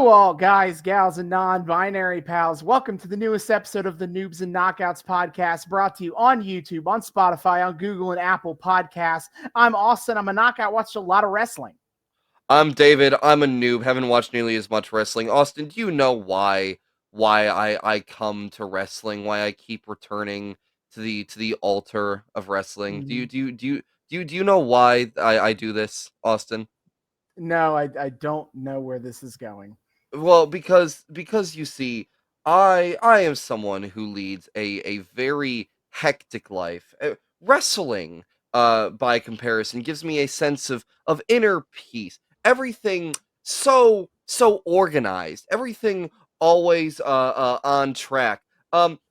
Hello, all guys, gals, and non-binary pals. Welcome to the newest episode of the Noobs and Knockouts Podcast, brought to you on YouTube, on Spotify, on Google, and Apple Podcasts. I'm Austin. I'm a knockout. Watched a lot of wrestling. I'm David. I'm a noob. Haven't watched nearly as much wrestling. Austin, do you know why I come to wrestling? Why I keep returning to the altar of wrestling? Do you know why I do this, Austin? No, I don't know where this is going. Well, because you see, I am someone who leads a very hectic life. Wrestling, by comparison, gives me a sense of inner peace. Everything so organized. Everything always on track.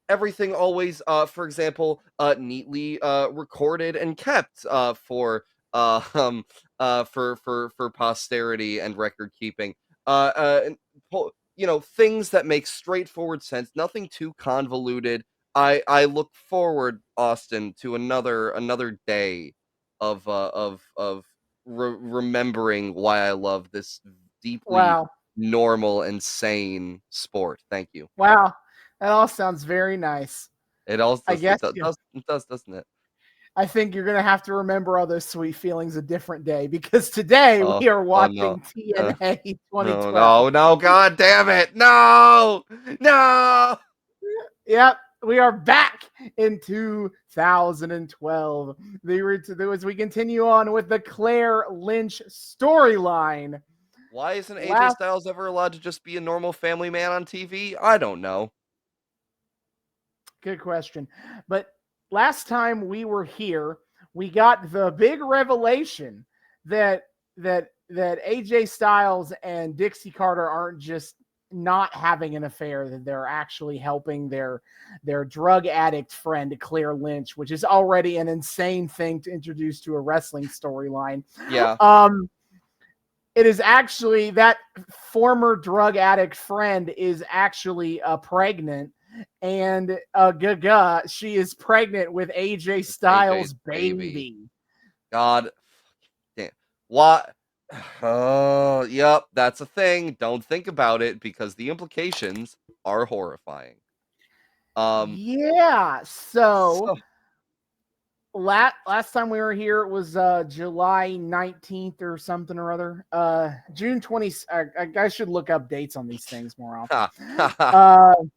Everything always for example neatly recorded and kept for for posterity and record keeping. And things that make straightforward sense, nothing too convoluted. I look forward, Austin, to another day of remembering why I love this deeply Wow. normal and sane sport. Thank you. Wow. That all sounds very nice. It also I guess it does, doesn't it? I think you're going to have to remember all those sweet feelings a different day, because today Oh, we are oh no. watching TNA No, 2012. no, no, god damn it. No! No! Yep, we are back in 2012. As we continue on with the Claire Lynch storyline. Why isn't AJ Last Styles ever allowed to just be a normal family man on TV? I don't know. Good question. But last time we were here, we got the big revelation that AJ Styles and Dixie Carter aren't just not having an affair, that they're actually helping their drug addict friend Claire Lynch, which is already an insane thing to introduce to a wrestling storyline. Yeah. It is actually that former drug addict friend is actually pregnant, and Gaga, she is pregnant with AJ It's Styles' AJ's baby. baby. God damn. What? Oh, yep, that's a thing. Don't think about it because the implications are horrifying. Yeah, so So, last time we were here, it was July 19th or something or other. June 20. I should look up dates on these things more often.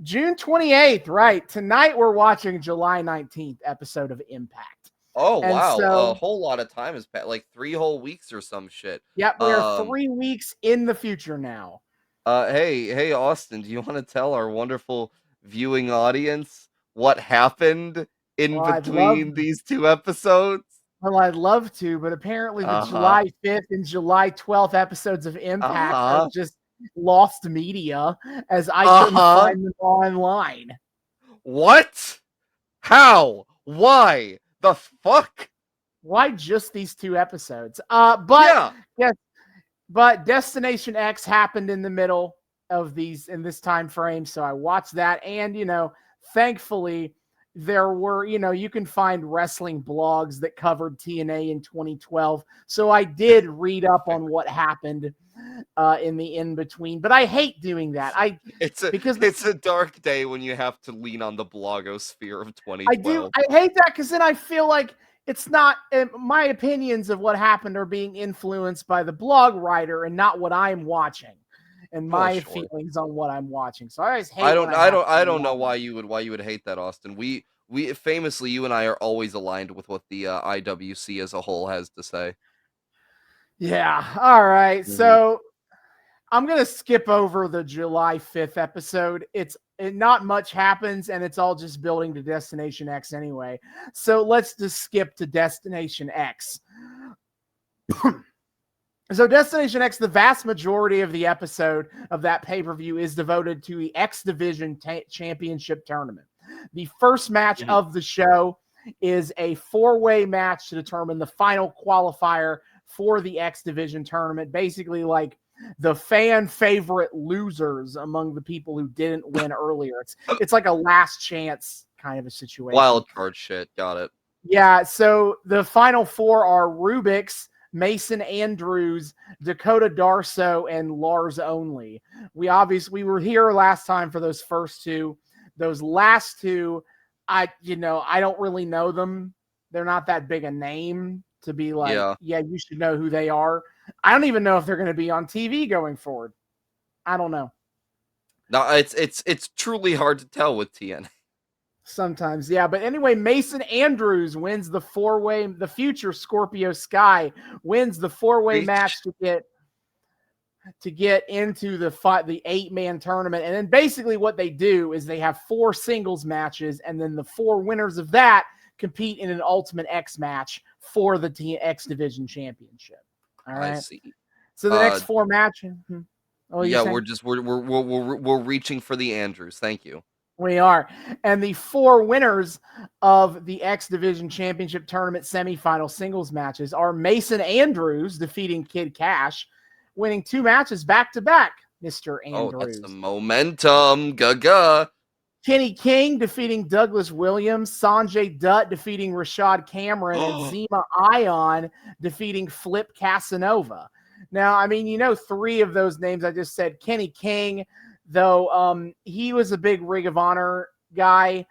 June 28th, right? Tonight we're watching July 19th episode of Impact. oh And wow, a so, whole lot of time has passed, like 3 whole weeks or some shit. yep, we are Um 3 weeks in the future now. hey, Austin, do you want to tell our wonderful viewing audience what happened in Well, I'd love between these two episodes? well, I'd love to, but apparently the Uh-huh. July 5th and July 12th episodes of Impact are Uh-huh. just lost media, as I couldn't Uh-huh. find them online. What? How? Why? The fuck? Why just these 2 episodes? Yeah. Yes, but Destination X happened in the middle of in this time frame, so I watched that, and thankfully there were, you can find wrestling blogs that covered TNA in 2012, so I did read up on what happened in the in between. But I hate doing that. Because It's a dark day when you have to lean on the blogosphere of I 2012. hate that, because then I feel like it's not my opinions of what happened are being influenced by the blog writer and not what I'm watching and Oh, my sure. feelings on what I'm watching. So I always hate I when don't I I have don't to I don't rely know on why that. you would hate that, Austin. We famously, you and I are always aligned with what the IWC as a whole has to say. Yeah. All right. Mhm. So I'm gonna skip over the July 5th episode. Not much happens, and it's all just building to Destination X anyway. So let's just skip to Destination X. So Destination X, the vast majority of the episode of that pay-per-view is devoted to the X Division Championship Tournament. The first match Mhm. of the show is a 4-way match to determine the final qualifier for the X Division tournament. Basically, like the fan favorite losers among the people who didn't win earlier. It's like a last chance kind of a situation. Wild card shit. Got it. Yeah, so the final 4 are Rubik's, Mason Andrews, Dakota Darso, and Lars Only. We were here last time for those first two. Those last two, I don't really know them. They're not that big a name to be like, Yeah. yeah, you should know who they are. I don't even know if they're going to be on TV going forward. I don't know. No, it's truly hard to tell with TNA. Sometimes, yeah. But anyway, Mason Andrews wins the future Scorpio Sky wins the four-way match to get into the 8-man tournament. And then basically what they do is they have 4 singles matches, and then the 4 winners of that compete in an Ultimate X match for the X Division Championship. All right. I see. So the next 4 matches. Oh, yeah, we're reaching for the Andrews. Thank you. We are. And the 4 winners of the X Division Championship Tournament semifinal singles matches are Mason Andrews defeating Kid Cash, winning 2 matches back-to-back, Mr. Andrews. Oh, that's the momentum. Gaga. Kenny King defeating Douglas Williams, Sanjay Dutt defeating Rashad Cameron, and Zema Ion defeating Flip Casanova. Now, I mean, 3 of those names I just said. Kenny King, though, he was a big Ring of Honor guy,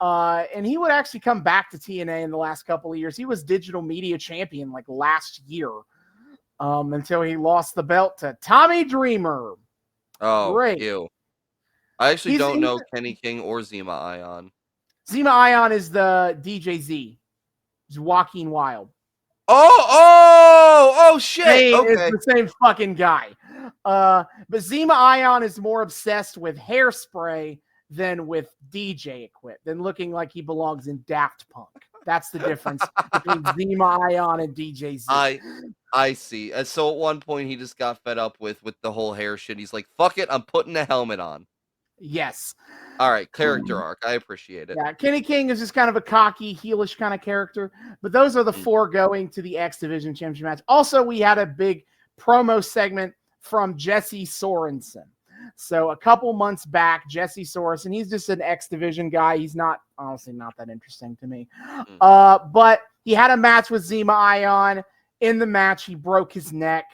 and he would actually come back to TNA in the last couple of years. He was digital media champion like last year, until he lost the belt to Tommy Dreamer. Oh, Great. Ew. I actually don't know Kenny King or Zema Ion. Zema Ion is the DJZ. It's Joaquin Wilde. Oh, shit. Okay. It's the same fucking guy. But Zema Ion is more obsessed with hairspray than with DJ equipment, than looking like he belongs in Daft Punk. That's the difference between Zema Ion and DJZ. I see. So at one point he just got fed up with the whole hair shit. He's like, fuck it, I'm putting a helmet on. Yes. All right, character arc. I appreciate it. Yeah, Kenny King is just kind of a cocky, heelish kind of character. But those are the 4 going to the X Division Championship match. Also, we had a big promo segment from Jesse Sorensen. So a couple months back, Jesse Sorensen, he's just an X Division guy. He's honestly not that interesting to me. But he had a match with Zema Ion. In the match, he broke his neck.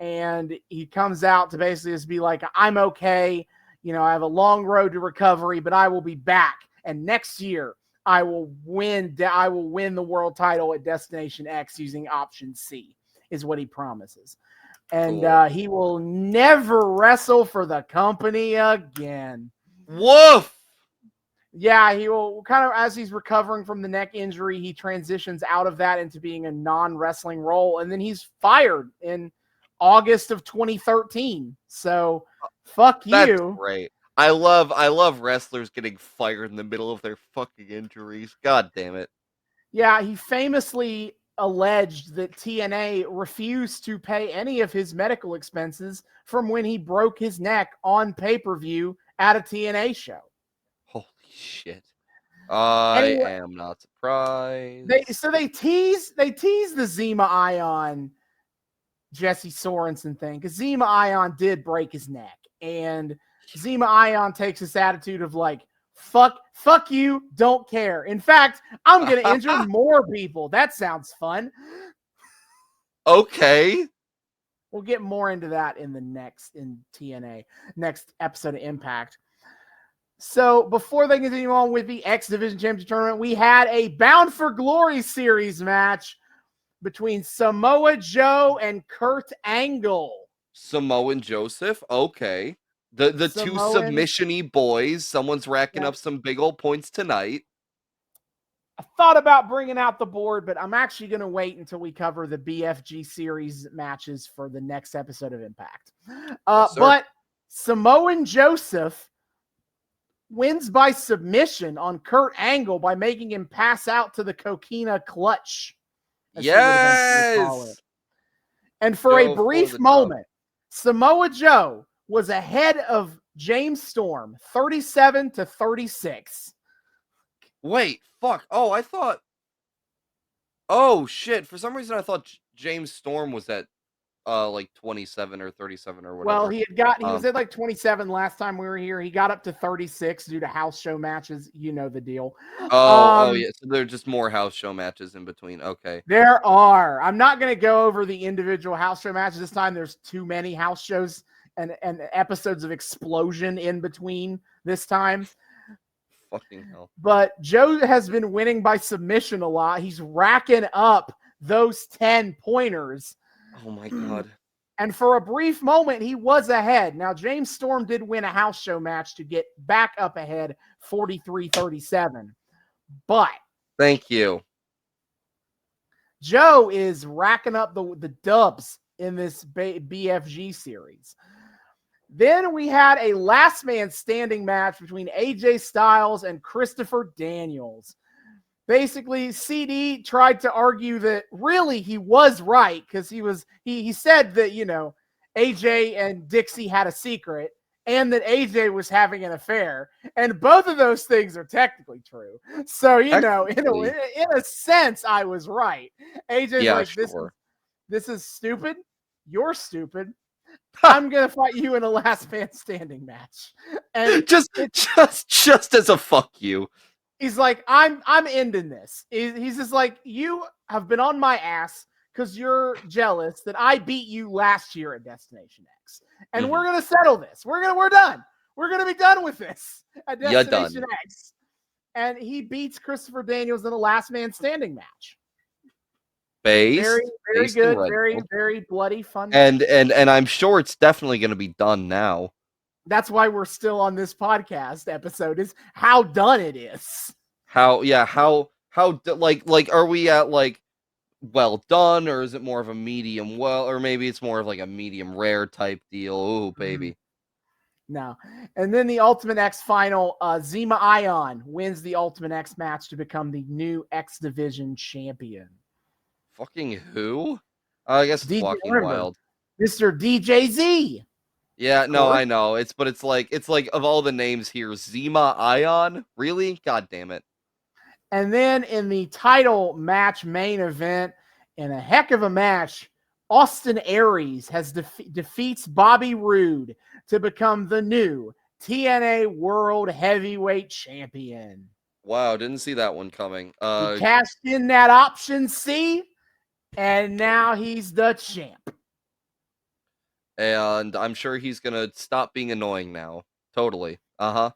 And he comes out to basically just be like, I'm okay. I have a long road to recovery, but I will be back. And next year, I will win the world title at Destination X using Option C, is what he promises. And cool. He will never wrestle for the company again. Woof! Yeah, he will kind of, as he's recovering from the neck injury, he transitions out of that into being a non-wrestling role. And then he's fired in August of 2013. So fuck you. That's great. I love wrestlers getting fired in the middle of their fucking injuries. God damn it. Yeah, he famously alleged that TNA refused to pay any of his medical expenses from when he broke his neck on pay-per-view at a TNA show. Holy shit. I am not surprised. They tease the Zema Ion Jesse Sorensen thing, because Zema Ion did break his neck, and Zema Ion takes this attitude of like, fuck you, don't care. In fact, I'm going to injure more people. That sounds fun. Okay. We'll get more into that in TNA, next episode of Impact. So before they continue on with the X Division Championship Tournament, we had a Bound for Glory series match between Samoa Joe and Kurt Angle. Samoan Joseph? Okay. The two submission-y boys. Someone's racking up some big old points tonight. I thought about bringing out the board, but I'm actually going to wait until we cover the BFG series matches for the next episode of Impact. But Samoan Joseph wins by submission on Kurt Angle by making him pass out to the Coquina clutch. Yes! And for a brief moment, Samoa Joe was ahead of James Storm, 37-36. Wait, fuck. Oh, I thought... Oh, shit. For some reason, I thought James Storm was at like 27 or 37 or Well, whatever. he was at like 27 last time we were here. He got up to 36 due to house show matches. You know the deal. Oh yeah. So there are just more house show matches in between. Okay. There are. I'm not going to go over the individual house show matches this time. There's too many house shows and episodes of explosion in between this time. Fucking hell. But Joe has been winning by submission a lot. He's racking up those 10 pointers. Oh my god. And for a brief moment, he was ahead. Now, James Storm did win a house show match to get back up ahead 43-37. But Thank you. Joe is racking up the dubs in this BFG series. Then we had a last man standing match between AJ Styles and Christopher Daniels. Basically, CD tried to argue that really he was right because he said that, you know, AJ and Dixie had a secret and that AJ was having an affair. And both of those things are technically true. So, you know, in a sense, I was right. AJ's like, sure. This is stupid. You're stupid. I'm gonna fight you in a last man standing match. And just as a fuck you. He's like, I'm ending this. He's just like, you have been on my ass because you're jealous that I beat you last year at Destination X. And we're gonna settle this. We're done. We're gonna be done with this at Destination X. And he beats Christopher Daniels in a last man standing match. Very good, very bloody, fun. And I'm sure it's definitely gonna be done now. That's why we're still on this podcast episode, is how done it is. How like are we at like well done, or is it more of a medium well, or maybe it's more of like a medium rare type deal? Oh baby. No. And then the Ultimate X final, Zima Ion wins the Ultimate X match to become the new X Division champion. Fucking who? I guess it's Walking Wild. Mr. DJZ. Yeah, no, I know. It's like of all the names here, Zima Ion? Really? God damn it. And then in the title match main event, in a heck of a match, Austin Aries has defeats Bobby Roode to become the new TNA World Heavyweight Champion. Wow, didn't see that one coming. He cashed in that option C, and now he's the champ. And I'm sure he's gonna stop being annoying now. Totally. Uh-huh.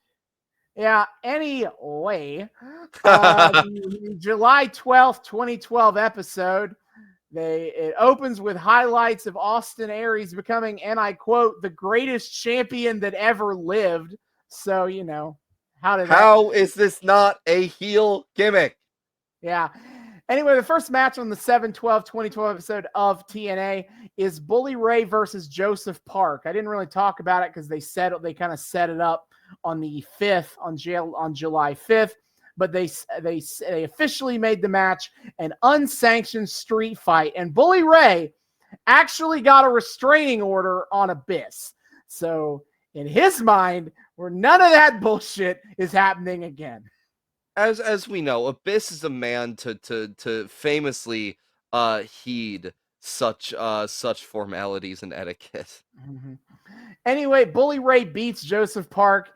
Yeah, anyway, the July 12th, 2012 episode, it opens with highlights of Austin Aries becoming, and I quote, the greatest champion that ever lived. So, you know, how is this not a heel gimmick? Yeah. Anyway, the first match on the 7/12/2012 episode of TNA is Bully Ray versus Joseph Park. I didn't really talk about it because they kind of set it up on the 5th on July 5th, but they officially made the match an unsanctioned street fight, and Bully Ray actually got a restraining order on Abyss. So in his mind, where none of that bullshit is happening again. As we know, Abyss is a man to famously heed such formalities and etiquette. Mm-hmm. Anyway, Bully Ray beats Joseph Park.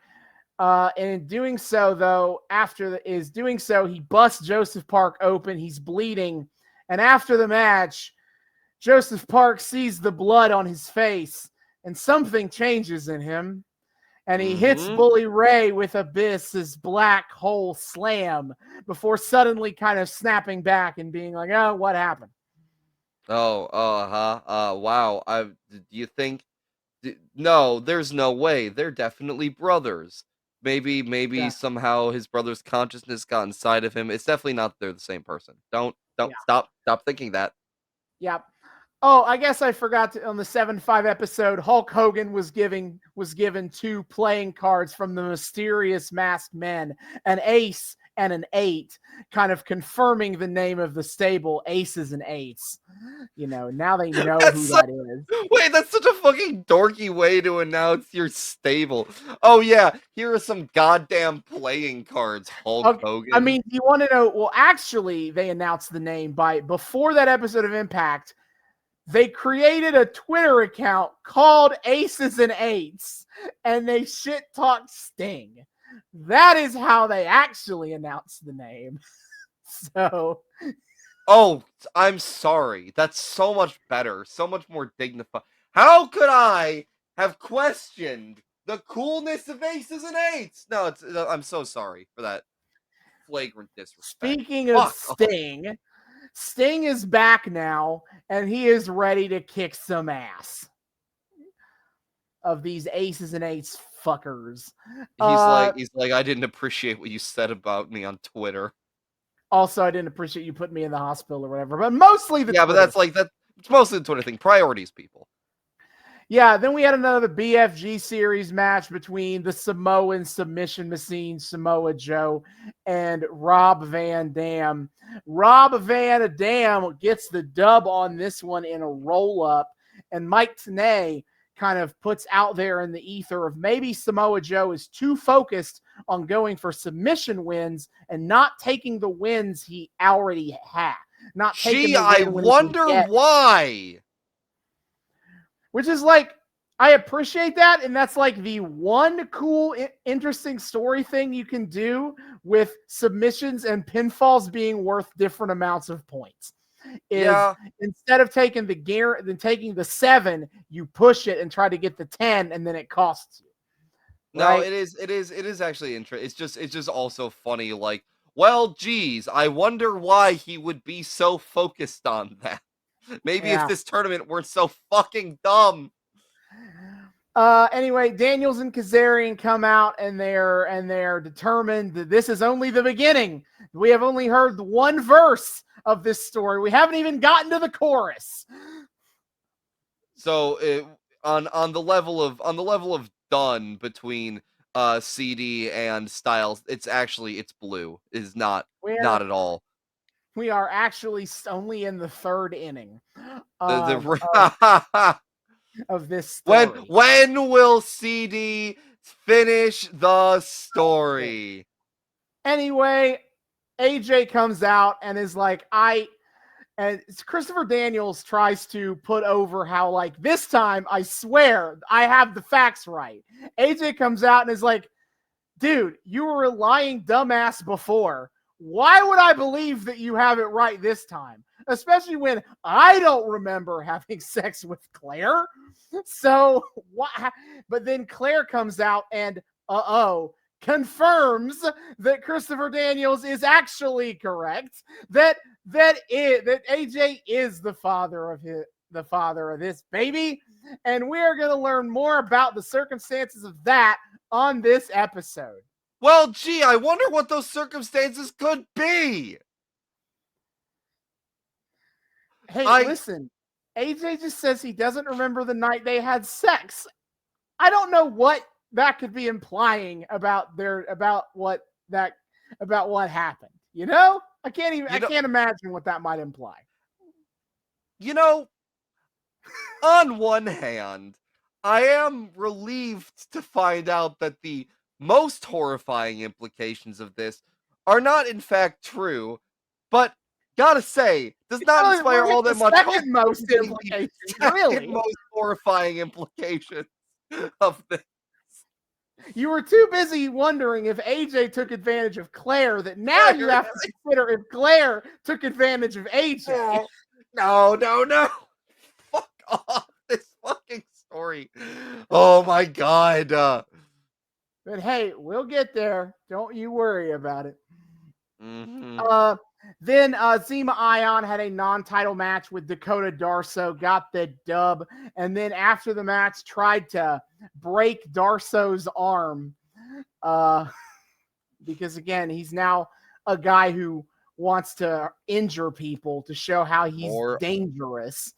And in doing so, though, he busts Joseph Park open. He's bleeding. And after the match, Joseph Park sees the blood on his face, and something changes in him. And he hits Bully Ray with Abyss's black hole slam before suddenly kind of snapping back and being like, oh, what happened? Wow. Do you think? No, there's no way. They're definitely brothers. Maybe somehow his brother's consciousness got inside of him. It's definitely not they're the same person. Don't stop thinking that. Yeah. Oh, I guess I forgot on the 7/5 episode, Hulk Hogan was given 2 playing cards from the mysterious masked men, an ace and an 8, kind of confirming the name of the stable, Aces and Eights. You know, now they know who that is. Wait, that's such a fucking dorky way to announce your stable. Oh yeah, here are some goddamn playing cards, Hulk Hogan. I mean, you want to know? Well, actually, they announced the name before that episode of Impact. they created a Twitter account called Aces and Eights, and they shit talked Sting. That is how they actually announced the name. So, Oh, I'm sorry. That's so much better, so much more dignified. How could I have questioned the coolness of Aces and Eights? No, I'm so sorry for that flagrant disrespect. speaking of Fuck. Sting, Sting is back now, and he is ready to kick some ass of these Aces and Eights fuckers. He's like, I didn't appreciate what you said about me on Twitter. Also, I didn't appreciate you putting me in the hospital or whatever, but mostly the Yeah, but Twitter. that's like that. It's mostly the Twitter thing. Priorities, people. Yeah, then we had another BFG series match between the Samoan submission machine Samoa Joe and Rob Van Dam. Rob Van Dam gets the dub on this one in a roll up, and Mike Tenay kind of puts out there in the ether of maybe Samoa Joe is too focused on going for submission wins and not taking the wins he already had. Not taking the I win when he can wonder get. why. Which is like, I appreciate that, and that's like the one cool, interesting story thing you can do with submissions and pinfalls being worth different amounts of points. Is instead of taking taking the 7, you push it and try to get the 10, and then it costs you. No, Right? it is actually interesting. It's just also funny. Like, well, geez, I wonder why he would be so focused on that. Maybe if Yeah. this tournament weren't so fucking dumb. Anyway, Daniels and Kazarian come out and they're determined that this is only the beginning. We have only heard one verse of this story. We haven't even gotten to the chorus. So on the level of done between CD and Styles, it's blue. It is not at all. We are actually only in the 3rd inning The of this story. when will CD finish the story? Anyway, AJ comes out and is like, and Christopher Daniels tries to put over how, like, this time, I swear, I have the facts right. AJ comes out and is like, dude, you were a lying dumbass before. Why would I believe that you have it right this time? Especially when I don't remember having sex with Claire. So, what? But then Claire comes out and, confirms that Christopher Daniels is actually correct. That AJ is the father of this baby, and we are going to learn more about the circumstances of that on this episode. Well, gee, I wonder what those circumstances could be. Hey, listen, AJ just says he doesn't remember the night they had sex. I don't know what that could be implying about what happened. You know? I can't imagine what that might imply. You know, on one hand, I am relieved to find out that the most horrifying implications of this are not in fact true, but gotta say, does not inspire all that much hope. Second most implications, really. Most horrifying implications of this. You were too busy wondering if AJ took advantage of Claire that now you have to consider if Claire took advantage of AJ. No. Fuck off this fucking story. Oh my god. But hey, we'll get there. Don't you worry about it. Mm-hmm. Then Zema Ion had a non-title match with Dakota Darso, got the dub, and then after the match tried to break Darso's arm because, again, he's now a guy who wants to injure people to show how he's dangerous.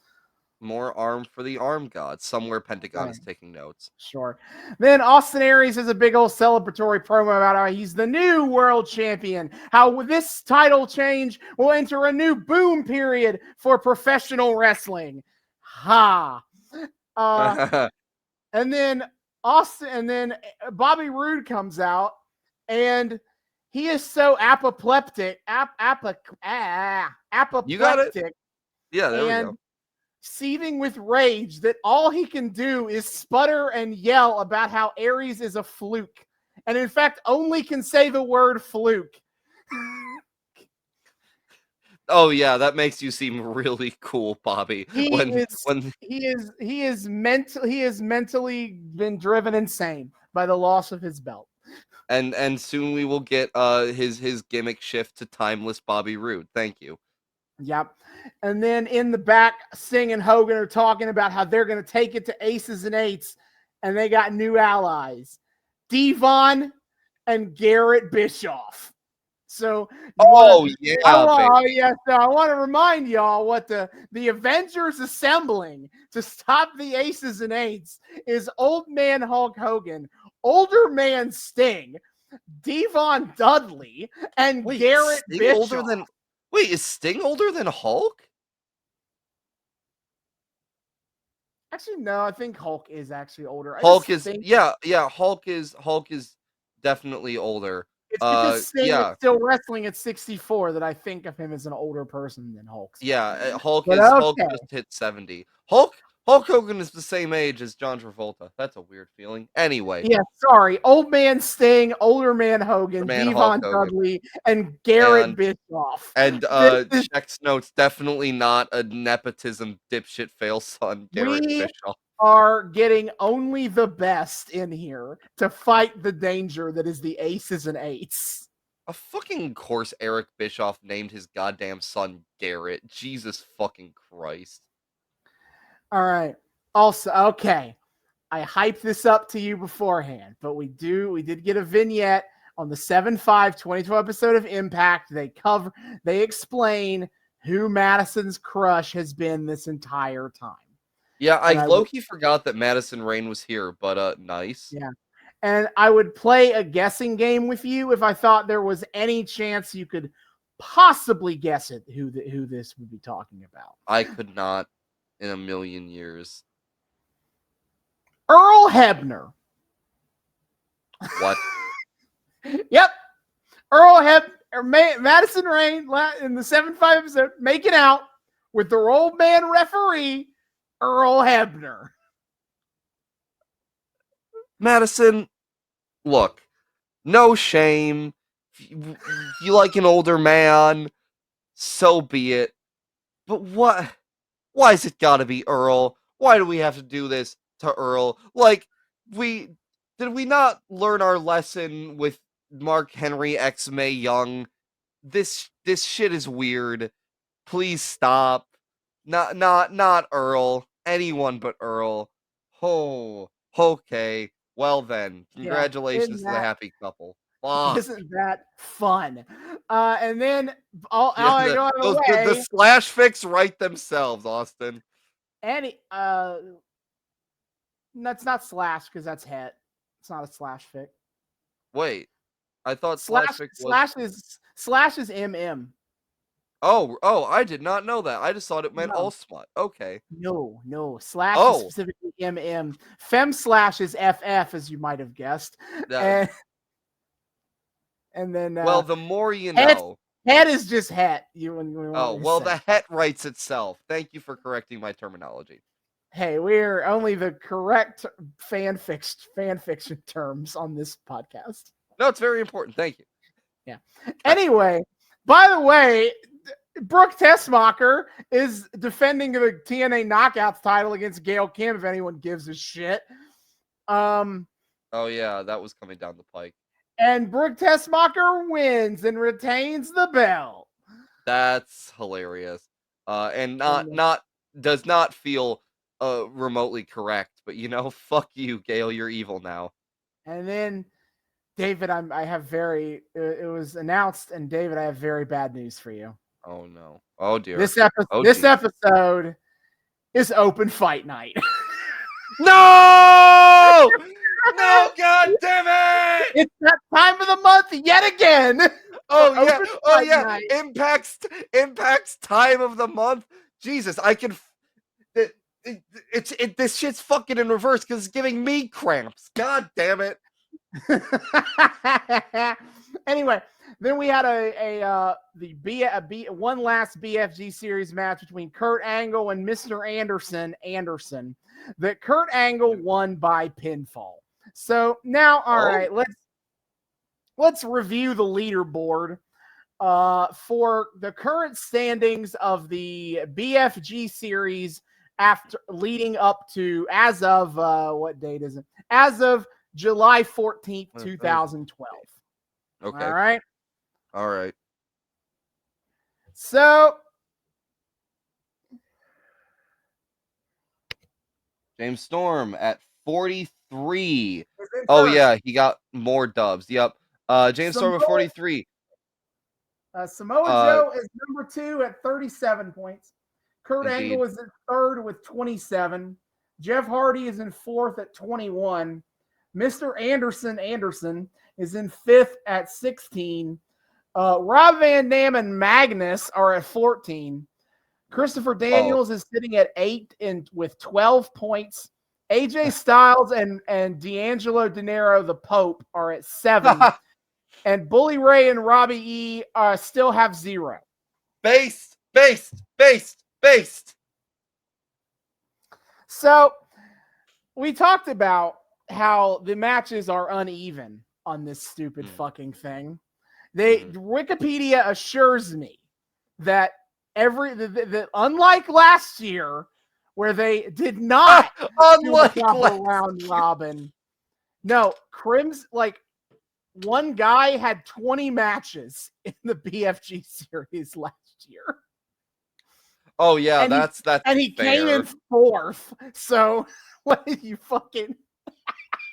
More arm for the arm god. Somewhere Pentagon is taking notes. Sure. Then Austin Aries has a big old celebratory promo about how he's the new world champion. How this title change will enter a new boom period for professional wrestling. Ha. And then Bobby Roode comes out and he is so apoplectic. You got it. Yeah, there we go. seething with rage that all he can do is sputter and yell about how Aries is a fluke, and in fact only can say the word fluke. Oh yeah, that makes you seem really cool, Bobby. He When is mentally been driven insane by the loss of his belt. and soon we will get his gimmick shift to timeless Bobby Roode. Thank you. Yep. And then in the back, Sting and Hogan are talking about how they're going to take it to aces and eights, and they got new allies, Devon and Garrett Bischoff. So Oh yeah, baby. yeah. So I want to remind y'all what the Avengers assembling to stop the aces and eights is Old Man Hulk Hogan, Older Man Sting, Devon Dudley, and Wait, Garrett Sting Bischoff. older than Wait, is Sting older than Hulk? Actually, no, I think Hulk is actually older. I Hulk just is think Hulk is definitely older. it's because Sting is Yeah. still wrestling at 64 that I think of him as an older person than Hulk. Yeah, But Hulk okay. just hit 70. Hulk Hogan is the same age as John Travolta. That's a weird feeling. Anyway, Yeah, sorry. Old Man Sting, Older Man Hogan, man Hulk Devon Hogan. Dudley, and Garrett And Bischoff. and This is, checks notes, definitely not a nepotism dipshit fail son, Garrett we Bischoff. are getting only the best in here to fight the danger that is the aces and eights. A fucking course Eric Bischoff named his goddamn son Garrett. Jesus fucking Christ. All right. Also, okay. I hyped this up to you beforehand, but we did get a vignette on the 7/5 2012 episode of Impact. They explain who Madison's crush has been this entire time. Yeah, I And low-key forgot that Madison Rain was here, but nice. yeah. And I would play a guessing game with you if I thought there was any chance you could possibly guess it who this would be talking about. I could not in a million years. Earl Hebner. What? Yep. Earl Madison Rain in the 7/5 episode making out with their old man referee, Earl Hebner. Madison, look, no shame. If you like an older man, so be it. But what? Why is it gotta be Earl? Why do we have to do this to Earl? Like, did we not learn our lesson with Mark Henry X May Young? This shit is weird. Please stop. Not Earl. Anyone but Earl. Oh, okay. Well then, Yeah, congratulations to the happy couple. Fuck. isn't that fun? And then all Yeah, I go out of the the way. slash fix write themselves, Austin. Any that's not slash because that's het. It's not a slash fic. Wait, I thought slash fix was. Slash is mm. Oh, I did not know that. I just thought it meant No. all smut. Okay. No. Slash Oh. is specifically mm. Fem slash is ff, as you might have guessed. That, and then well, the more you know. Het is just het. The het writes itself. Thank you for correcting my terminology. Hey, we're only the correct fan fiction terms on this podcast. No, it's very important. Thank you. Yeah. Anyway, by the way, Brooke Tessmacher is defending the TNA Knockouts title against Gail Kim, if anyone gives a shit. Oh yeah, that was coming down the pike. And Brooke Tessmacher wins and retains the belt. That's hilarious. And does not feel remotely correct, but fuck you, Gail, you're evil now. And then David, it was announced, and David, I have very bad news for you. Oh no. Oh dear. This episode is open fight night. No! No, god damn it! It's that time of the month yet again. Oh yeah. Impact's time of the month. Jesus, I can this shit's fucking in reverse because it's giving me cramps. God damn it. Anyway, then we had one last BFG series match between Kurt Angle and Mr. Anderson that Kurt Angle won by pinfall. So now, all right, let's review the leaderboard for the current standings of the BFG series after leading up to as of what date is it? As of July 14th, 2012. Okay. All right. All right. So James Storm at 43. Oh yeah, he got more dubs. Yep. James Storm at 43. Samoa Joe is number 2 at 37 points. Kurt Angle is in third with 27. Jeff Hardy is in fourth at 21. Mr. Anderson is in fifth at 16. Rob Van Dam and Magnus are at 14. Christopher Daniels is sitting at 8 with 12 points. AJ Styles and D'Angelo De Niro, the Pope, are at 7. And Bully Ray and Robbie E still have 0. Based. So we talked about how the matches are uneven on this stupid fucking thing. Wikipedia assures me that unlike last year, where they did not do a proper round robin. No, one guy had 20 matches in the BFG series last year. Oh yeah, and that's he came in fourth. So what did you fucking?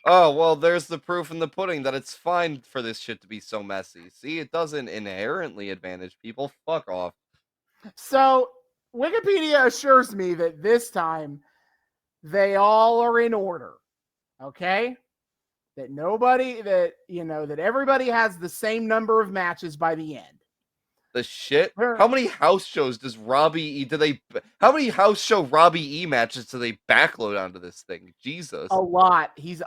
Oh well, there's the proof in the pudding that it's fine for this shit to be so messy. See, it doesn't inherently advantage people. Fuck off. So Wikipedia assures me that this time they all are in order. Okay? That everybody has the same number of matches by the end. The shit? How many house shows does Robbie E how many house show Robbie E matches do they backload onto this thing? Jesus. A lot. He's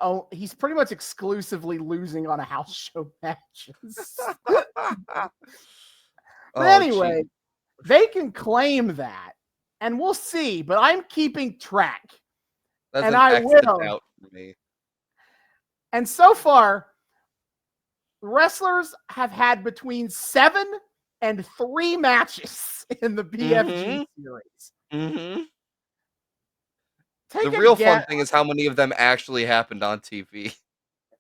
pretty much exclusively losing on a house show matches. But anyway, they can claim that, and we'll see. But I'm keeping track, and I will. Out for me. And so far, wrestlers have had between 7 and 3 matches in the BFG series. Mm-hmm. The real fun thing is how many of them actually happened on TV.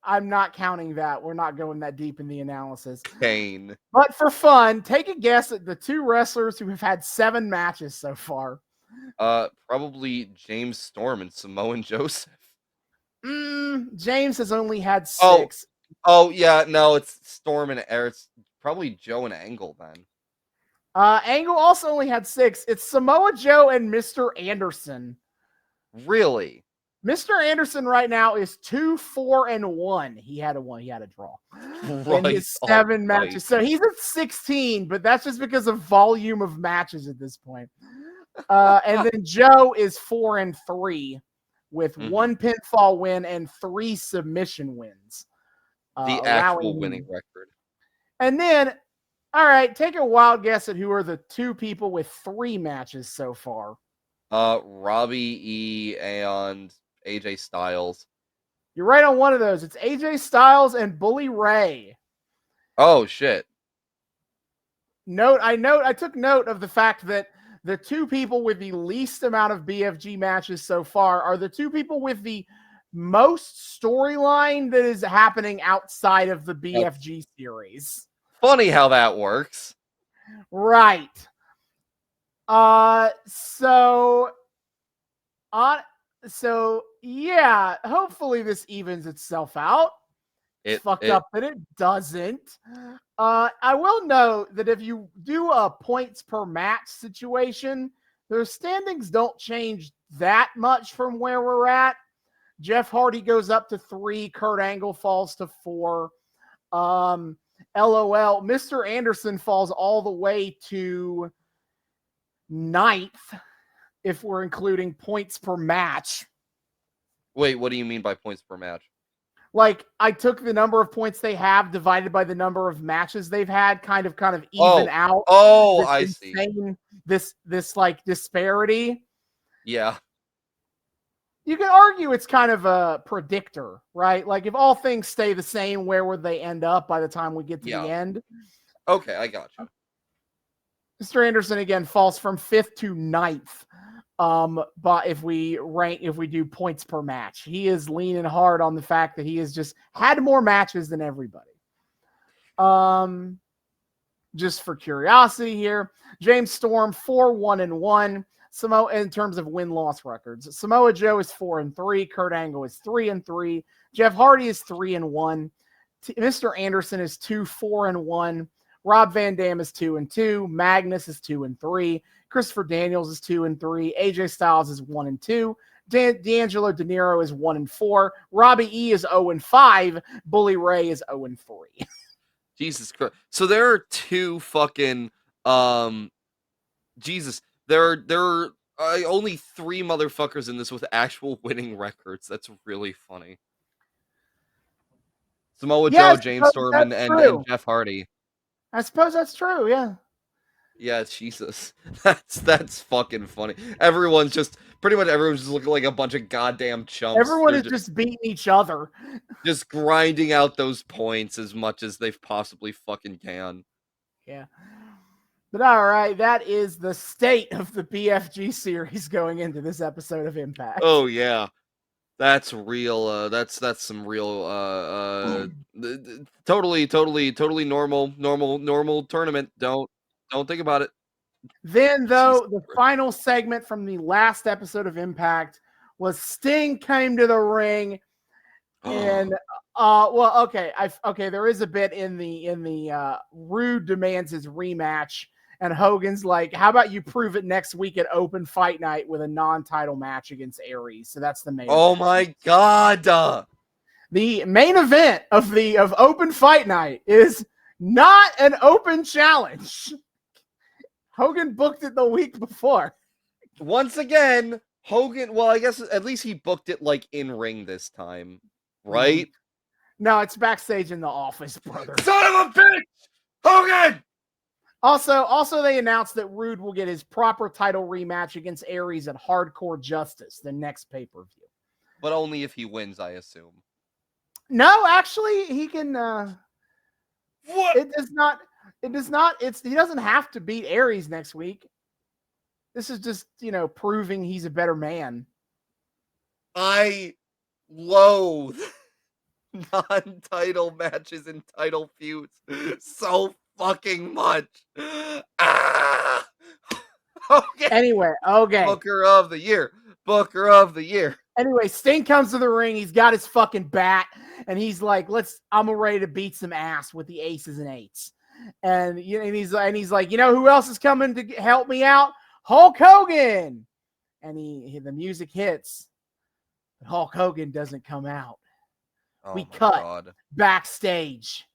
I'm not counting that. We're not going that deep in the analysis. Kane. But for fun, take a guess at the 2 wrestlers who have had 7 matches so far. Probably James Storm and Samoan Joseph. James has only had 6. Oh yeah, no, it's Storm and Aries. Probably Joe and Angle then. Angle also only had 6. It's Samoa Joe and Mr. Anderson. Really? Mr. Anderson right now is 2-4-1. He had a draw in his 7 matches. So he's at 16, but that's just because of volume of matches at this point. And then Joe is 4-3 with 1 pinfall win and 3 submission wins. The actual winning record. And then, all right, take a wild guess at who are the 2 people with 3 matches so far. Robbie E and AJ Styles. You're right on one of those. It's AJ Styles and Bully Ray. Oh shit. I took note of the fact that the 2 people with the least amount of BFG matches so far are the 2 people with the most storyline that is happening outside of the BFG series. Funny how that works. Right. So yeah, hopefully this evens itself out. It's fucked up that it doesn't. I will note that if you do a points per match situation, their standings don't change that much from where we're at. Jeff Hardy goes up to 3. Kurt Angle falls to 4. LOL. Mr. Anderson falls all the way to 9th if we're including points per match. Wait, what do you mean by points per match? Like, I took the number of points they have divided by the number of matches they've had, kind of even Oh, out oh, this I see. insane, this like disparity. Yeah, You can argue it's kind of a predictor, right? Like, if all things stay the same, where would they end up by the time we get to the yeah. end? Okay, I gotcha. Mr. Anderson again falls from 5th to 9th. But if we do points per match, he is leaning hard on the fact that he has just had more matches than everybody. Just for curiosity here, James Storm 4-1-1. Samoa in terms of win-loss records. Samoa Joe is 4-3. Kurt Angle is 3-3. Jeff Hardy is 3-1. Mr. Anderson is 2-4-1. Rob Van Dam is 2-2. Magnus is 2-3. Christopher Daniels is 2-3. AJ Styles is 1-2. D'Angelo De Niro is 1-4. Robbie E is 0-5. Bully Ray is 0-3. Jesus Christ. So there are two fucking Jesus. There are only 3 motherfuckers in this with actual winning records. That's really funny. Samoa Yeah, Joe, James Storm, and Jeff Hardy. I suppose that's true. Yeah. Yeah, Jesus. That's fucking funny. Everyone's just looking like a bunch of goddamn chumps. Everyone They're is just beating each other. just grinding out those points as much as they possibly fucking can. Yeah. But all right, that is the state of the BFG series going into this episode of Impact. Oh yeah. That's real. That's some real. Totally normal tournament. Don't think about it. Then, though, Jesus the Christ. final segment from the last episode of Impact was Sting came to the ring, and there is a bit in the Roode demands his rematch, and Hogan's like, "How about you prove it next week at Open Fight Night with a non-title match against Aries?" So that's the main. Oh event. my god. The main event of Open Fight Night is not an open challenge. Hogan booked it the week before. Once again, Hogan. Well, I guess at least he booked it like in ring this time, right? No, it's backstage in the office, brother. Son of a bitch, Hogan. Also, they announced that Roode will get his proper title rematch against Aries at Hardcore Justice, the next pay-per-view. But only if he wins, I assume. No, actually, he can. What? It does not. He doesn't have to beat Aries next week. This is just, proving he's a better man. I loathe non-title matches and title feuds so fucking much. Ah! Okay. Anyway, okay. Booker of the year. Anyway, Sting comes to the ring. He's got his fucking bat, and he's like, I'm ready to beat some ass with the aces and eights. And he's like, who else is coming to help me out? Hulk Hogan. And the music hits, but Hulk Hogan doesn't come out. Oh, we cut God. Backstage,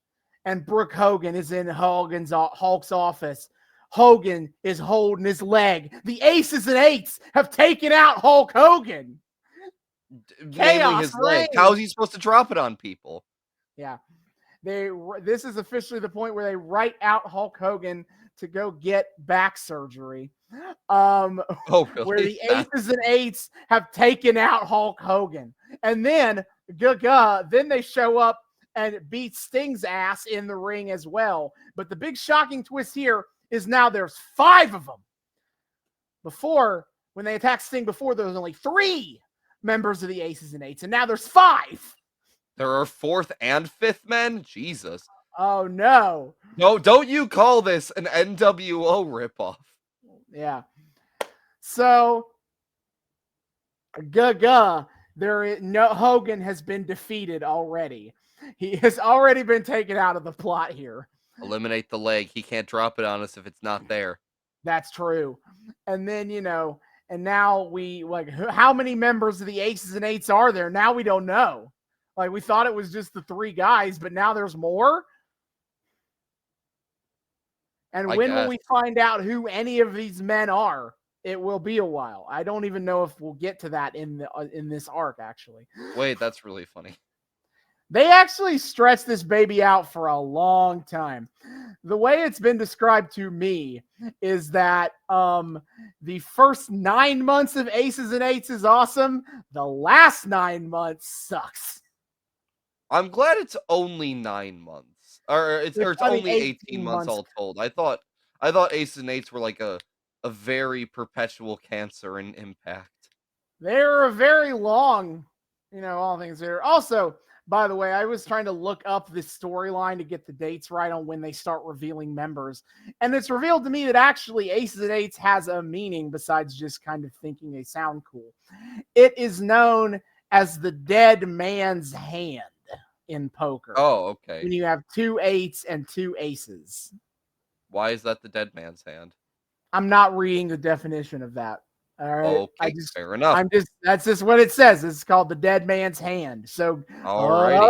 and Brooke Hogan is in Hulk's office. Hogan is holding his leg. The aces and eights have taken out Hulk Hogan. Namely his leg. How's he supposed to drop it on people? Yeah. This is officially the point where they write out Hulk Hogan to go get back surgery. Oh, really? Where the aces and eights have taken out Hulk Hogan. And then, then they show up and beat Sting's ass in the ring as well. But the big shocking twist here is now there's 5 of them. Before, when they attacked Sting before, there was only 3 members of the aces and eights. And now there's 5. There are 4th and 5th men? Jesus. Oh, no. No, don't you call this an NWO ripoff. Yeah. So, Hogan has been defeated already. He has already been taken out of the plot here. Eliminate the leg. He can't drop it on us if it's not there. That's true. And then, and now how many members of the aces and eights are there? Now we don't know. Like, we thought it was just the 3 guys, but now there's more. And when will we find out who any of these men are? It will be a while. I don't even know if we'll get to that in this arc, actually. Wait, that's really funny. They actually stretched this baby out for a long time. The way it's been described to me is that the first 9 months of Aces and Eights is awesome. The last 9 months sucks. I'm glad it's only 9 months, or it's I mean, only 18 months months. all told. I thought Aces and Eights were like a very perpetual cancer in Impact. They're a very long, all things there. Also, by the way, I was trying to look up this storyline to get the dates right on when they start revealing members. And it's revealed to me that actually Aces and Eights has a meaning besides just kind of thinking they sound cool. It is known as the dead man's hand in poker. Oh, okay. When you have 2 eights and 2 aces. Why is that the dead man's hand? I'm not reading the definition of that. All right. Okay, fair enough. That's just what it says. It's called the dead man's hand. So, Alrighty.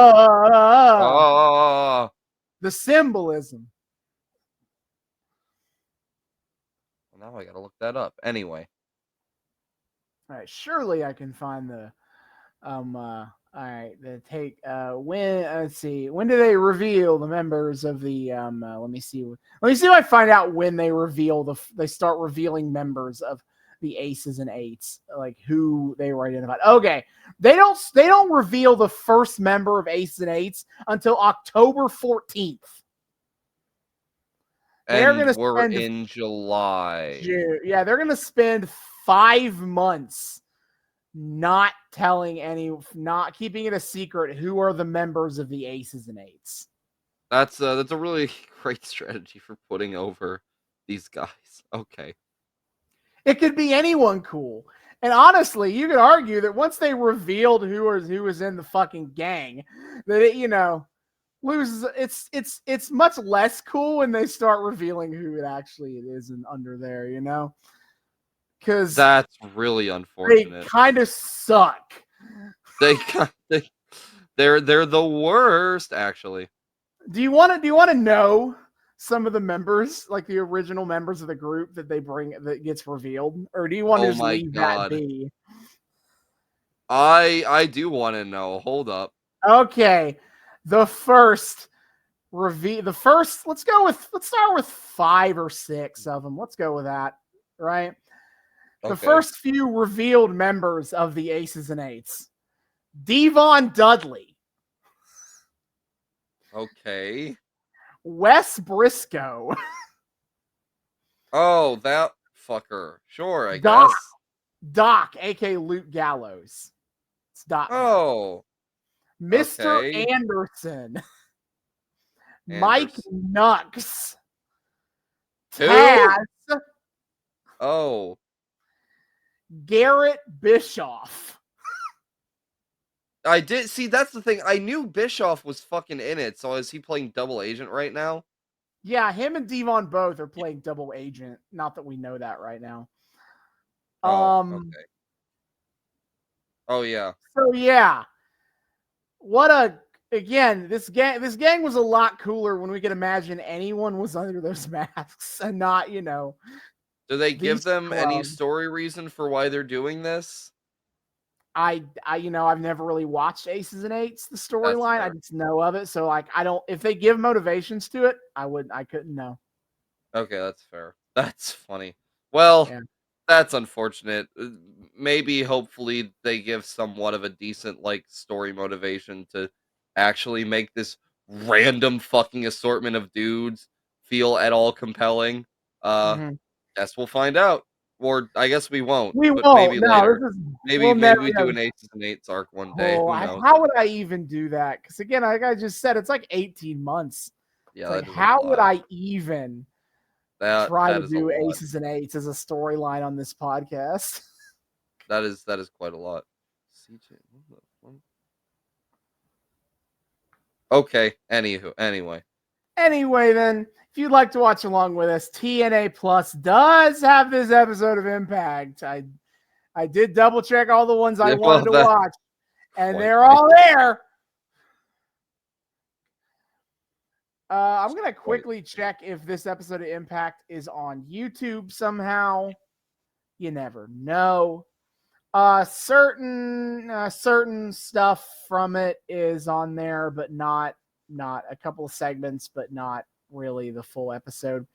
The symbolism. Well, now I gotta look that up. Anyway. All right. Surely I can find the, all right. The take, when, let's see. When do they reveal the members of the, let me see. Let me see if I find out when they they start revealing members of the Aces and Eights, like who they were identified. Okay, they don't reveal the first member of Aces and Eights until October 14th. And we're in July. Yeah, they're gonna spend 5 months not keeping it a secret who are the members of the Aces and Eights. That's a really great strategy for putting over these guys. Okay. It could be anyone cool. And honestly, you could argue that once they revealed who was in the fucking gang, that it, loses. It's much less cool when they start revealing who it actually is and under there, because that's really unfortunate. They kind of suck. They're the worst, actually. Do you want to know some of the members, like the original members of the group that they bring that gets revealed, or do you want to just leave that be? I do want to know. Hold up. Okay, let's start with 5 or 6 of them. Let's go with that, right? The first few revealed members of the Aces and Eights. Devon Dudley. Okay. Wes Briscoe. Oh, that fucker. Sure, I guess. Doc, aka Luke Gallows. It's Doc. Oh. Mr. Anderson. Mike Nux. Taz. Oh. Garrett Bischoff. I did see. That's the thing. I knew Bischoff was fucking in it. So is he playing double agent right now? Yeah, him and Devon both are playing double agent. Not that we know that right now. Oh, okay. Oh yeah. So yeah. This gang was a lot cooler when we could imagine anyone was under those masks and not, Do they give them any story reason for why they're doing this? I've never really watched Aces and Eights, the storyline. I just know of it. So if they give motivations to it, I couldn't know. Okay, that's fair. That's funny. Well, that's unfortunate. Maybe, hopefully, they give somewhat of a decent, story motivation to actually make this random fucking assortment of dudes feel at all compelling. Guess we'll find out. Or I guess we won't. Maybe later. Maybe we do an Aces and Eights arc one day. Who knows? How would I even do that? Because again, like I just said, it's like 18 months. Yeah. How would I even try to do Aces and Eights as a storyline on this podcast? That is quite a lot. Okay. Anyway, then, if you'd like to watch along with us, TNA Plus does have this episode of Impact. I did double check all the ones I wanted to watch, and they're all there. I'm going to quickly check if this episode of Impact is on YouTube somehow. You never know. Certain stuff from it is on there, but not a couple of segments, but not really the full episode.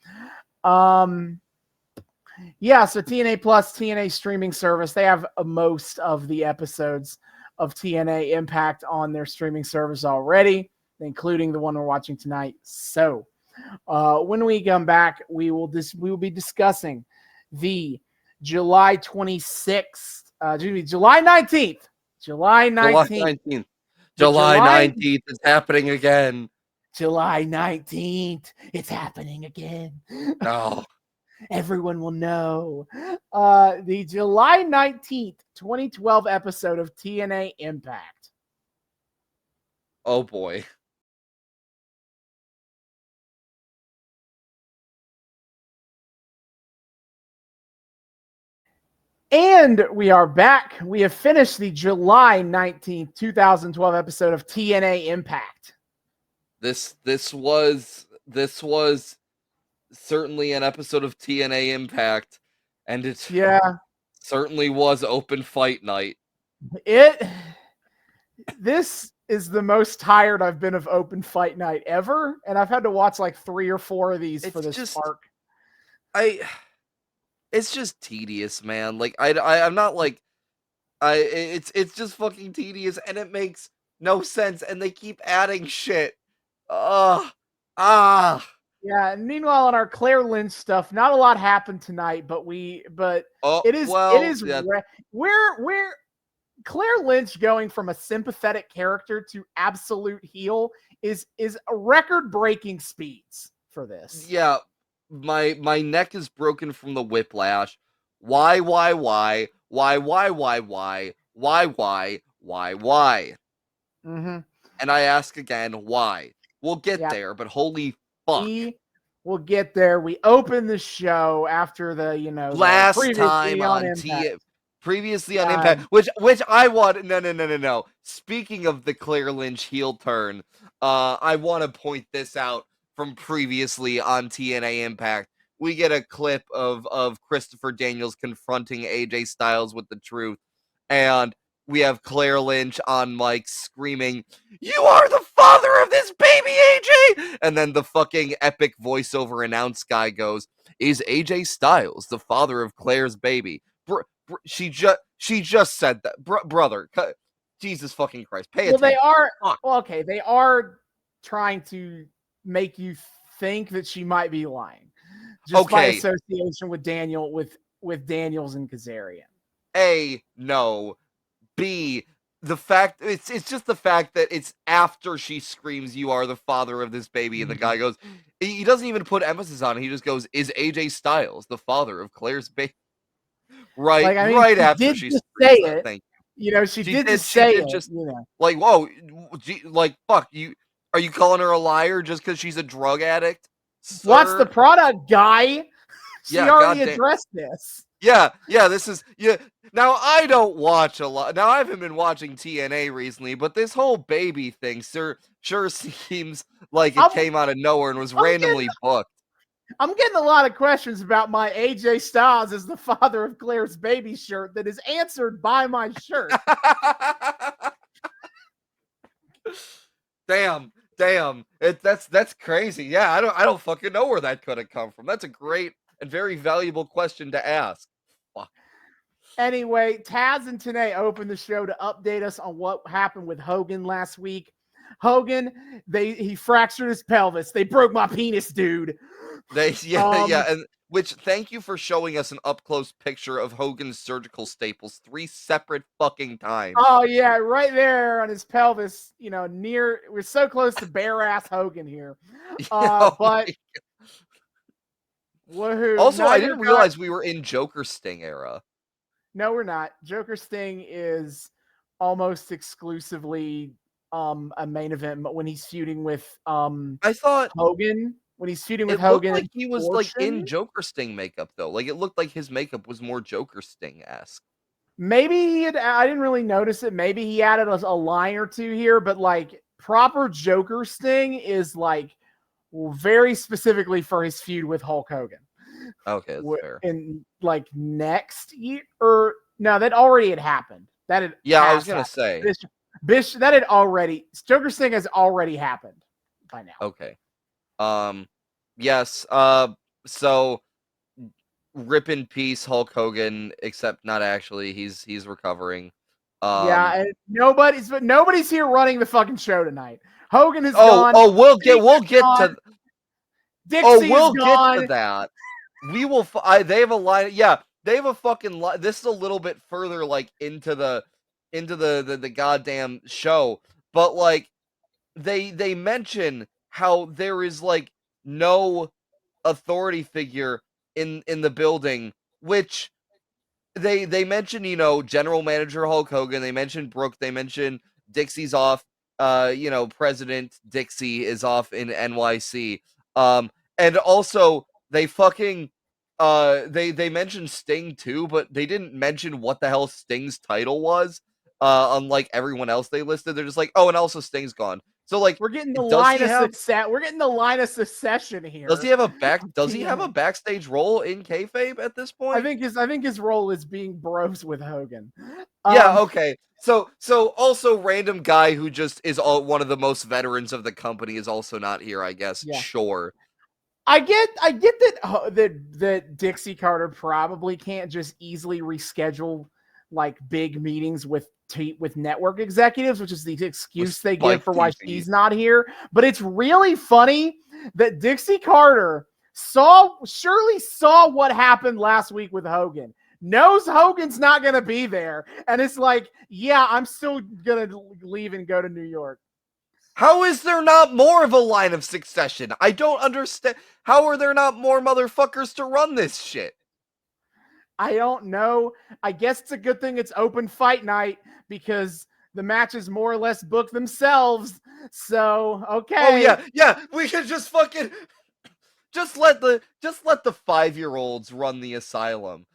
Yeah, so TNA Plus, TNA streaming service, they have most of the episodes of TNA Impact on their streaming service already, including the one we're watching tonight. So, when we come back, we will be discussing the July 26th, July 19th. July 19th. July 19th. It's happening again. July 19th. It's happening again. Oh. Everyone will know. The July 19th, 2012 episode of TNA Impact. Oh boy. And we are back. We have finished the July 19th, 2012 episode of TNA Impact. This was certainly an episode of TNA Impact, and it certainly was open fight night. This is the most tired I've been of open fight night ever, and I've had to watch like 3 or 4 of these for this arc. It's just tedious, man. Like I'm not like it's just fucking tedious, and it makes no sense, and they keep adding shit. Yeah, and meanwhile, on our Claire Lynch stuff, not a lot happened tonight, but it is where Claire Lynch going from a sympathetic character to absolute heel is a record-breaking speeds for this. Yeah, my neck is broken from the whiplash. Why? Mm-hmm. And I ask again, why? We'll get there, but holy fuck. We'll get there. We open the show after the, last time on Impact. Previously on Impact, which I want. No. Speaking of the Claire Lynch heel turn, I want to point this out from previously on TNA Impact. We get a clip of Christopher Daniels confronting AJ Styles with the truth, and we have Claire Lynch on mic screaming, "You are the father of this baby, AJ!" And then the fucking epic voiceover announce guy goes, "Is AJ Styles the father of Claire's baby?" She just said that, brother. Jesus fucking Christ, pay attention. They are trying to make you think that she might be lying, just by association with Daniels and Kazarian. A, no. B, the fact it's just the fact that it's after she screams, "You are the father of this baby," and the guy goes, he doesn't even put emphasis on it. He just goes, "Is AJ Styles the father of Claire's baby?" Right, right after she say it. Thank you. She did say it. Like, whoa, like, fuck you. Are you calling her a liar just because she's a drug addict? Sir? What's the product, guy? She already addressed this. Yeah. This is Now I don't watch a lot. Now I haven't been watching TNA recently, but this whole baby thing sure seems like it came out of nowhere and was randomly booked. I'm getting a lot of questions about my AJ Styles as the father of Claire's baby shirt that is answered by my shirt. Damn. That's crazy. Yeah, I don't fucking know where that could have come from. That's a great and very valuable question to ask. Fuck. Anyway, Taz and Tenay opened the show to update us on what happened with Hogan last week. Hogan, he fractured his pelvis. They broke my penis, dude. And which, thank you for showing us an up-close picture of Hogan's surgical staples 3 separate fucking times. Oh, yeah, right there on his pelvis, we're so close to bare-ass Hogan here. But... Woohoo. Also, I didn't realize we were in Joker Sting era. No, we're not. Joker Sting is almost exclusively a main event, but when he's feuding with I thought Hogan, when he's feuding with Hogan, like he was like in Joker Sting makeup though. Like it looked like his makeup was more Joker Sting-esque. Maybe I didn't really notice it. Maybe he added a line or two here, but like proper Joker Sting is like very specifically for his feud with Hulk Hogan. Okay, that's fair. And like next year, or No, that already had happened. That had Yeah, I was has gonna happened. say. That had already. Joker Sting has already happened by now. Okay. Um. Yes. So rip in peace, Hulk Hogan. Except not actually. He's recovering. Yeah, Um. and nobody's here running the fucking show tonight. Hogan is Oh. gone. Oh. Sting We'll is get gone. to. Oh. Dixie is We'll get to gone. that. We will. They have a line. Yeah. They have a fucking line. This is a little bit further, like into the goddamn show. But like they mention how there is like no authority figure in the building, which they mention, general manager Hulk Hogan, they mention Brooke, they mention Dixie's off, President Dixie is off in NYC. And also they fucking they mentioned Sting too, but they didn't mention what the hell Sting's title was. Unlike everyone else they listed, they're just like, oh, and also Sting's gone. So like, We're getting the does line he of have success. We're getting the line of secession does he here. have a back On does he have a TNA. backstage role in kayfabe at this I point? think his role is being bros with Hogan. Yeah, okay. So also random guy who just is one of the most veterans of the company is also not here, I guess. Yeah. Sure. I get that Dixie Carter probably can't just easily reschedule like big meetings with network executives, which is the With excuse they give Spike for why TV. she's not here. But it's really funny that Dixie Carter surely saw what happened last week with Hogan. Knows Hogan's not going to be there, and it's like, yeah, I'm still going to leave and go to New York. How is there not more of a line of succession? I don't understand. How are there not more motherfuckers to run this shit? I don't know. I guess it's a good thing it's open fight night because the matches more or less book themselves. So, Oh okay. yeah, we can just fucking just let the 5-year-olds run the asylum.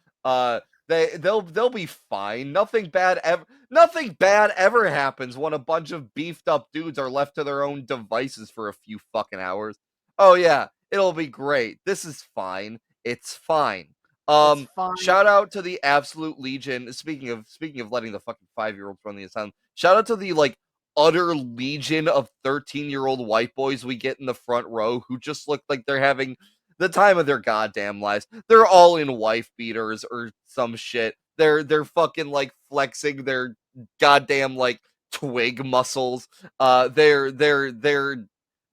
They'll be fine. Nothing bad ever happens when a bunch of beefed up dudes are left to their own devices for a few fucking hours. Oh yeah, it'll be great. This is fine. It's fine. It's fine. Shout out to the Absolute Legion. Speaking of letting the fucking 5-year-olds run the asylum. Shout out to the like utter legion of 13-year-old white boys we get in the front row who just look like they're having the time of their goddamn lives. They're all in wife beaters or some shit. They're fucking like flexing their goddamn like twig muscles. They're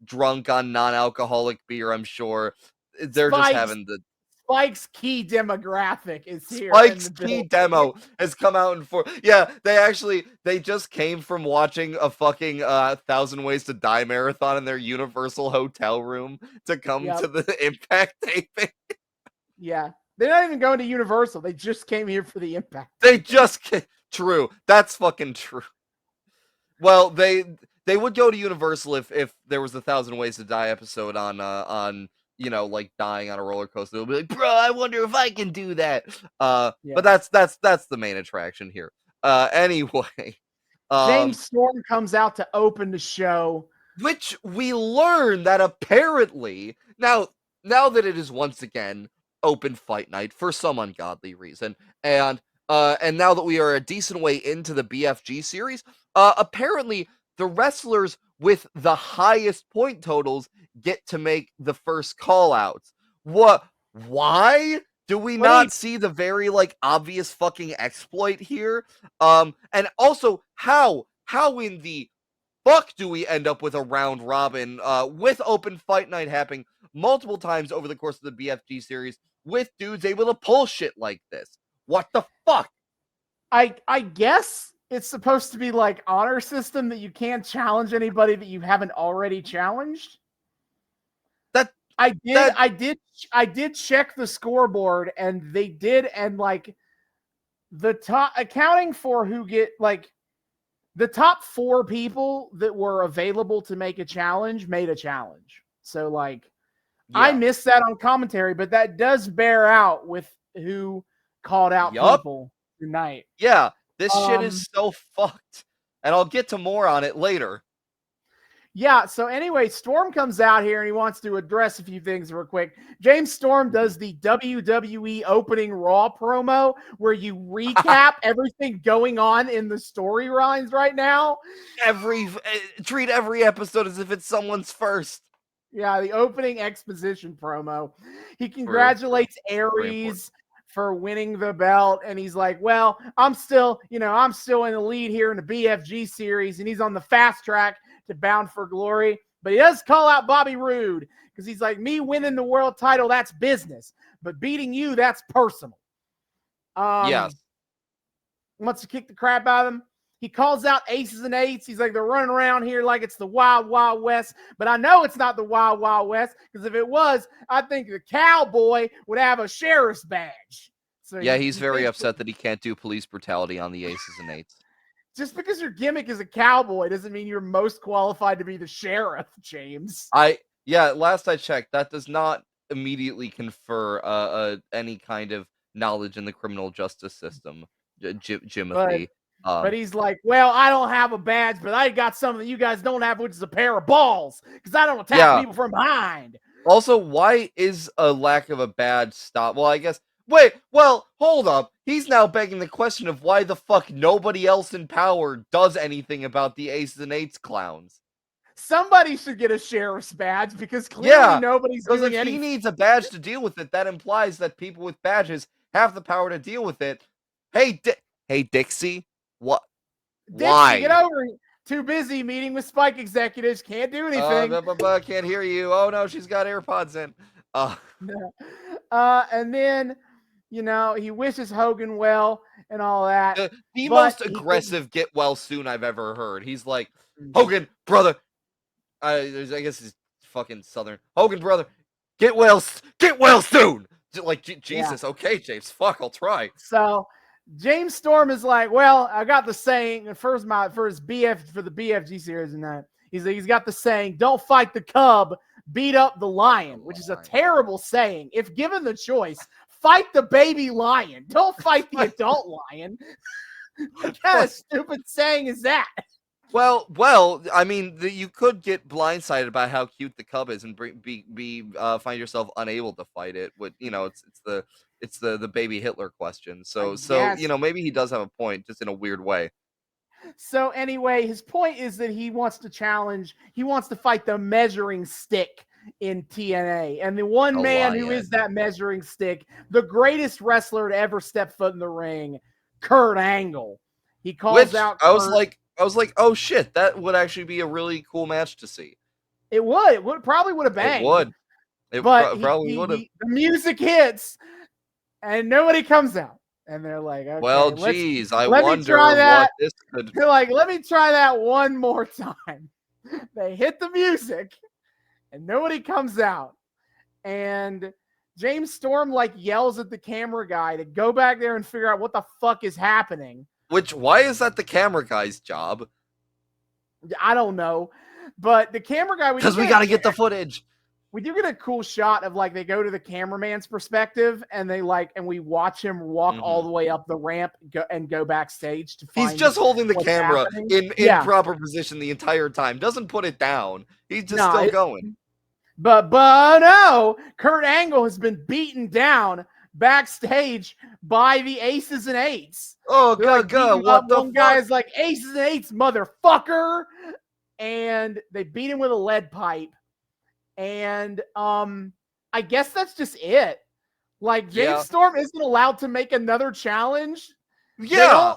drunk on non-alcoholic beer, I'm sure. They're just Spike's having the Spike's key demographic is here in Spike's the key building. demo has come out in four. Yeah, they just came from watching a fucking Thousand Ways to Die marathon in their Universal hotel room to come Yep. to the Impact taping. Yeah. They're not even going to Universal. They just came here for the Impact. They just true. That's fucking true. Well, they would go to Universal if there was a Thousand Ways to Die episode on like dying on a roller coaster. They'll be like, bro, I wonder if I can do that. But Yeah. that's the main attraction here. Anyway, James um, Storm comes out to open the show. which we learn that apparently now that it is once again open fight night for some ungodly reason, and now that we are a decent way into the BFG series, apparently the wrestlers with the highest point totals get to make the first call outs. What? Why? Do we Let me not see the very like obvious fucking exploit here? And also how in the fuck do we end up with a round robin with open fight night happening multiple times over the course of the BFG series with dudes able to pull shit like this? What the fuck? I guess it's supposed to be like honor system that you can't challenge anybody that you haven't already challenged. That I did that I did I did check the scoreboard and they did, and like the top accounting for who get like the top 4 people that were available to make a challenge made a challenge. So like I yeah. missed that on commentary, but that does bear out with who called out Yup. people tonight. Yeah. This shit Um is so fucked. And I'll get to more on it later. Yeah, so anyway, Storm comes out here and he wants to address a few things real quick. James Storm does the WWE opening Raw promo where you recap everything going on in the storylines right now. Treat every episode as if it's someone's first. Yeah, the opening exposition promo. He True. congratulates Very important. Aries for winning the belt, and he's like, well, I'm still in the lead here in the BFG series, and he's on the fast track to Bound for Glory. But he does call out Bobby Roode because he's like, me winning the world title, that's business. But beating you, that's personal. Yes. Wants to kick the crap out of him. He calls out aces and eights. He's like, they're running around here like it's the Wild Wild West. But I know it's not the Wild Wild West because if it was, I think the cowboy would have a sheriff's badge. So Yeah, he's very upset that he can't do police brutality on the aces and eights. Just because your gimmick is a cowboy doesn't mean you're most qualified to be the sheriff, James. Last I checked, that does not immediately confer any kind of knowledge in the criminal justice system, Jimothy. But he's like, well, I don't have a badge, but I got something that you guys don't have, which is a pair of balls, because I don't attack people from behind. Also, why is a lack of a badge stop? Well, I guess. Wait, well, hold up. He's now begging the question of why the fuck nobody else in power does anything about the aces and eights clowns. Somebody should get a sheriff's badge because clearly nobody's doing anything. If he needs a badge to deal with it, that implies that people with badges have the power to deal with it. Hey, Dixie, what? Dixie, why? Get over it. Too busy meeting with Spike executives. Can't do anything. Can't hear you. Oh no, she's got AirPods in. And then, he wishes Hogan well and all that. The most aggressive get well soon I've ever heard. He's like, Hogan, brother. I guess he's fucking Southern. Hogan, brother, get well soon. Like, Jesus, okay, James, fuck, I'll try. So James Storm is like, well, I got the saying for the BFG series and that. He's got the saying, don't fight the cub, beat up the lion, which is a terrible saying. If given the choice, fight the baby lion. Don't fight the adult lion. What kind of stupid saying is that? Well, I mean, you could get blindsided by how cute the cub is and find yourself unable to fight it. It's the baby Hitler question. So maybe he does have a point, just in a weird way. So anyway, his point is that he wants to fight the measuring stick in TNA. And the one man who is that measuring stick, the greatest wrestler to ever step foot in the ring, Kurt Angle. He calls out Kurt. I was like, oh shit, that would actually be a really cool match to see. It would. It probably would have banged. It would. Probably would have. The music hits, and nobody comes out. And they're like, okay, well, geez, I wonder what this could... They're like, let me try that one more time. They hit the music, and nobody comes out. And James Storm, yells at the camera guy to go back there and figure out what the fuck is happening. Why is that the camera guy's job? I don't know. But the camera guy... Because we got to get the footage. We do get a cool shot of they go to the cameraman's perspective and we watch him walk all the way up the ramp and go backstage to find... He's just holding the camera in proper position the entire time. Doesn't put it down. He's just still going. But no, Kurt Angle has been beaten down backstage by the aces and eights. Oh, God, what the fuck? One guy's like, aces and eights, motherfucker. And they beat him with a lead pipe. And I guess that's just it. James Storm isn't allowed to make another challenge. Yeah.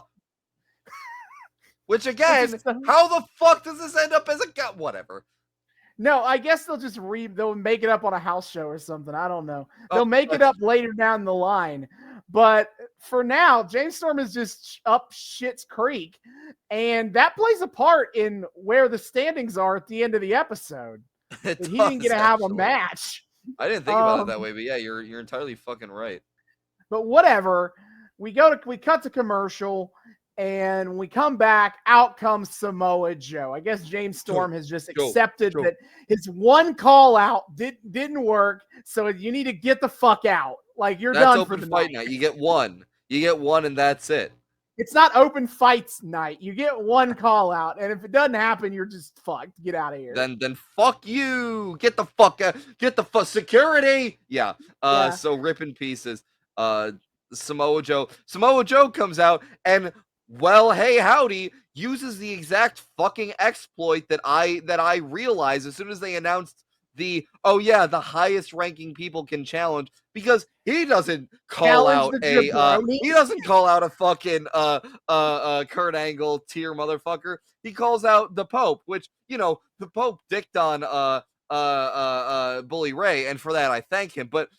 Which again, how the fuck does this end up as a whatever? No, I guess they'll make it up on a house show or something. I don't know. They'll make it up later down the line. But for now, James Storm is just up shit's creek. And that plays a part in where the standings are at the end of the episode. He didn't get to have a match. I didn't think about it that way, but yeah, you're entirely fucking right. But whatever. We cut to commercial. And when we come back, out comes Samoa Joe. I guess James Storm has just accepted that his one call out didn't work. So you need to get the fuck out. You're done for the night. Now. You get one. And that's it. It's not open fights night. You get one call out, and if it doesn't happen, you're just fucked. Get out of here. Then fuck you. Get the fuck out. Get the fuck security. Yeah. Yeah. So rip in pieces. Samoa Joe. Samoa Joe comes out and well, hey howdy, uses the exact fucking exploit that I realized as soon as they announced the the highest ranking people can challenge, because he doesn't call Challenge out the a jabroni. he doesn't call out a fucking Kurt Angle tier motherfucker. He calls out the Pope, which, you know, the Pope dicked on Bully Ray, and for that I thank him. But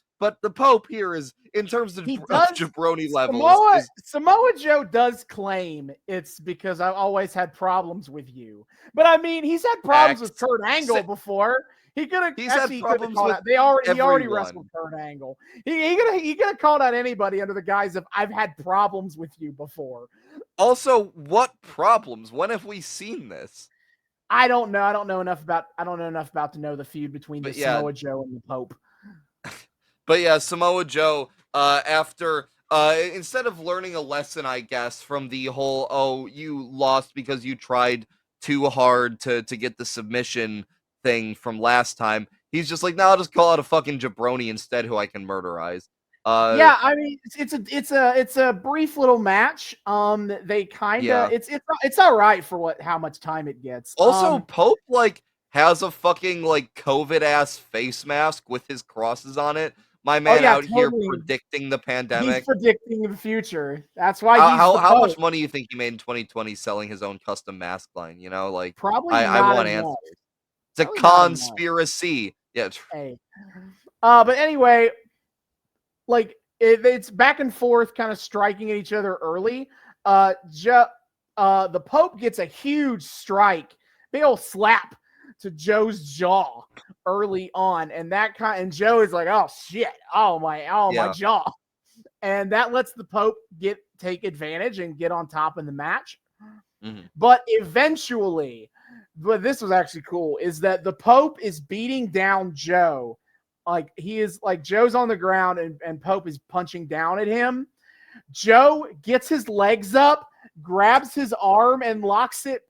the Pope here is, in terms of, He does. jabroni levels, Samoa Joe does claim it's because I've always had problems with you. But I mean, he's had problems with Kurt Angle before. He could have actually called out. He already wrestled Kurt Angle. He could have called out anybody under the guise of I've had problems with you before. Also, what problems? When have we seen this? I don't know. I don't know enough about to know the feud between Samoa Joe and the Pope. But yeah, Samoa Joe, after instead of learning a lesson, I guess, from the whole you lost because you tried too hard to get the submission thing from last time, he's just like, no, I'll just call out a fucking jabroni instead who I can murderize. Yeah, I mean, it's a brief little match. They kind of it's all right for how much time it gets. Also, Pope has a fucking COVID ass face mask with his crosses on it. My man here predicting the pandemic. He's predicting the future. That's why how much money do you think he made in 2020 selling his own custom mask line? You know, probably I want answers. It's a conspiracy. Yeah. Hey. But anyway, it's back and forth, kind of striking at each other early. The Pope gets a huge strike, big old slap to Joe's jaw early on, and Joe is like, oh shit, my jaw, and that lets the Pope take advantage and get on top in the match. Mm-hmm. But eventually, this was actually cool, is that the Pope is beating down Joe. Joe's on the ground and Pope is punching down at him. Joe gets his legs up, grabs his arm, and locks in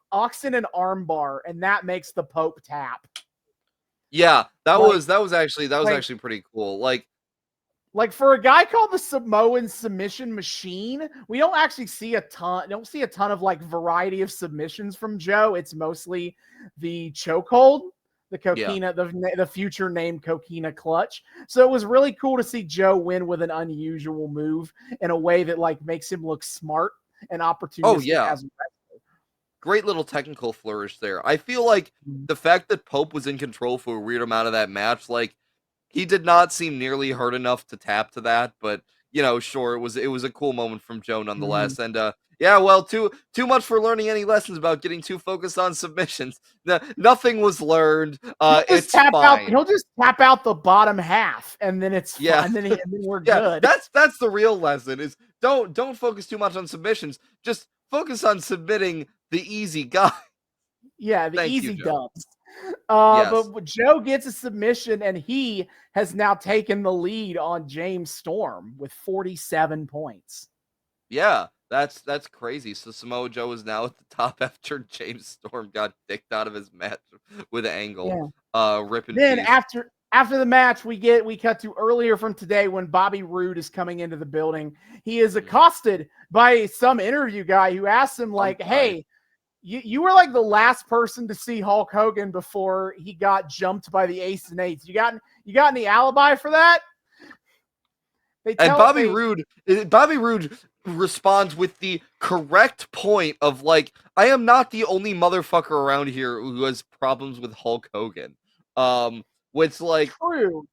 an arm bar, and that makes the Pope tap. Yeah, that was actually pretty cool. For a guy called the Samoan Submission Machine, we don't actually see a ton of variety of submissions from Joe. It's mostly the chokehold, the Coquina, the future named Coquina clutch. So it was really cool to see Joe win with an unusual move in a way that makes him look smart and opportunistic as a wrestler. Great little technical flourish there. I feel like the fact that Pope was in control for a weird amount of that match, he did not seem nearly hurt enough to tap to that, but sure, it was a cool moment from Joe nonetheless. And too much for learning any lessons about getting too focused on submissions. Nothing was learned. It's fine. He'll just tap out the bottom half, and then it's fine. And then we're good. That's the real lesson: is don't focus too much on submissions. Just focus on submitting the easy guy. Yeah, the easy dubs. But Joe gets a submission, and he has now taken the lead on James Storm with 47 points. Yeah, that's crazy. So Samoa Joe is now at the top after James Storm got dicked out of his match with Angle. Ripping. Then after the match, we cut to earlier from today when Bobby Roode is coming into the building. He is accosted by some interview guy who asks him hey, you were the last person to see Hulk Hogan before he got jumped by the Ace and Eights. You got any alibi for that? Bobby Roode responds with the correct point of I am not the only motherfucker around here who has problems with Hulk Hogan. Which true.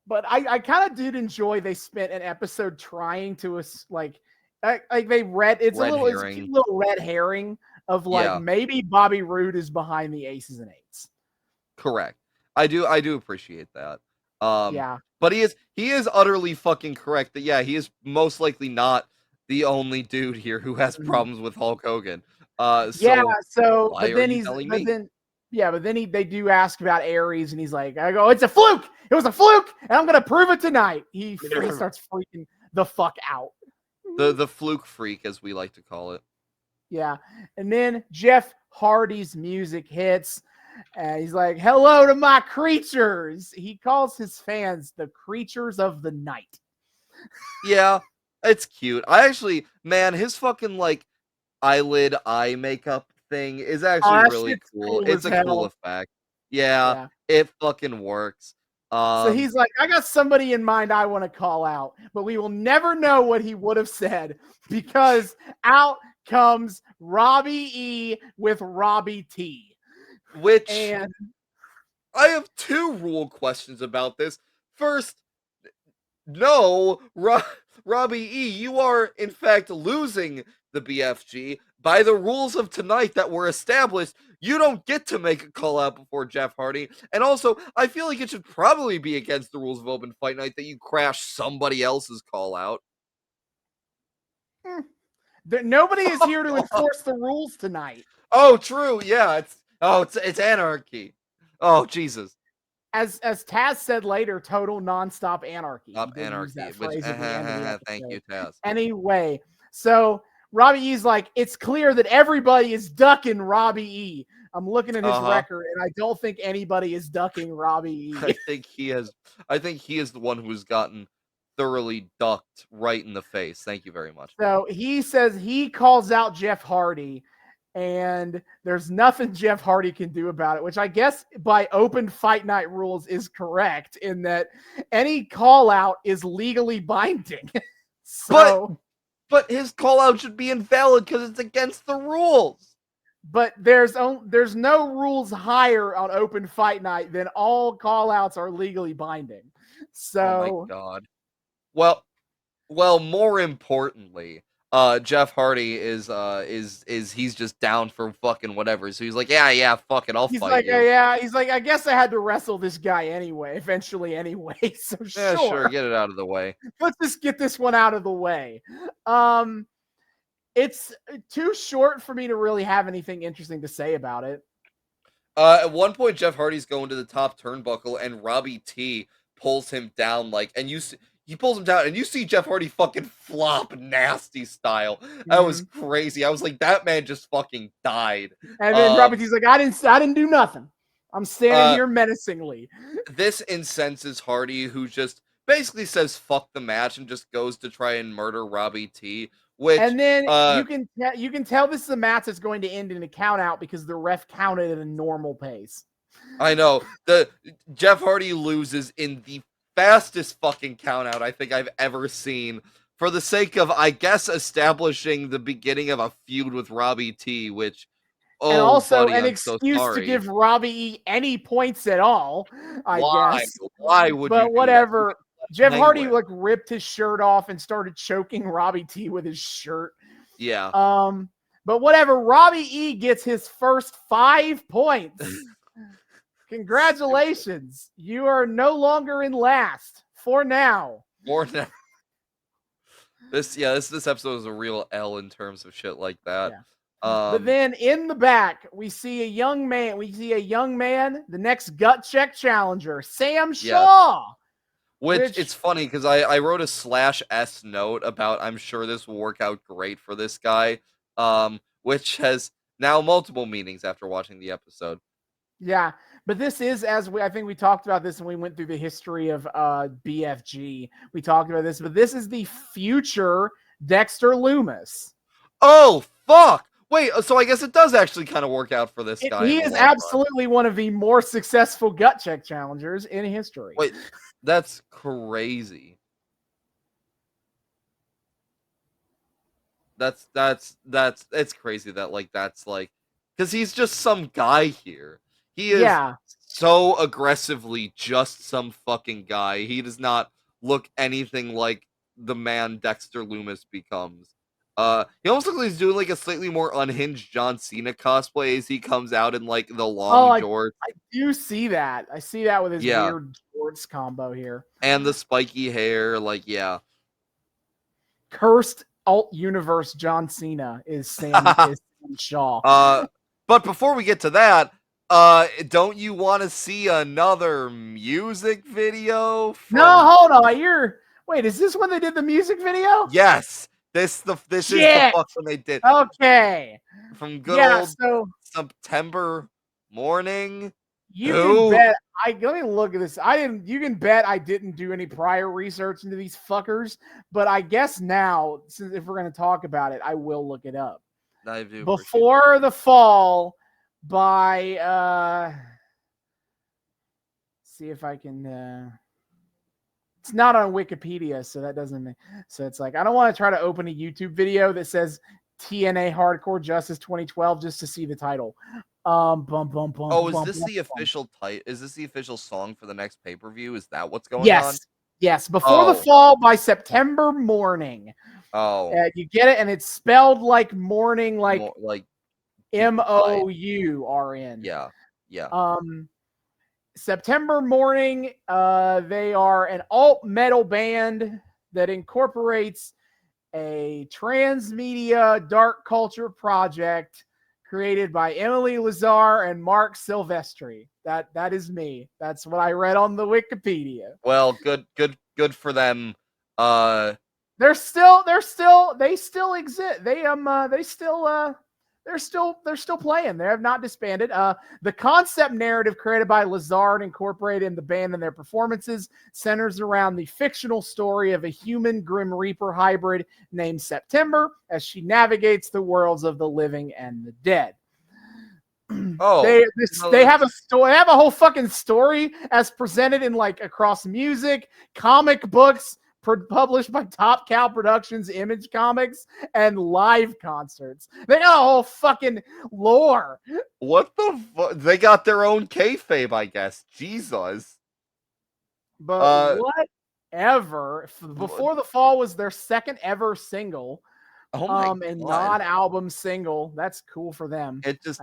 But I kind of did enjoy they spent an episode trying to they read it's a little red herring of maybe Bobby Roode is behind the Aces and Eights. Correct. I do appreciate that. But he is utterly fucking correct that he is most likely not the only dude here who has problems with Hulk Hogan. But then they do ask about Aries, and he's like, I go, it's a fluke. It was a fluke, and I'm gonna prove it tonight. He starts freaking the fuck out. The fluke freak, as we like to call it. Yeah. And then Jeff Hardy's music hits. And he's like, hello to my creatures. He calls his fans the creatures of the night. Yeah, it's cute. I actually, man, his fucking like eyelid eye makeup thing is Oh, actually that really shit's cool. cool It's as a cool hell. effect. Yeah, Yeah. it fucking works. So Um, he's like, I got somebody in mind I want to call out, but we will never know what he would have said because out comes Robbie E with Robbie T. which And I have two rule questions about this. First, no, Robbie E, you are in fact losing the BFG by the rules of tonight that were established. You don't get to make a call out before Jeff Hardy. And also, I feel like it should probably be against the rules of Open Fight Night that you crash somebody else's call out. nobody is here to enforce the rules tonight. Oh, true. Yeah, it's anarchy. Oh, Jesus. As Taz said later, total nonstop anarchy. He Stop did use anarchy. that Which phrase at the end of the thank you, episode. Taz. Anyway, so Robbie E's like, it's clear that everybody is ducking Robbie E. I'm looking at his record, and I don't think anybody is ducking Robbie E. I think he is the one who's gotten thoroughly ducked right in the face. Thank you very much. So he says he calls out Jeff Hardy, and there's nothing Jeff Hardy can do about it, which I guess by Open Fight Night rules is correct in that any call out is legally binding. So, but his call out should be invalid because it's against the rules. but there's no rules higher on Open Fight Night than all call outs are legally binding. So, oh my god. Well, more importantly, Jeff Hardy is he's just down for fucking whatever. So he's like, yeah, fuck it, I'll fight you. yeah, he's like, I guess I had to wrestle this guy eventually anyway. So Yeah, sure, get it out of the way. Let's just get this one out of the way. It's too short for me to really have anything interesting to say about it. At one point, Jeff Hardy's going to the top turnbuckle, and Robbie T pulls him down, he pulls him down, and you see Jeff Hardy fucking flop nasty style. That was crazy. I was like, that man just fucking died. And then Robbie T's like, I didn't do nothing. I'm standing here menacingly. This incenses Hardy, who just basically says fuck the match and just goes to try and murder Robbie T. And then you can tell this is a match that's going to end in a count out because the ref counted at a normal pace. I know. The Jeff Hardy loses in the fastest fucking count out I think I've ever seen for the sake of, I guess, establishing the beginning of a feud with Robbie T, which and also buddy, an I'm excuse so to give Robbie E any points at all, I guess. Why would but you whatever. Jeff Hardy with? ripped his shirt off and started choking Robbie T with his shirt. Yeah. But whatever. Robbie E gets his first 5 points. Congratulations. You are no longer in last for now. This episode is a real L in terms of shit like that. Yeah. But then in the back, we see a young man, the next gut check challenger, Sam Shaw. Which it's funny because I wrote a /S note about I'm sure this will work out great for this guy, which has now multiple meanings after watching the episode. Yeah, but this is, I think we talked about this when we went through the history of BFG. We talked about this, but this is the future Dexter Lumis. Oh, fuck! Wait, so I guess it does actually kind of work out for this guy. He is absolutely one of the more successful gut check challengers in history. Wait, that's crazy. It's crazy that that's because he's just some guy here. He is so aggressively just some fucking guy. He does not look anything like the man Dexter Lumis becomes. He almost looks like he's doing a slightly more unhinged John Cena cosplay as he comes out in the long jorts. I do see that. I see that with his weird jorts combo here. And the spiky hair, Cursed alt universe John Cena is Sam Shaw. But before we get to that, don't you want to see another music video? No, hold on. Wait, is this when they did the music video? Yes. This is the Shit. fuck when they did Okay. from good Yeah. old So September morning. you can Who? bet. Let me look at this. I didn't. You can bet I didn't do any prior research into these fuckers. But I guess now, since if we're going to talk about it, I will look it up. I do appreciate Before the Fall by see if I can it's not on Wikipedia, so that doesn't so it's like I don't want to try to open a YouTube video that says TNA Hardcore Justice 2012 just to see the title. Bum bum bum Oh, is bum this bum. the official is this the official song for the next pay-per-view? Is that what's going on? Yes. Before the Oh. Fall by September morning. Oh. You get it, and it's spelled like morning, like like MOURN. Yeah. September morning, they are an alt metal band that incorporates a transmedia dark culture project created by Emily Lazar and Mark Silvestri. That is me. That's what I read on the Wikipedia. Well, good for them. They still exist. They're still playing. They have not disbanded. The concept narrative created by Lazard incorporated in the band and their performances centers around the fictional story of a human Grim Reaper hybrid named September as she navigates the worlds of the living and the dead. Oh, they have a story. They have a whole fucking story as presented in like across music, comic books, published by Top Cow Productions, Image Comics, and live concerts. They got a whole fucking lore. What the fuck? They got their own kayfabe, I guess. Jesus. But whatever. Before the Fall was their second ever single. Oh my God. And non-album single. That's cool for them. It just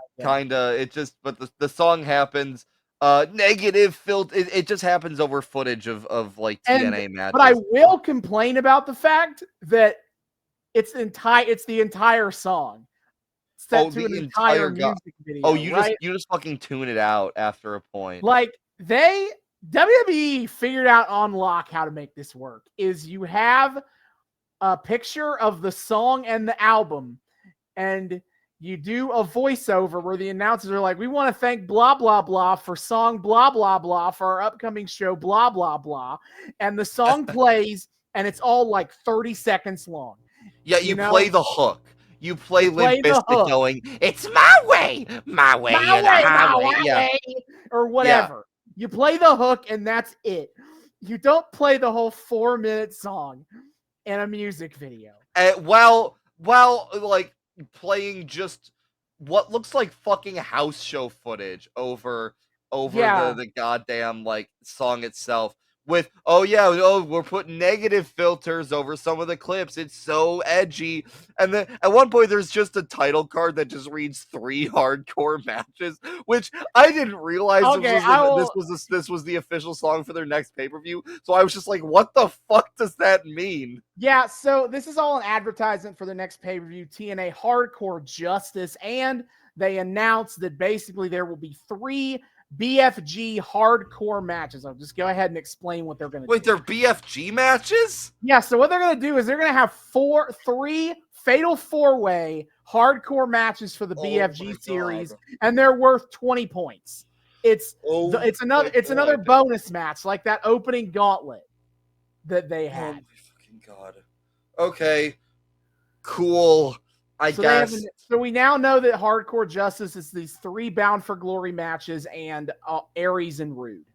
but the song happens. Negative filter. It just happens over footage of like TNA matches. But I will complain about the fact that it's the entire song set to an entire music video. Oh, you just fucking tune it out after a point. Like WWE figured out on lock how to make this work. Is you have a picture of the song and the album, and you do a voiceover where the announcers are like, we want to thank blah, blah, blah for song blah, blah, blah for our upcoming show, blah, blah, blah. And the song plays, and it's all like 30 seconds long. Yeah, you play the hook. You play Limp Bizkit going, it's my way, my way, or whatever. Yeah. You play the hook, and that's it. You don't play the whole 4-minute song in a music video. Well, like playing just what looks like fucking house show footage over the goddamn like song itself with we're putting negative filters over some of the clips. It's so edgy. And then at one point there's just a title card that just reads 3 hardcore matches, which I didn't realize this was the official song for their next pay-per-view. So I was just like, what the fuck does that mean? Yeah, so this is all an advertisement for the next pay-per-view, TNA Hardcore Justice, and they announced that basically there will be 3 BFG hardcore matches. I'll just go ahead and explain what they're going to do. Wait, they're BFG matches? Yeah, so what they're going to do is they're going to have 3 fatal 4-way hardcore matches for the BFG series, and they're worth 20 points. It's another bonus match like that opening gauntlet that they had. Oh my fucking God. Okay. Cool. I guess. So we now know that Hardcore Justice is these 3 Bound for Glory matches and Aries and Roode.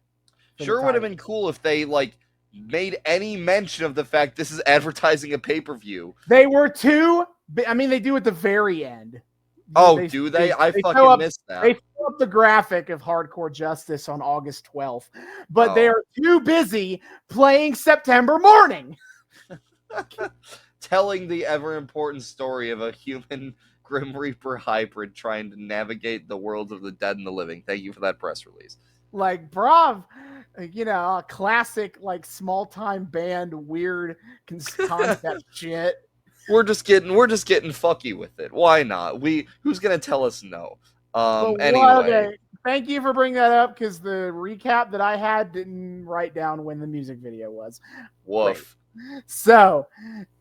Sure would have been cool if they like made any mention of the fact this is advertising a pay-per-view. They were 2. I mean, they do at the very end. Do they? I fucking missed that. They threw up the graphic of Hardcore Justice on August 12th, but they are too busy playing September morning. Telling the ever-important story of a human Grim Reaper hybrid trying to navigate the worlds of the dead and the living. Thank you for that press release. Like, bruv, a classic, like, small-time band, weird concept shit. We're just getting fucky with it. Why not? Who's gonna tell us no? Anyway. Thank you for bringing that up, because the recap that I had didn't write down when the music video was. Woof. So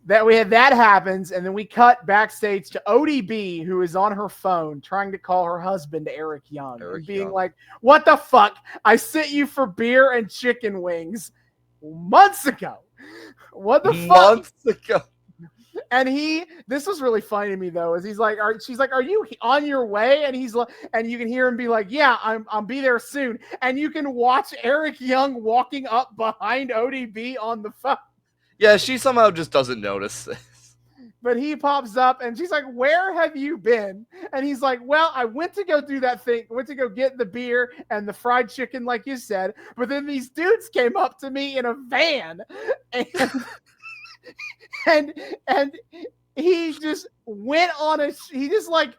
that happens, and then we cut backstage to ODB, who is on her phone trying to call her husband Eric Young and being like, "What the fuck? I sent you for beer and chicken wings months ago. What the fuck?" Months ago. And this was really funny to me though, is she's like, "Are you on your way?" And he's like, and you can hear him be like, "Yeah, I'll be there soon." And you can watch Eric Young walking up behind ODB on the phone. Yeah, she somehow just doesn't notice this. But he pops up and she's like, "Where have you been?" And he's like, "Well, I went to go do that thing. Went to go get the beer and the fried chicken, like you said. But then these dudes came up to me in a van, and and he just went on he just like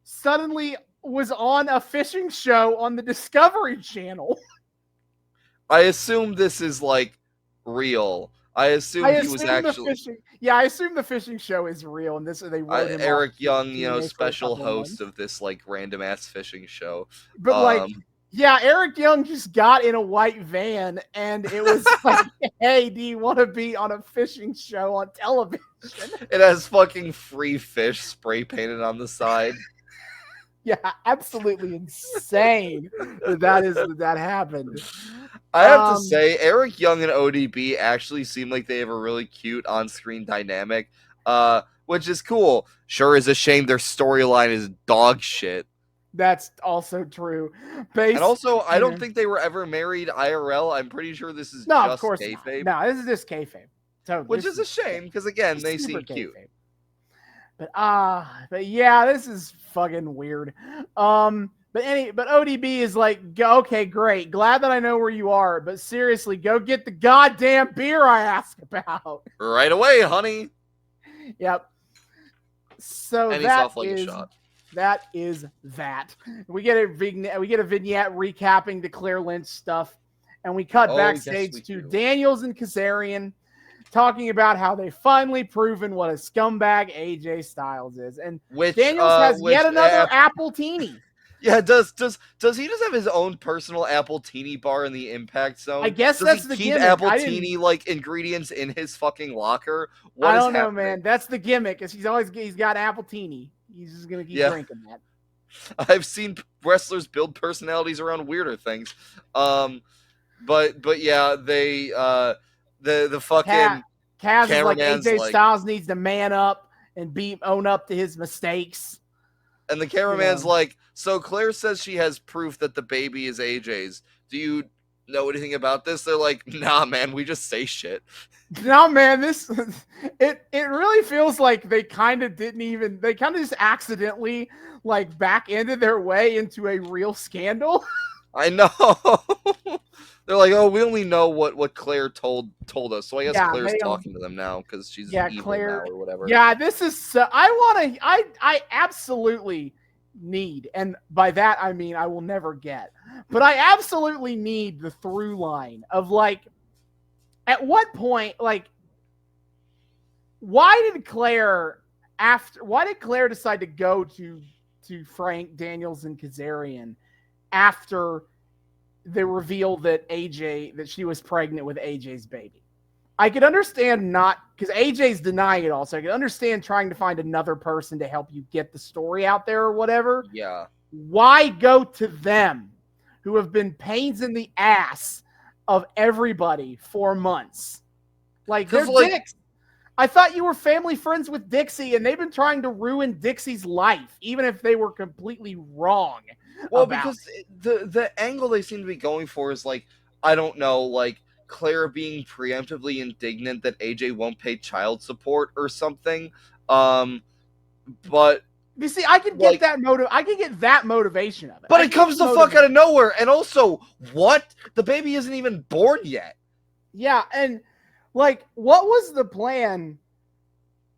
suddenly was on a fishing show on the Discovery Channel." I assume this is like real. I assume he was actually. I assume the fishing show is real, and they wrote him Eric Young, TNA special host of this like random ass fishing show. But Eric Young just got in a white van, and it was like, "Hey, do you want to be on a fishing show on television?" It has fucking free fish spray painted on the side. Yeah, absolutely insane that happened. I have to say, Eric Young and ODB actually seem like they have a really cute on-screen dynamic, which is cool. Sure is a shame their storyline is dog shit. That's also true. And also, I don't think they were ever married IRL. I'm pretty sure this is just of course kayfabe. No, this is just kayfabe. So which is a shame, because again, they seem cute. But yeah, this is fucking weird. But ODB is like, "Okay, great. Glad that I know where you are, but seriously, go get the goddamn beer I asked about right away, honey." Yep. So and he's off like a shot. That is that. We get a vignette recapping the Claire Lynch stuff, and we cut backstage to Daniels and Kazarian talking about how they finally proven what a scumbag AJ Styles is, and Daniels has yet another apple teeny. Yeah, does he just have his own personal apple teeny bar in the Impact Zone? I guess that's the gimmick. Apple teeny like ingredients in his fucking locker. I don't know, man. That's the gimmick. Is he's got apple teeny. He's just gonna keep drinking that. I've seen wrestlers build personalities around weirder things. But yeah, they the fucking Kaz is like, AJ Styles needs to man up and own up to his mistakes. And the cameraman's like, "So Claire says she has proof that the baby is AJ's. Do you know anything about this?" They're like, "Nah, man, we just say shit." No, man, it really feels like they kind of just accidentally like back-ended their way into a real scandal. I know. They're like, "Oh, we only know what Claire told us." So I guess Claire's talking to them now because she's evil Claire, now or whatever. Yeah, this is I absolutely need, and by that I mean I will never get, but I absolutely need the through line of like, at what point, like, why did Claire decide to go to Frank, Daniels, and Kazarian after the reveal that she was pregnant with AJ's baby? I could understand because AJ's denying it all, so I could understand trying to find another person to help you get the story out there or whatever. Yeah. Why go to them, who have been pains in the ass of everybody for months? Like, they're dicks. I thought you were family friends with Dixie, and they've been trying to ruin Dixie's life, even if they were completely wrong. Well, because the angle they seem to be going for is like, I don't know, like Claire being preemptively indignant that AJ won't pay child support or something. But you see, I can get that I can get that motivation of it. But it comes the fuck out of nowhere. And also, what? The baby isn't even born yet. Yeah, and like, what was the plan?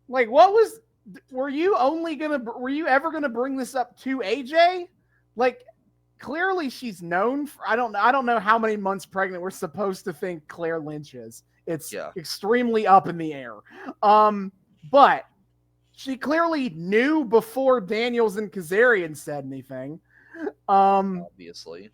Like, were you ever gonna bring this up to AJ? Like, clearly she's known for, I don't know how many months pregnant we're supposed to think Claire Lynch is. It's extremely up in the air. But she clearly knew before Daniels and Kazarian said anything. Obviously.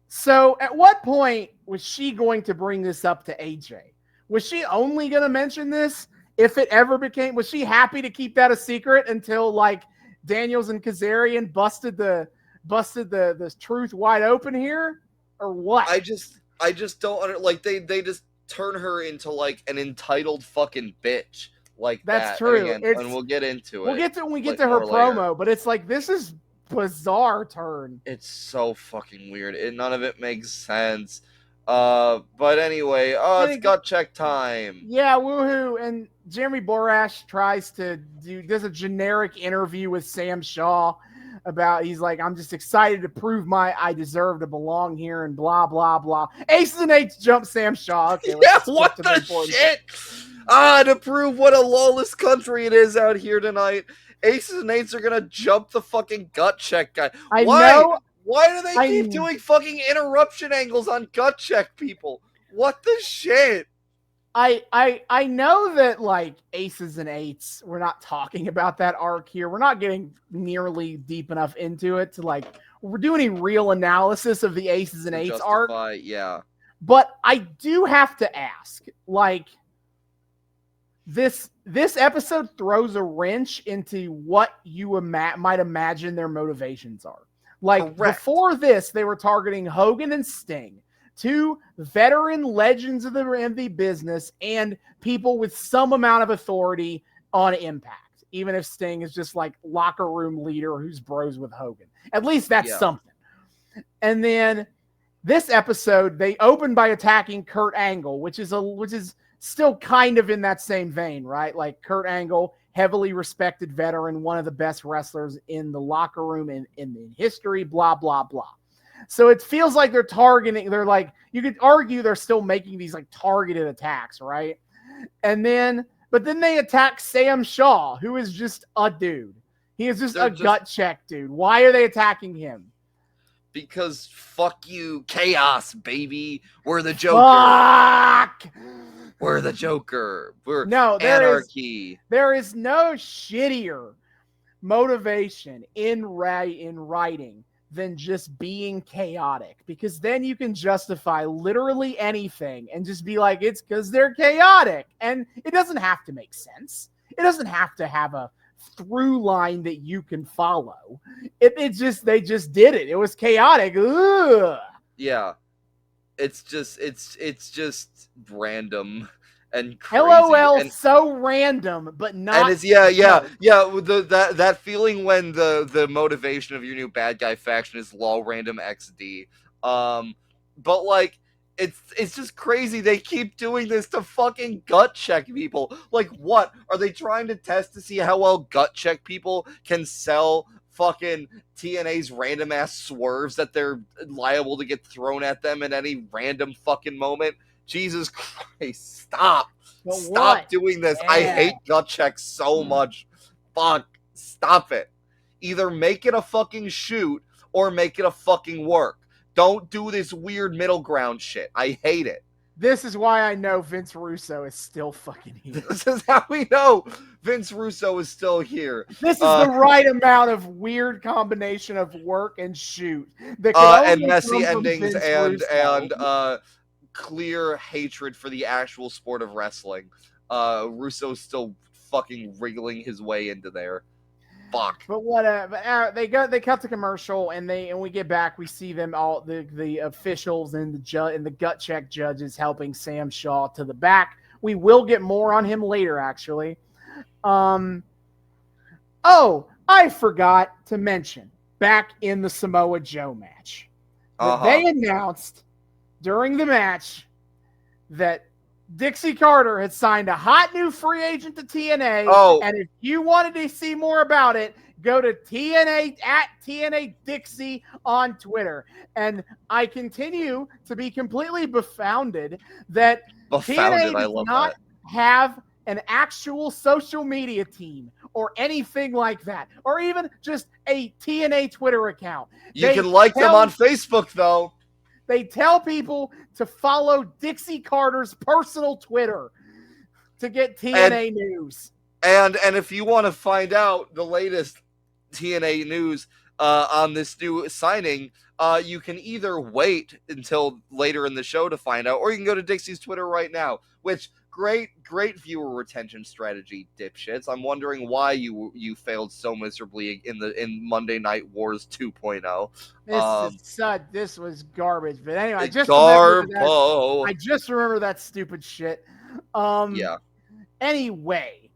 So at what point was she going to bring this up to AJ? Was she only going to mention this if it ever became? Was she happy to keep that a secret until like Daniels and Kazarian busted the truth wide open here, or what? I just don't like they just turn her into like an entitled fucking bitch like That's that. And true. again, and we'll get into We'll it. get to when we get like, to her more later. promo, but it's like this is bizarre turn. It's so fucking weird. None of it makes sense. But anyway, it's gut check time. Yeah, woohoo! And Jeremy Borash does a generic interview with Sam Shaw about he's like, I'm just excited to prove I deserve to belong here and blah blah blah. Aces and Eights jump Sam Shaw. Okay, yeah, what the shit? To prove what a lawless country it is out here tonight, Aces and Eights are gonna jump the fucking gut check guy. Why do they keep doing fucking interruption angles on gut check people? What the shit? I know that like Aces and Eights, we're not talking about that arc here. We're not getting nearly deep enough into it to like we're doing any real analysis of the Aces and Eights arc. Yeah. But I do have to ask, like this episode throws a wrench into what you might imagine their motivations are. Like before this, they were targeting Hogan and Sting, two veteran legends of the business and people with some amount of authority on Impact, even if Sting is just like locker room leader who's bros with Hogan. At least that's something. And then this episode, they open by attacking Kurt Angle, which is still kind of in that same vein, right? Like Kurt Angle, heavily respected veteran, one of the best wrestlers in the locker room in history, blah, blah, blah. So it feels like they're like, you could argue they're still making these like targeted attacks, right? But then they attack Sam Shaw, who is just a dude. He is just gut check dude. Why are they attacking him? Because fuck you, chaos, baby. We're the Joker. Fuck! We're the Joker. We're anarchy. There is no shittier motivation in writing than just being chaotic, because then you can justify literally anything and just be like, it's because they're chaotic. And it doesn't have to make sense. It doesn't have to have a through line that you can follow. They just did it. It was chaotic. Ugh. Yeah. It's just random and crazy. LOL, so random, but not. And it's that feeling when the motivation of your new bad guy faction is low random XD. But like it's just crazy. They keep doing this to fucking gut check people. Like, what are they trying to test to see how well gut check people can sell fucking TNA's random ass swerves that they're liable to get thrown at them in any random fucking moment? Jesus Christ, stop doing this. Yeah. I hate gut check so much. Fuck, stop it. Either make it a fucking shoot or make it a fucking work. Don't do this weird middle ground shit. I hate it. This is why I know Vince Russo is still fucking here. This is how we know Vince Russo is still here. This is the right amount of weird combination of work and shoot. And messy endings and clear hatred for the actual sport of wrestling. Russo's still fucking wriggling his way into there. Fuck. But they cut the commercial and we get back. We see them all, the officials and the gut check judges helping Sam Shaw to the back. We will get more on him later, actually. I forgot to mention back in the Samoa Joe match that they announced during the match that Dixie Carter had signed a hot new free agent to TNA. And if you wanted to see more about it, go to TNA at TNA Dixie on Twitter. And I continue to be completely befounded that TNA does not have an actual social media team or anything like that, or even just a TNA Twitter account. You can like them on Facebook, though. They tell people to follow Dixie Carter's personal Twitter to get TNA news. And if you want to find out the latest TNA news, on this new signing, you can either wait until later in the show to find out, or you can go to Dixie's Twitter right now. Which great viewer retention strategy, dipshits. I'm wondering why you failed so miserably in Monday Night Wars 2.0. This was garbage. But anyway, Garbo. I just remember that stupid shit. Yeah. Anyway,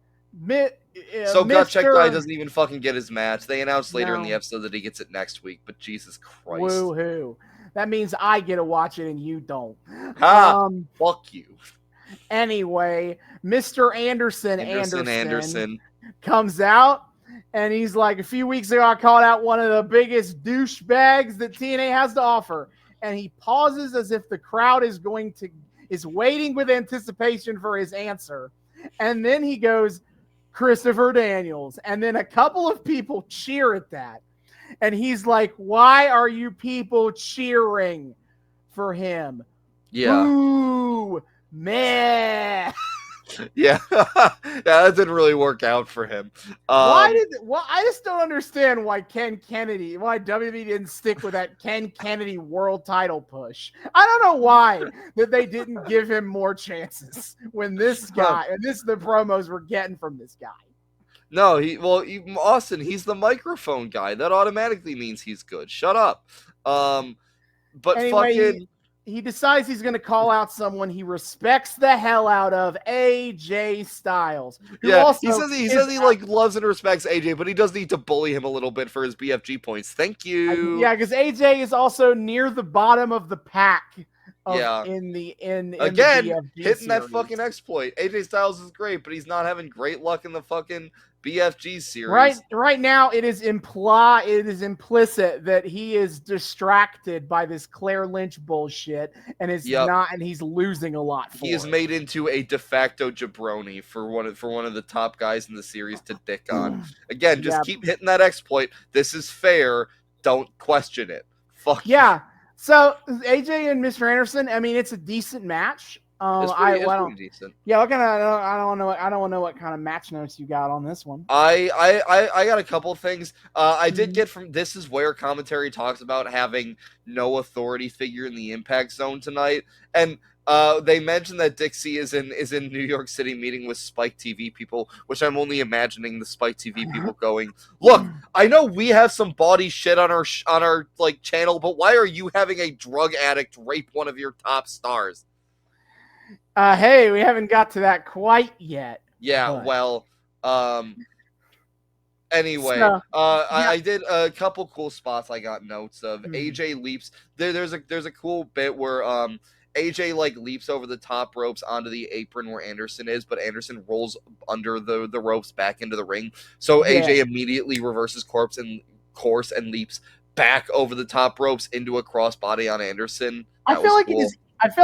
So Gut Check Guy Mr. doesn't even fucking get his match. They announced later in the No, episode that he gets it next week, but Jesus Christ. woohoo. That means I get to watch it and you don't. Ha! Fuck you. Anyway, Mr. Anderson. comes out and he's like, a few weeks ago, I called out one of the biggest douchebags that TNA has to offer. And he pauses as if the crowd is waiting with anticipation for his answer. And then he goes, Christopher Daniels. And then a couple of people cheer at that. And he's like, why are you people cheering for him? Yeah. Boo! Meh. Yeah. That didn't really work out for him. I just don't understand why WWE didn't stick with that Ken Kennedy world title push. I don't know why that they didn't give him more chances when this guy, and this is the promos we're getting from this guy. No, Austin, he's the microphone guy. That automatically means he's good. Shut up. But anyway, fucking... He decides he's going to call out someone he respects the hell out of, AJ Styles. He says he like loves and respects AJ, but he does need to bully him a little bit for his BFG points. Thank you. Yeah, because AJ is also near the bottom of the pack. Again, the hitting series. that fucking exploit. AJ Styles is great, but he's not having great luck in the fucking BFG series. Right now, it is implicit that he is distracted by this Claire Lynch bullshit and he's losing a lot. He is made into a de facto jabroni for one of the top guys in the series to dick on. Again, just keep hitting that exploit. This is fair. Don't question it. Fuck yeah. You. So AJ and Mr. Anderson, I mean, it's a decent match. It's pretty decent. Yeah, I don't know what kind of match notes you got on this one. I got a couple things. I did get from This Is Where commentary talks about having no authority figure in the Impact Zone tonight, and they mentioned that Dixie is in New York City meeting with Spike TV people, which I'm only imagining the Spike TV people going, look, I know we have some bawdy shit on our like channel, but why are you having a drug addict rape one of your top stars? Hey, we haven't got to that quite yet. Yeah, but... well, anyway, I did a couple cool spots I got notes of. AJ leaps. There's a cool bit where AJ like leaps over the top ropes onto the apron where Anderson is, but Anderson rolls under the ropes back into the ring. So AJ immediately reverses course and leaps back over the top ropes into a crossbody on Anderson. I feel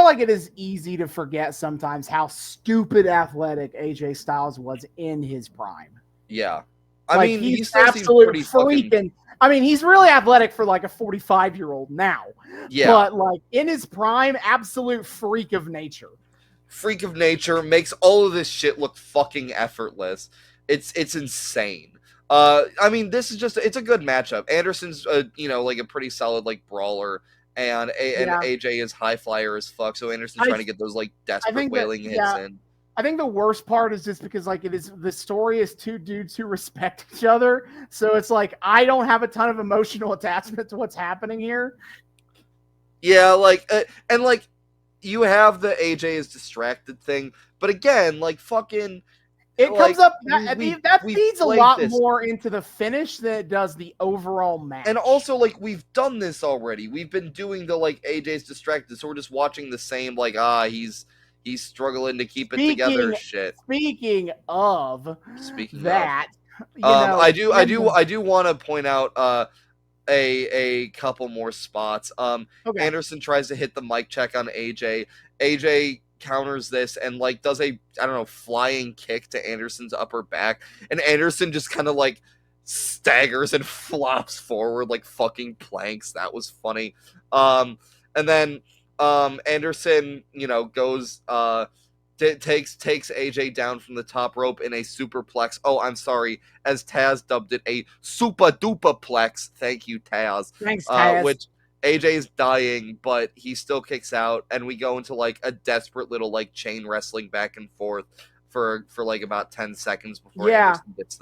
like it is easy to forget sometimes how stupid athletic AJ Styles was in his prime. Yeah. I mean, he's absolutely freaking. I mean, he's really athletic for like a 45-year-old now. Yeah. But like in his prime, absolute freak of nature. Freak of nature, makes all of this shit look fucking effortless. It's insane. I mean, this is it's a good matchup. Anderson's like a pretty solid like brawler. And AJ is high flyer as fuck, so Anderson's trying to get those like desperate wailing hits in. I think the worst part is just because like the story is two dudes who respect each other, so it's like I don't have a ton of emotional attachment to what's happening here. Yeah, like and like you have the AJ is distracted thing, but again, like fucking. It comes up that feeds a lot more into the finish than it does the overall match. And also, like, we've done this already. We've been doing the like AJ's distracted, so we're just watching the same like he's struggling to keep it together shit. Speaking of that, I do want to point out a couple more spots. Okay. Anderson tries to hit the mic check on AJ. AJ counters this and like does a flying kick to Anderson's upper back, and Anderson just kind of like staggers and flops forward like fucking planks. That was funny. And then Anderson goes takes AJ down from the top rope in a superplex. Oh, I'm sorry, as Taz dubbed it, a super duper plex. Thank you, Taz. Thanks, Taz. Which AJ is dying, but he still kicks out, and we go into like a desperate little like chain wrestling back and forth for like about 10 seconds before Anderson gets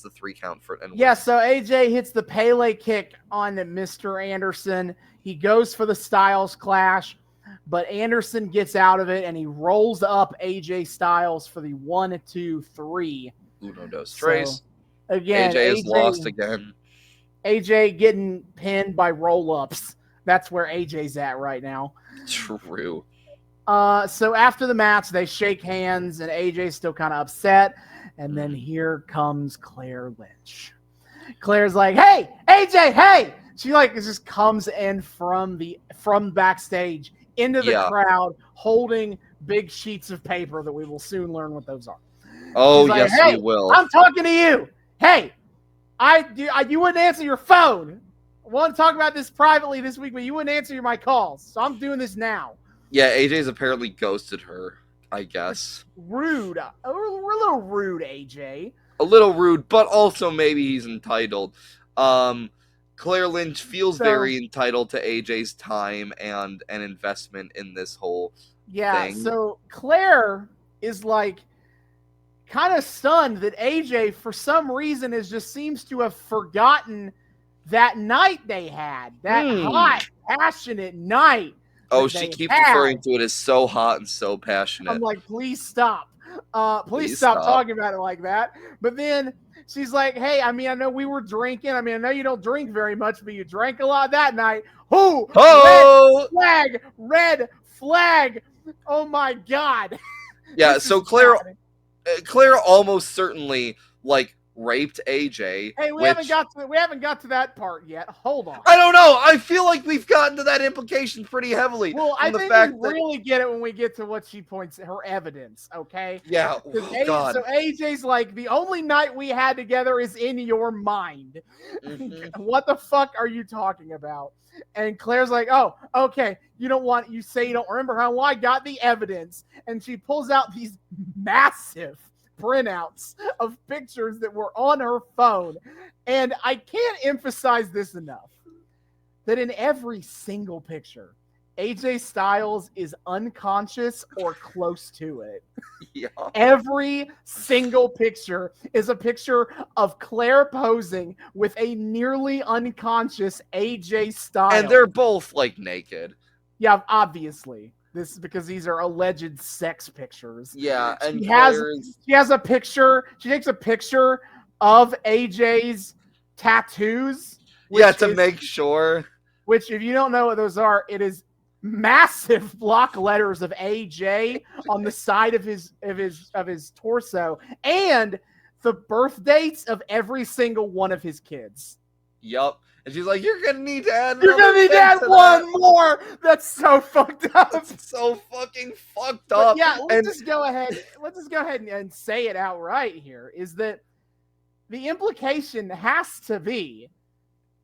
the 3 count for and wins. So AJ hits the Pele kick on Mr. Anderson. He goes for the Styles Clash, but Anderson gets out of it and he rolls up AJ Styles for the 1, 2, 3. Uno, dos, tres. So, again, AJ is lost again. AJ getting pinned by roll-ups. That's where AJ's at right now. True. So after the match, they shake hands, and AJ's still kind of upset. And then here comes Claire Lynch. Claire's like, "Hey, AJ, hey!" She like just comes in from backstage into the crowd, holding big sheets of paper that we will soon learn what those are. Oh, like, yes, "Hey, we will. I'm talking to you. Hey, you wouldn't answer your phone. I want to talk about this privately this week, but you wouldn't answer my calls. So I'm doing this now." Yeah, AJ's apparently ghosted her, I guess. Rude. We're a little rude, AJ. A little rude, but also maybe he's entitled. Claire Lynch feels very entitled to AJ's time and an investment in this whole thing. So Claire is like kind of stunned that AJ, for some reason, just seems to have forgotten that night they had. That hot, passionate night. Oh, she keeps referring to it as so hot and so passionate. I'm like, please stop. Please stop talking about it like that. But then she's like, "Hey, I mean, I know we were drinking. I mean, I know you don't drink very much, but you drank a lot that night." Red flag. Oh my God. Yeah, so Claire almost certainly like raped AJ. Hey, we haven't got to that part yet. Hold on. I don't know. I feel like we've gotten to that implication pretty heavily. Well, I think we really get it when we get to what she points her evidence. Okay. Yeah. God. So AJ's like, "The only night we had together is in your mind." Mm-hmm. What the fuck are you talking about? And Claire's like, "Oh, okay. You say you don't remember how I got the evidence." And she pulls out these massive printouts of pictures that were on her phone. And I can't emphasize this enough, that in every single picture, AJ Styles is unconscious or close to it. Yeah. Every single picture is a picture of Claire posing with a nearly unconscious AJ Styles. And they're both like naked. Yeah, obviously. This is because these are alleged sex pictures. Yeah, and she has a picture. She takes a picture of AJ's tattoos. To make sure. Which, if you don't know what those are, it is massive block letters of AJ on the side of his torso, and the birth dates of every single one of his kids. Yup. And she's like, "You're gonna need to add one more." That's so fucked up. That's so fucking fucked up. But yeah, let's just go ahead and say it outright here. Is that the implication has to be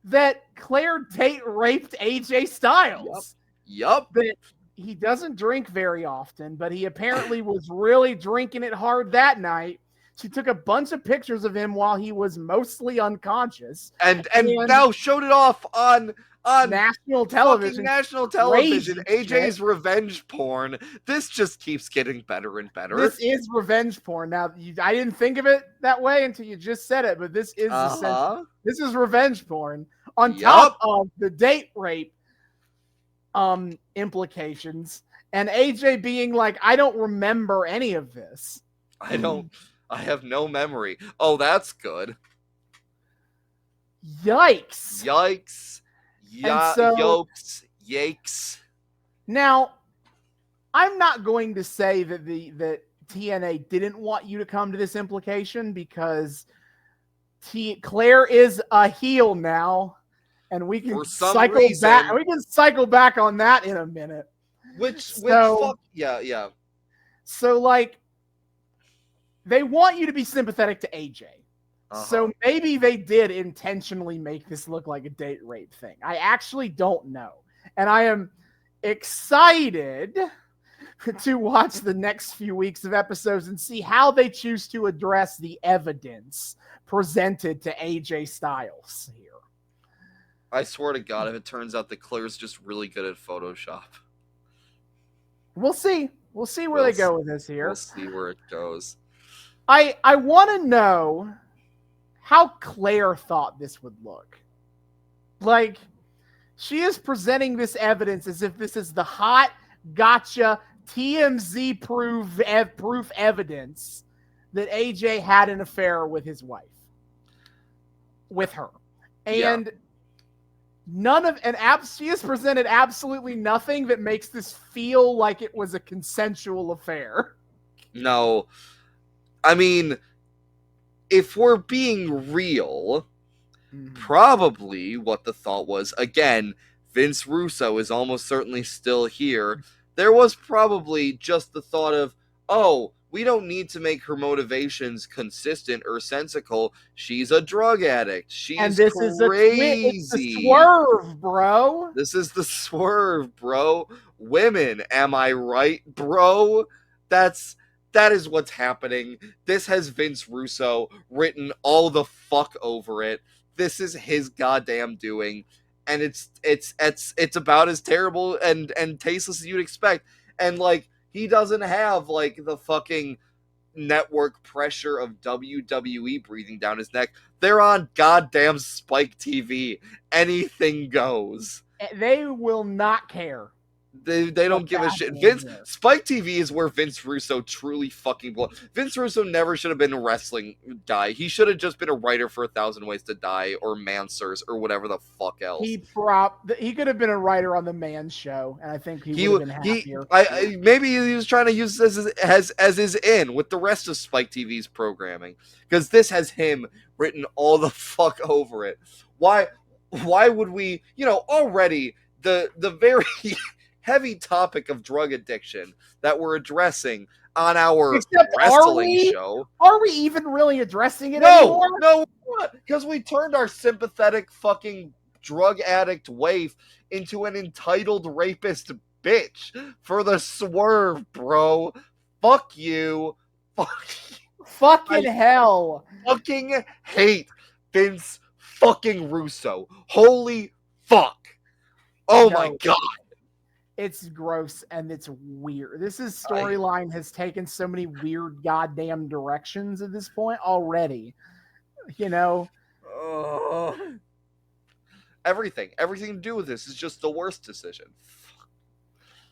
that Claire date raped AJ Styles. Yup. That he doesn't drink very often, but he apparently was really drinking it hard that night. She took a bunch of pictures of him while he was mostly unconscious. And now showed it off on national television. AJ's revenge porn. This just keeps getting better and better. This is revenge porn. Now, I didn't think of it that way until you just said it, but this is this is revenge porn on top of the date rape implications, and AJ being like, "I don't remember any of this. I have no memory." Oh, that's good. Yikes. Yikes. Now, I'm not going to say that TNA didn't want you to come to this implication, because Claire is a heel now, and we can cycle back. We can cycle back on that in a minute. Yeah. So, like, they want you to be sympathetic to AJ. So maybe they did intentionally make this look like a date rape thing. I actually don't know. And I am excited to watch the next few weeks of episodes and see how they choose to address the evidence presented to AJ Styles here. I swear to God, if it turns out that Claire's just really good at Photoshop. We'll see. We'll see where they go with this here. We'll see where it goes. I want to know how Claire thought this would look. Like, she is presenting this evidence as if this is the hot gotcha TMZ proof evidence that AJ had an affair with his wife. With her. And she has presented absolutely nothing that makes this feel like it was a consensual affair. No. I mean, if we're being real, probably what the thought was, again, Vince Russo is almost certainly still here. There was probably just the thought of, oh, we don't need to make her motivations consistent or sensical. She's a drug addict. She's and this crazy. It's the swerve, bro. This is the swerve, bro. Women, am I right, bro? That is what's happening. This has Vince Russo written all the fuck over it. This is his goddamn doing, and it's about as terrible and tasteless as you'd expect. And like, he doesn't have like the fucking network pressure of WWE breathing down his neck. They're on goddamn Spike TV. Anything goes. They will not care. They don't give a shit. Spike TV is where Vince Russo truly fucking belongs. Vince Russo never should have been a wrestling guy. He should have just been a writer for 1,000 Ways to Die or Mansers or whatever the fuck else. He could have been a writer on the Man Show, and I think he would have been happier. Maybe he was trying to use this as his in with the rest of Spike TV's programming, because this has him written all the fuck over it. Why would we? Already the very heavy topic of drug addiction that we're addressing on our wrestling show. Are we even really addressing it anymore? No, because we turned our sympathetic fucking drug addict waif into an entitled rapist bitch for the swerve, bro. Fuck you. Fucking hell. Fucking hate Vince fucking Russo. Holy fuck. Oh my God. It's gross and it's weird. This storyline has taken so many weird goddamn directions at this point already. Everything to do with this is just the worst decision.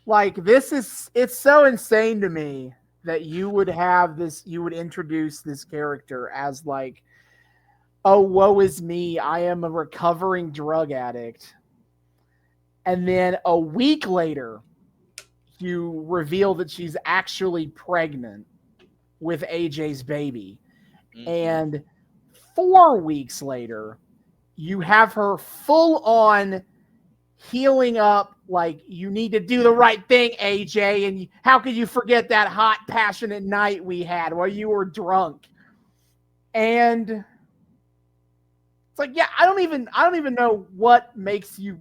Like, it's so insane to me that you would introduce this character as like, oh, woe is me, I am a recovering drug addict. And then a week later, you reveal that she's actually pregnant with AJ's baby. Mm-hmm. And 4 weeks later, you have her full on healing up, like, you need to do the right thing, AJ. And how could you forget that hot, passionate night we had while you were drunk? And it's like, yeah, I don't even know what makes you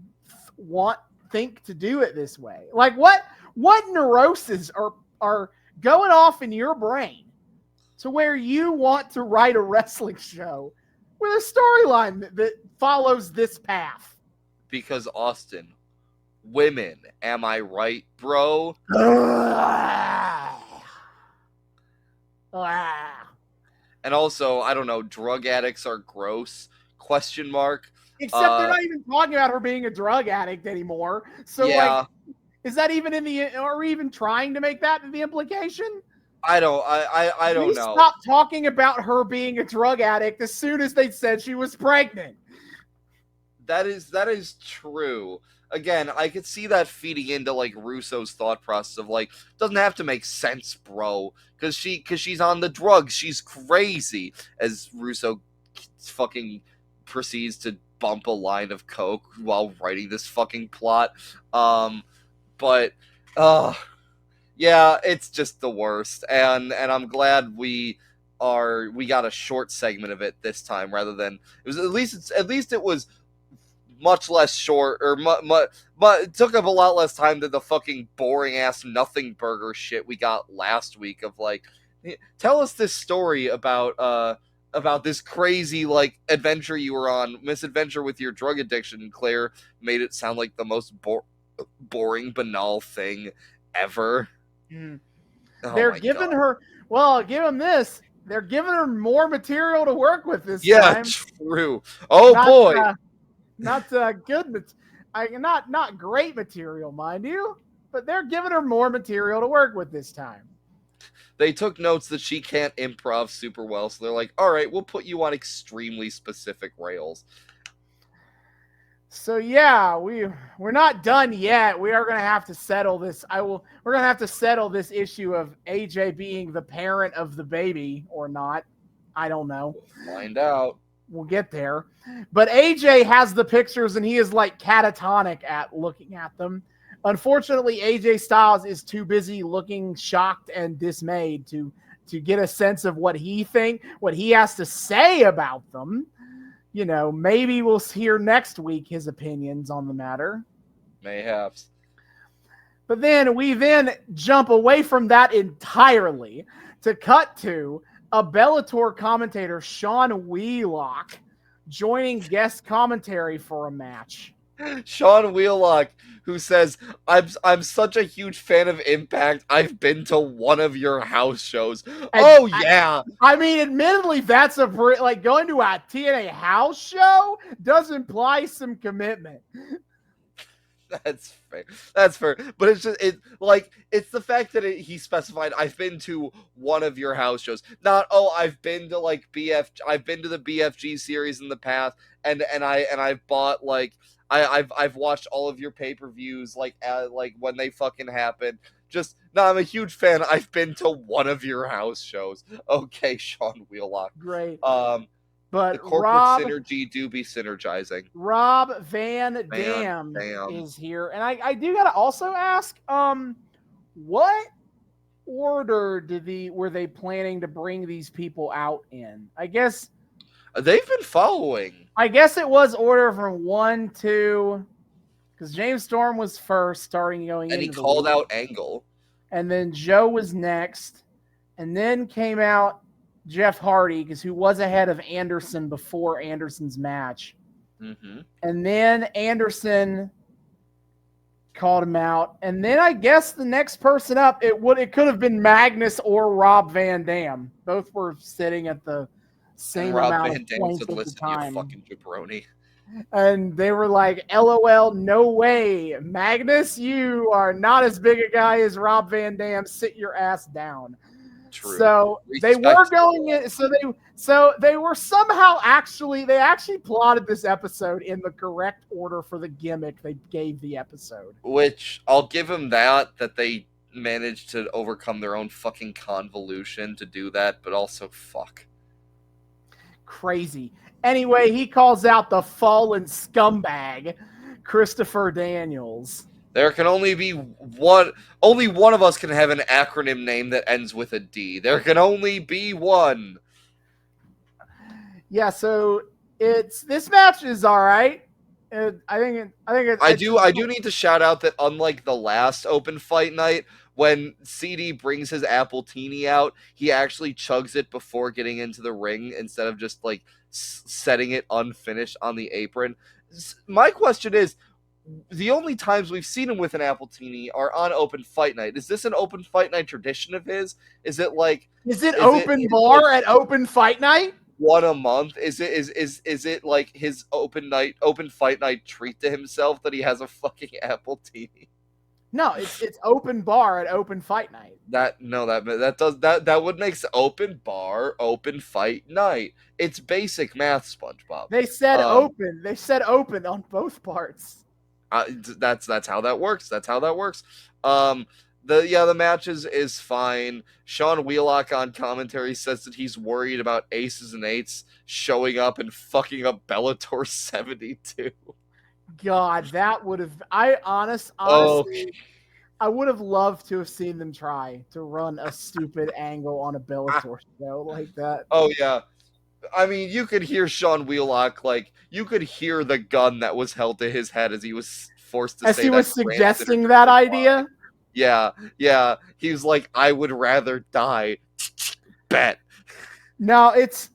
think to do it this way. Like, what neuroses are going off in your brain to where you want to write a wrestling show with a storyline that follows this path? Because Austin, women, am I right, bro? And also, I don't know, drug addicts are gross? ? Except they're not even talking about her being a drug addict anymore. So, yeah. Like, is that even are we even trying to make that the implication? I don't know. Stop talking about her being a drug addict as soon as they said she was pregnant. That is true. Again, I could see that feeding into like Russo's thought process of like, doesn't have to make sense, bro, because she's on the drugs, she's crazy, as Russo fucking proceeds to bump a line of coke while writing this fucking plot. But yeah, it's just the worst, and I'm glad we got a short segment of it this time rather than it was at least it was much less short, or it took up a lot less time than the fucking boring ass nothing burger shit we got last week. Of like, tell us this story about this crazy like adventure you were on, misadventure with your drug addiction. Claire made it sound like the most boring, banal thing ever. Mm. Oh They're my giving god. her, well, give them this. They're giving her more material to work with this Yeah, time. true. Oh Not boy. not good, not great material, mind you, but they're giving her more material to work with this time. They took notes that she can't improv super well, so they're like, all right, we'll put you on extremely specific rails. So yeah, we're not done yet. We are going to have to settle this. We're going to have to settle this issue of AJ being the parent of the baby or not. I don't know. We'll find out. We'll get there. But AJ has the pictures and he is like catatonic at looking at them. Unfortunately, AJ Styles is too busy looking shocked and dismayed to get a sense of what he has to say about them. You know, maybe we'll hear next week his opinions on the matter. Mayhaps. But then we jump away from that entirely to cut to a Bellator commentator, Sean Wheelock, joining guest commentary for a match. Sean Wheelock, who says, I'm such a huge fan of Impact. I've been to one of your house shows. And yeah. I mean, admittedly, that's like going to a TNA house show does imply some commitment. That's fair. That's fair. But it's just it's the fact that he specified I've been to one of your house shows. Not I've been to like I've been to the BFG series in the past and I've bought like I've watched all of your pay-per-views like when they fucking happen. Just no, I'm a huge fan. I've been to one of your house shows. Okay, Sean Wheelock. Great. The But corporate synergy do be synergizing. Rob Van Dam is here. And I do gotta also ask, what order were they planning to bring these people out in? I guess they've been following. I guess it was order from 1, 2, because James Storm was first, starting going and into he called week. out Angle. And then Joe was next. And then came out Jeff Hardy, because who was ahead of Anderson before Anderson's match. Mm-hmm. And then Anderson called him out. And then I guess the next person up, it could have been Magnus or Rob Van Dam. Both were sitting at the same amount of points at the time. You fucking jabroni. And they were like, LOL, no way. Magnus, you are not as big a guy as Rob Van Dam. Sit your ass down. True. So they were going in. So they were somehow they actually plotted this episode in the correct order for the gimmick they gave the episode. Which I'll give them that they managed to overcome their own fucking convolution to do that, but also fuck. Crazy. Anyway, he calls out the fallen scumbag, Christopher Daniels. There can only be one. Only one of us can have an acronym name that ends with a D. There can only be one. Yeah, so this match is all right. I do need to shout out that unlike the last open fight night, when CD brings his Appletini out, he actually chugs it before getting into the ring instead of just like setting it unfinished on the apron. My question is, the only times we've seen him with an Appletini are on open fight night. Is this an open fight night tradition of his? Is it open bar at open fight night? One a month? Is it like his open fight night treat to himself that he has a fucking Appletini? No, it's open bar at open fight night. That would make open bar open fight night. It's basic math, SpongeBob. They said open. They said open on both parts. That's how that works. The match is fine. Sean Wheelock on commentary says that he's worried about aces and eights showing up and fucking up Bellator 72. God, that would have. Honestly, I would have loved to have seen them try to run a stupid angle on a Bellator show like that. Oh yeah, I mean, you could hear Sean Wheelock, like, you could hear the gun that was held to his head as he was forced to As say he that was transgender suggesting that line. idea. Yeah, yeah. He was like, I would rather die. Bet. No, it's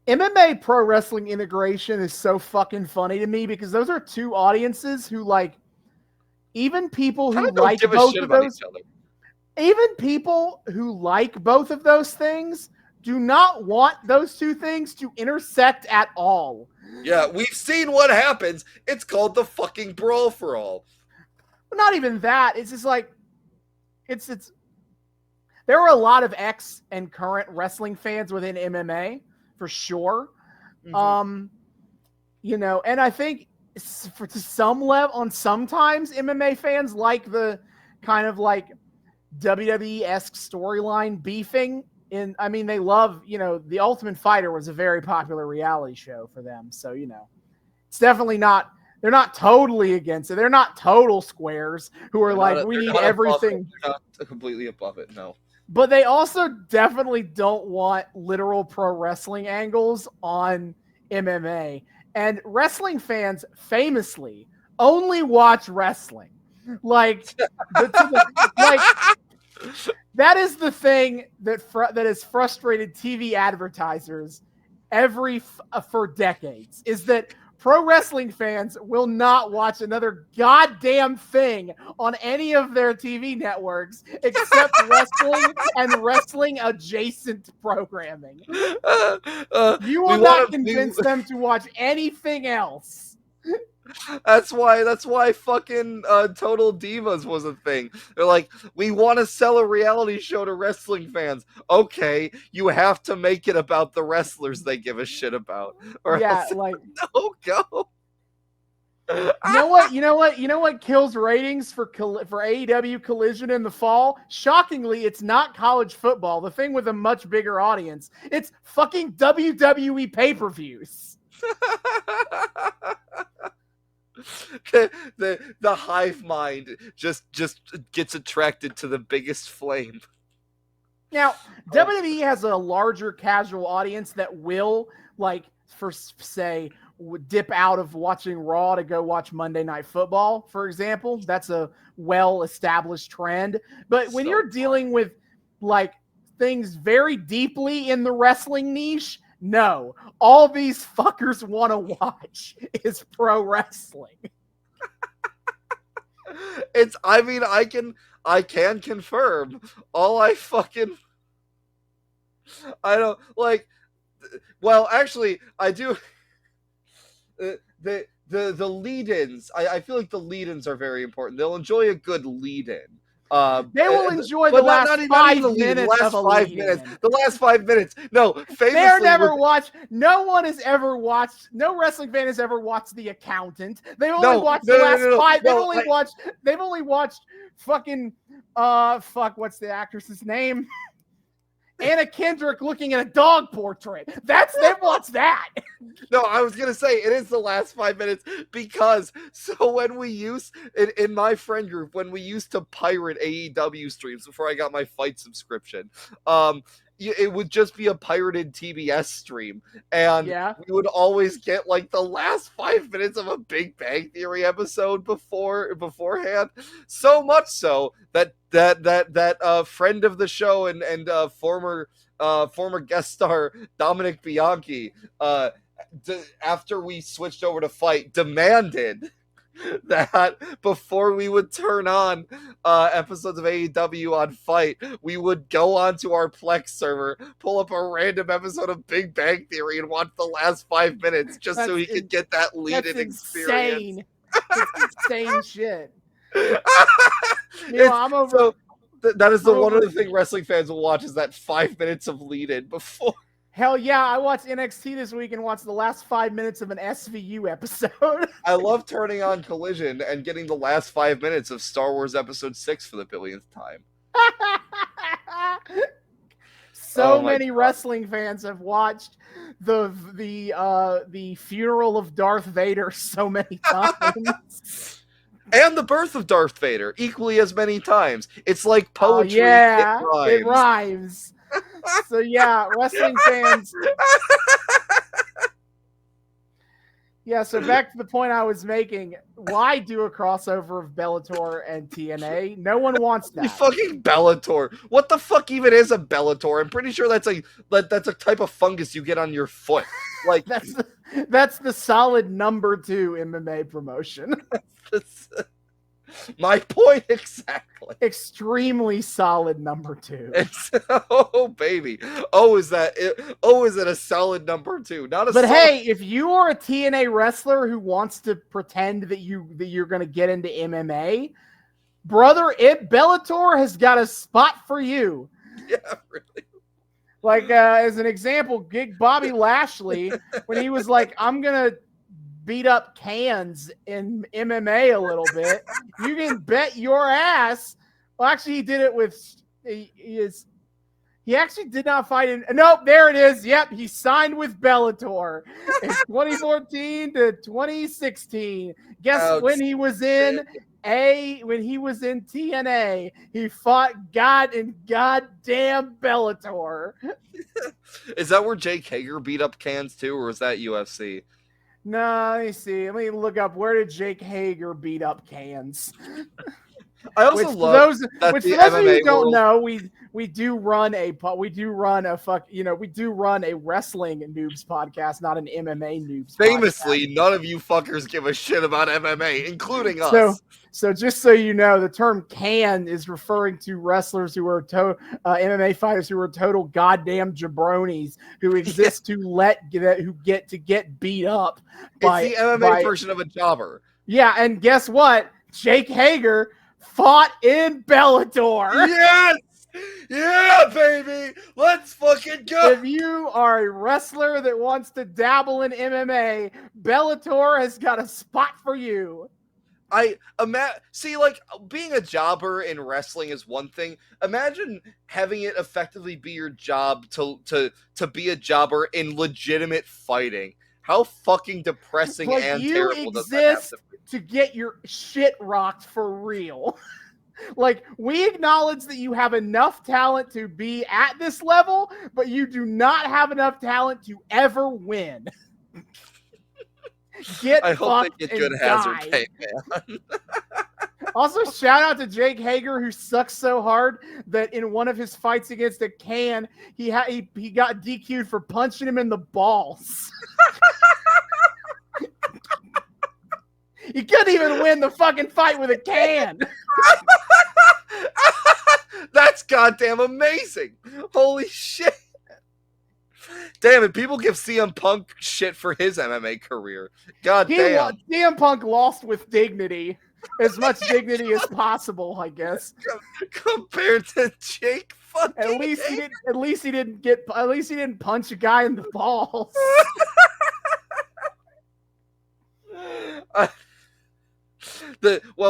MMA pro wrestling integration is so fucking funny to me because those are two audiences who like even people Kind who of don't like give a both shit of about each those, other. even people who like both of those things do not want those two things to intersect at all. Yeah, we've seen what happens. It's called the fucking Brawl for All. But not even that. It's just like it's there are a lot of ex and current wrestling fans within MMA for sure. Mm-hmm. And I think to some level, on sometimes MMA fans like the kind of like WWE-esque storyline beefing. I mean, they love, The Ultimate Fighter was a very popular reality show for them. So, it's definitely not, they're not totally against it. They're not total squares who are like, we They're need not above it. everything. They're not completely above it. No. But they also definitely don't want literal pro wrestling angles on MMA. And wrestling fans famously only watch wrestling. Like like that is the thing that has frustrated TV advertisers for decades is that pro wrestling fans will not watch another goddamn thing on any of their TV networks except wrestling and wrestling adjacent programming. You will not convince them to watch anything else. That's why fucking Total Divas was a thing. They're like, we want to sell a reality show to wrestling fans. Okay, you have to make it about the wrestlers they give a shit about, or Yeah, else like no go. You know what? You know what? You know what kills ratings for AEW Collision in the fall? Shockingly, it's not college football. The thing with a much bigger audience. It's fucking WWE pay-per-views. The hive mind just gets attracted to the biggest flame. Now, WWE has a larger casual audience that will, like, for say, dip out of watching Raw to go watch Monday Night Football, for example. That's a well-established trend. But when you're dealing with, like, things very deeply in the wrestling niche, no. All these fuckers want to watch is pro wrestling. I can confirm. I don't like. Well, actually, I do. The lead-ins. I feel like the lead-ins are very important. They'll enjoy a good lead-in. They will enjoy the but last not even 5 the lead-in. minutes The of last a 5 minutes. lead-in. The last 5 minutes. No, famously, They're never watched. No one has ever watched. No wrestling fan has ever watched The Accountant. They've only watched the last 5. They've only watched fucking. What's the actress's name? Anna Kendrick looking at a dog portrait. They've watched that. No, I was gonna say it is the last 5 minutes because when we used in my friend group when we used to pirate AEW streams before I got my Fight subscription, it would just be a pirated TBS stream, and we would always get like the last 5 minutes of a Big Bang Theory episode beforehand. So much so that friend of the show and former guest star Dominic Bianchi, after we switched over to Fight, demanded that before we would turn on episodes of AEW on Fight, we would go onto our Plex server, pull up a random episode of Big Bang Theory, and watch the last 5 minutes just so he could get that lead-in experience. That's insane shit. I'm over. So that is the one other thing wrestling fans will watch is that 5 minutes of lead-in before. Hell yeah, I watched NXT this week and watched the last 5 minutes of an SVU episode. I love turning on Collision and getting the last 5 minutes of Star Wars Episode 6 for the billionth time. So many wrestling fans have watched the funeral of Darth Vader so many times. And the birth of Darth Vader equally as many times. It's like poetry. It rhymes. So yeah, wrestling fans. Yeah, so back to the point I was making. Why do a crossover of Bellator and TNA? No one wants You that. fucking Bellator. What the fuck even is a Bellator? I'm pretty sure that's a type of fungus you get on your foot. Like That's the solid number 2 MMA promotion. that's my point exactly. Extremely solid number 2. It's, oh baby. Oh, is that it? Oh, is it a solid number 2? Not a But solid. hey, if you are a TNA wrestler who wants to pretend that you're going to get into MMA, brother, Bellator has got a spot for you. Yeah, really. Like as an example, Gig Bobby Lashley, when he was like, "I'm gonna beat up cans in MMA a little bit," you can bet your ass. Well, actually, he did it with he actually did not fight in. Nope, there it is. Yep, he signed with Bellator in 2014 to 2016. Guess when he was in TNA, he fought goddamn Bellator. Is that where Jake Hager beat up cans too, or is that UFC? No, let me see. Let me look up where did Jake Hager beat up cans. I also love that For the those of you MMA who don't world. know, we do run a wrestling noobs podcast, not an MMA noobs Famously, podcast. none of you fuckers give a shit about MMA, including So us. so just so you know, the term "can" is referring to wrestlers who are MMA fighters who are total goddamn jabronis who exist to get beat up It's the MMA by version of a jobber. yeah. And guess what? Jake Hager fought in Bellator. Yes! Yeah, baby! Let's fucking go! If you are a wrestler that wants to dabble in MMA, Bellator has got a spot for you. See, like, being a jobber in wrestling is one thing. Imagine having it effectively be your job to be a jobber in legitimate fighting. How fucking depressing Like and you terrible does that have to exist be? to get your shit rocked for real. Like, we acknowledge that you have enough talent to be at this level, but you do not have enough talent to ever win. I Get hope they fucked get good and hazard die. pay, man. Also, shout out to Jake Hager, who sucks so hard that in one of his fights against a can, he got DQ'd for punching him in the balls. He couldn't even win the fucking fight with a can. That's goddamn amazing. Holy shit. Damn it, people give CM Punk shit for his MMA career. God damn. CM Punk lost with dignity. As much dignity as possible, I guess. Compared to Jake fucking At least he didn't punch a guy in the balls.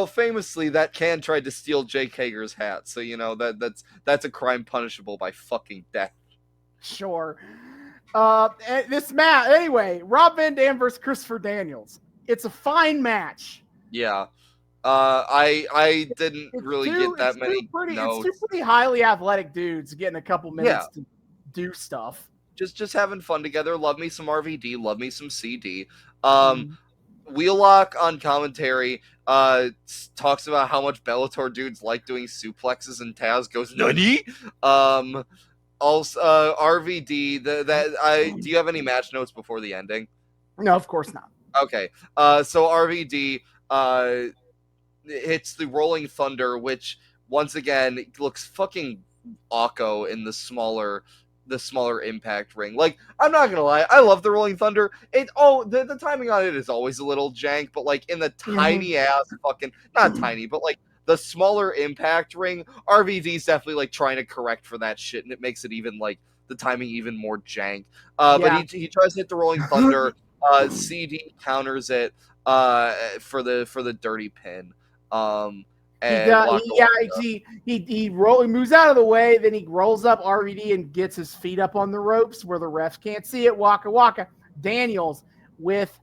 Famously, that can tried to steal Jake Hager's hat, so you know that's a crime punishable by fucking death. Sure. This match anyway. Rob Van Dam versus Christopher Daniels. It's a fine match. Yeah. I didn't really get that many notes. It's two pretty highly athletic dudes getting a couple minutes to do stuff. Just having fun together. Love me some RVD. Love me some CD. Wheelock on commentary talks about how much Bellator dudes like doing suplexes, and Taz goes nani. Also RVD. Do you have any match notes before the ending? No, of course not. Okay. So RVD hits the Rolling Thunder, which once again looks fucking awko in the smaller Impact ring. Like, I'm not gonna lie, I love the Rolling Thunder. The timing on it is always a little jank, but like in the tiny ass fucking, not tiny, but like the smaller Impact ring, RVD's definitely like trying to correct for that shit, and it makes it even like the timing even more jank. But he tries to hit the Rolling Thunder. CD counters it for the dirty pin. He And moves out of the way, then he rolls up RVD and gets his feet up on the ropes where the refs can't see it. Waka Waka. Daniels with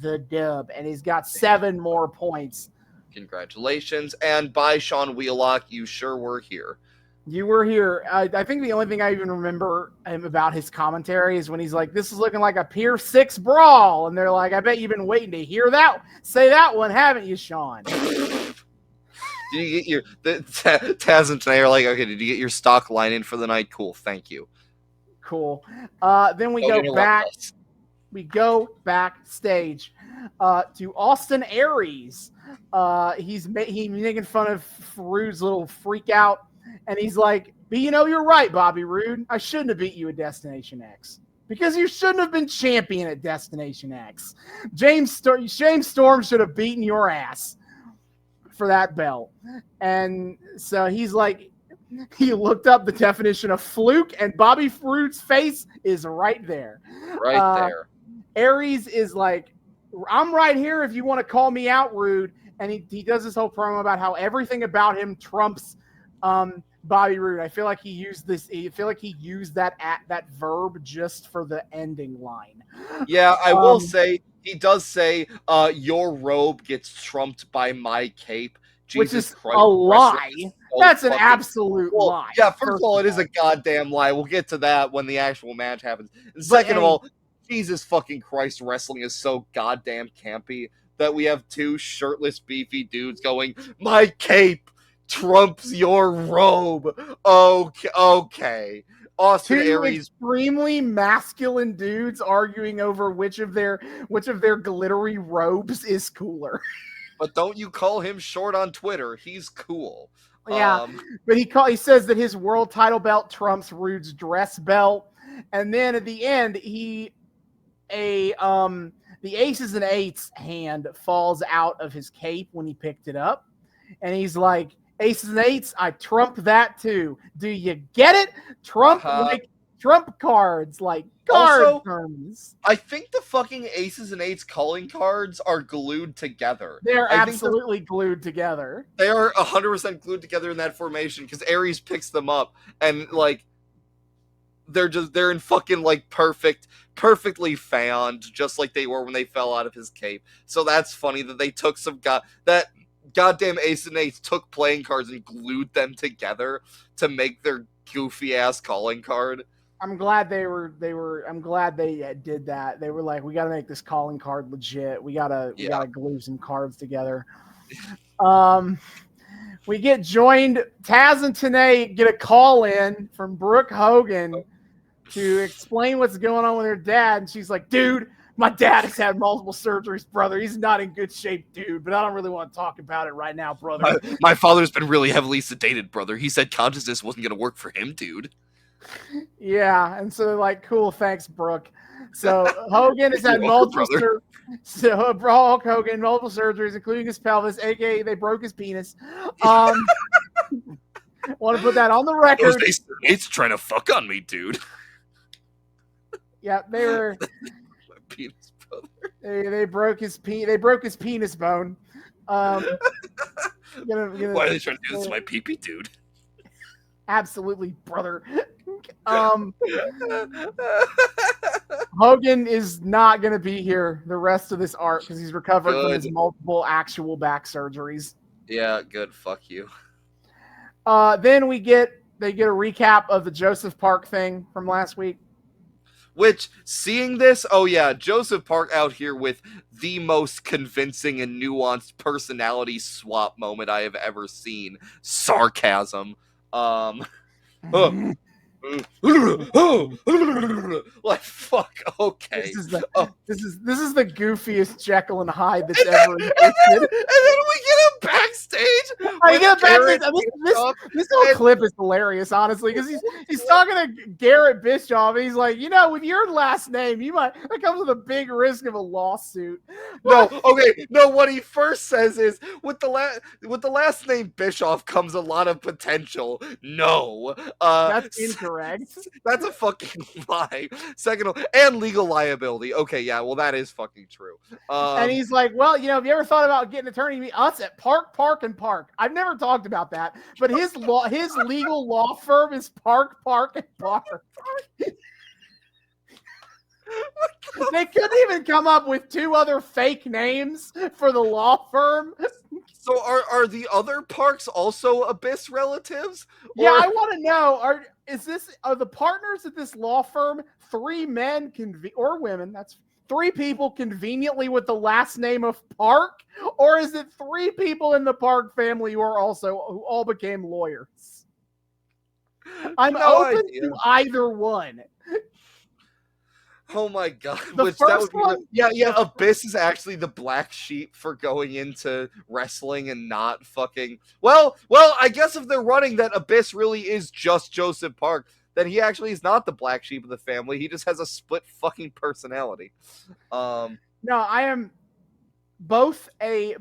the dub, and he's got 7 more points. Congratulations, and bye, Sean Wheelock. You sure were here. You were here. I think the only thing I even remember about his commentary is when he's like, "This is looking like a Pier 6 brawl," and they're like, "I bet you've been waiting to hear that. Say that one, haven't you, Sean?" Did you get your Taz and Tanae are like, okay, did you get your stock line in for the night? Cool, thank you. Cool. Then we Don't go interrupt back. us. We go backstage to Austin Aries. He's making fun of Roode's little freak out, and he's like, "But you know, you're right, Bobby Roode. I shouldn't have beat you at Destination X because you shouldn't have been champion at Destination X. Shane Storm should have beaten your ass for that belt." And so he's like, he looked up the definition of fluke, and Bobby Roode's face is right there. Right there. Aries is like, "I'm right here if you want to call me out, Roode." And he does this whole promo about how everything about him trumps Bobby Roode. I feel like he used that verb just for the ending line. Yeah, I will say, he does say, your robe gets trumped by my cape. Which Jesus is Christ. a lie. So That's an fucking... absolute Well, lie. yeah, first of all, it is a goddamn lie. We'll get to that when the actual match happens. And second of all, Jesus fucking Christ, wrestling is so goddamn campy that we have two shirtless, beefy dudes going, "My cape trumps your robe." Okay. Austin Two Aries. extremely masculine dudes arguing over which of their glittery robes is cooler. But don't you call him short on Twitter. He's cool. Yeah, but he says that his world title belt trumps Roode's dress belt, and then at the end, the aces and eights hand falls out of his cape when he picked it up, and he's like, "Aces and eights, I trump that too. Do you get it? Trump like trump cards, like card also, terms." I think the fucking aces and eights calling cards are glued together. They're absolutely glued together. They are 100% glued together in that formation because Aries picks them up and like they're in fucking like perfectly found, just like they were when they fell out of his cape. So that's funny that they took that goddamn ace and eights took playing cards and glued them together to make their goofy ass calling card. I'm glad I'm glad they did that. They were like, "We got to make this calling card legit. We got to glue some cards together." We get joined. Taz and Tanae get a call in from Brooke Hogan to explain what's going on with her dad, and she's like, "Dude, my dad has had multiple surgeries, brother. He's not in good shape, dude, but I don't really want to talk about it right now, brother." My father's been really heavily sedated, brother. He said consciousness wasn't going to work for him, dude. Yeah, and so they're like, "Cool, thanks, Brooke." So Hogan has had multiple Hulk Hogan multiple surgeries, including his pelvis, aka they broke his penis. Want to put that on the record? Those aces trying to fuck on me, dude. Yeah, they were. My penis, brother. They broke his penis bone. Why are they trying to do this to my pee-pee, dude? Absolutely, brother. Hogan is not going to be here the rest of this arc because he's recovered from his multiple actual back surgeries. Yeah, good. Fuck you. Then they get a recap of the Joseph Park thing from last week. Which, seeing this, oh yeah, Joseph Park out here with the most convincing and nuanced personality swap moment I have ever seen. Sarcasm. Like, fuck, okay. This is the goofiest Jekyll and Hyde that's ever existed. And then we get him backstage. This whole clip is hilarious, honestly, because he's talking to Garrett Bischoff, and he's like, "You know, with your last name, that comes with a big risk of a lawsuit." No, what he first says is, with the last name Bischoff comes a lot of potential. No. That's incorrect. That's a fucking lie. Second, and legal liability. Okay, yeah, well, that is fucking true. And he's like, "Well, you know, have you ever thought about getting an attorney to meet us at Park and Park?" I've never talked about that, but his legal law firm is Park and Park. What the They couldn't even come up with 2 other fake names for the law firm. So are the other Parks also Abyss relatives? Yeah, Or I want to know: are the partners at this law firm 3 men or women? That's 3 people conveniently with the last name of Park, or is it 3 people in the Park family who all became lawyers? I'm no open idea. to either one. Oh my god, The which that would first be one, yeah, Abyss is actually the black sheep for going into wrestling and not fucking well, I guess if they're running that Abyss really is just Joseph Park, then he actually is not the black sheep of the family. He just has a split fucking personality. no, I am both a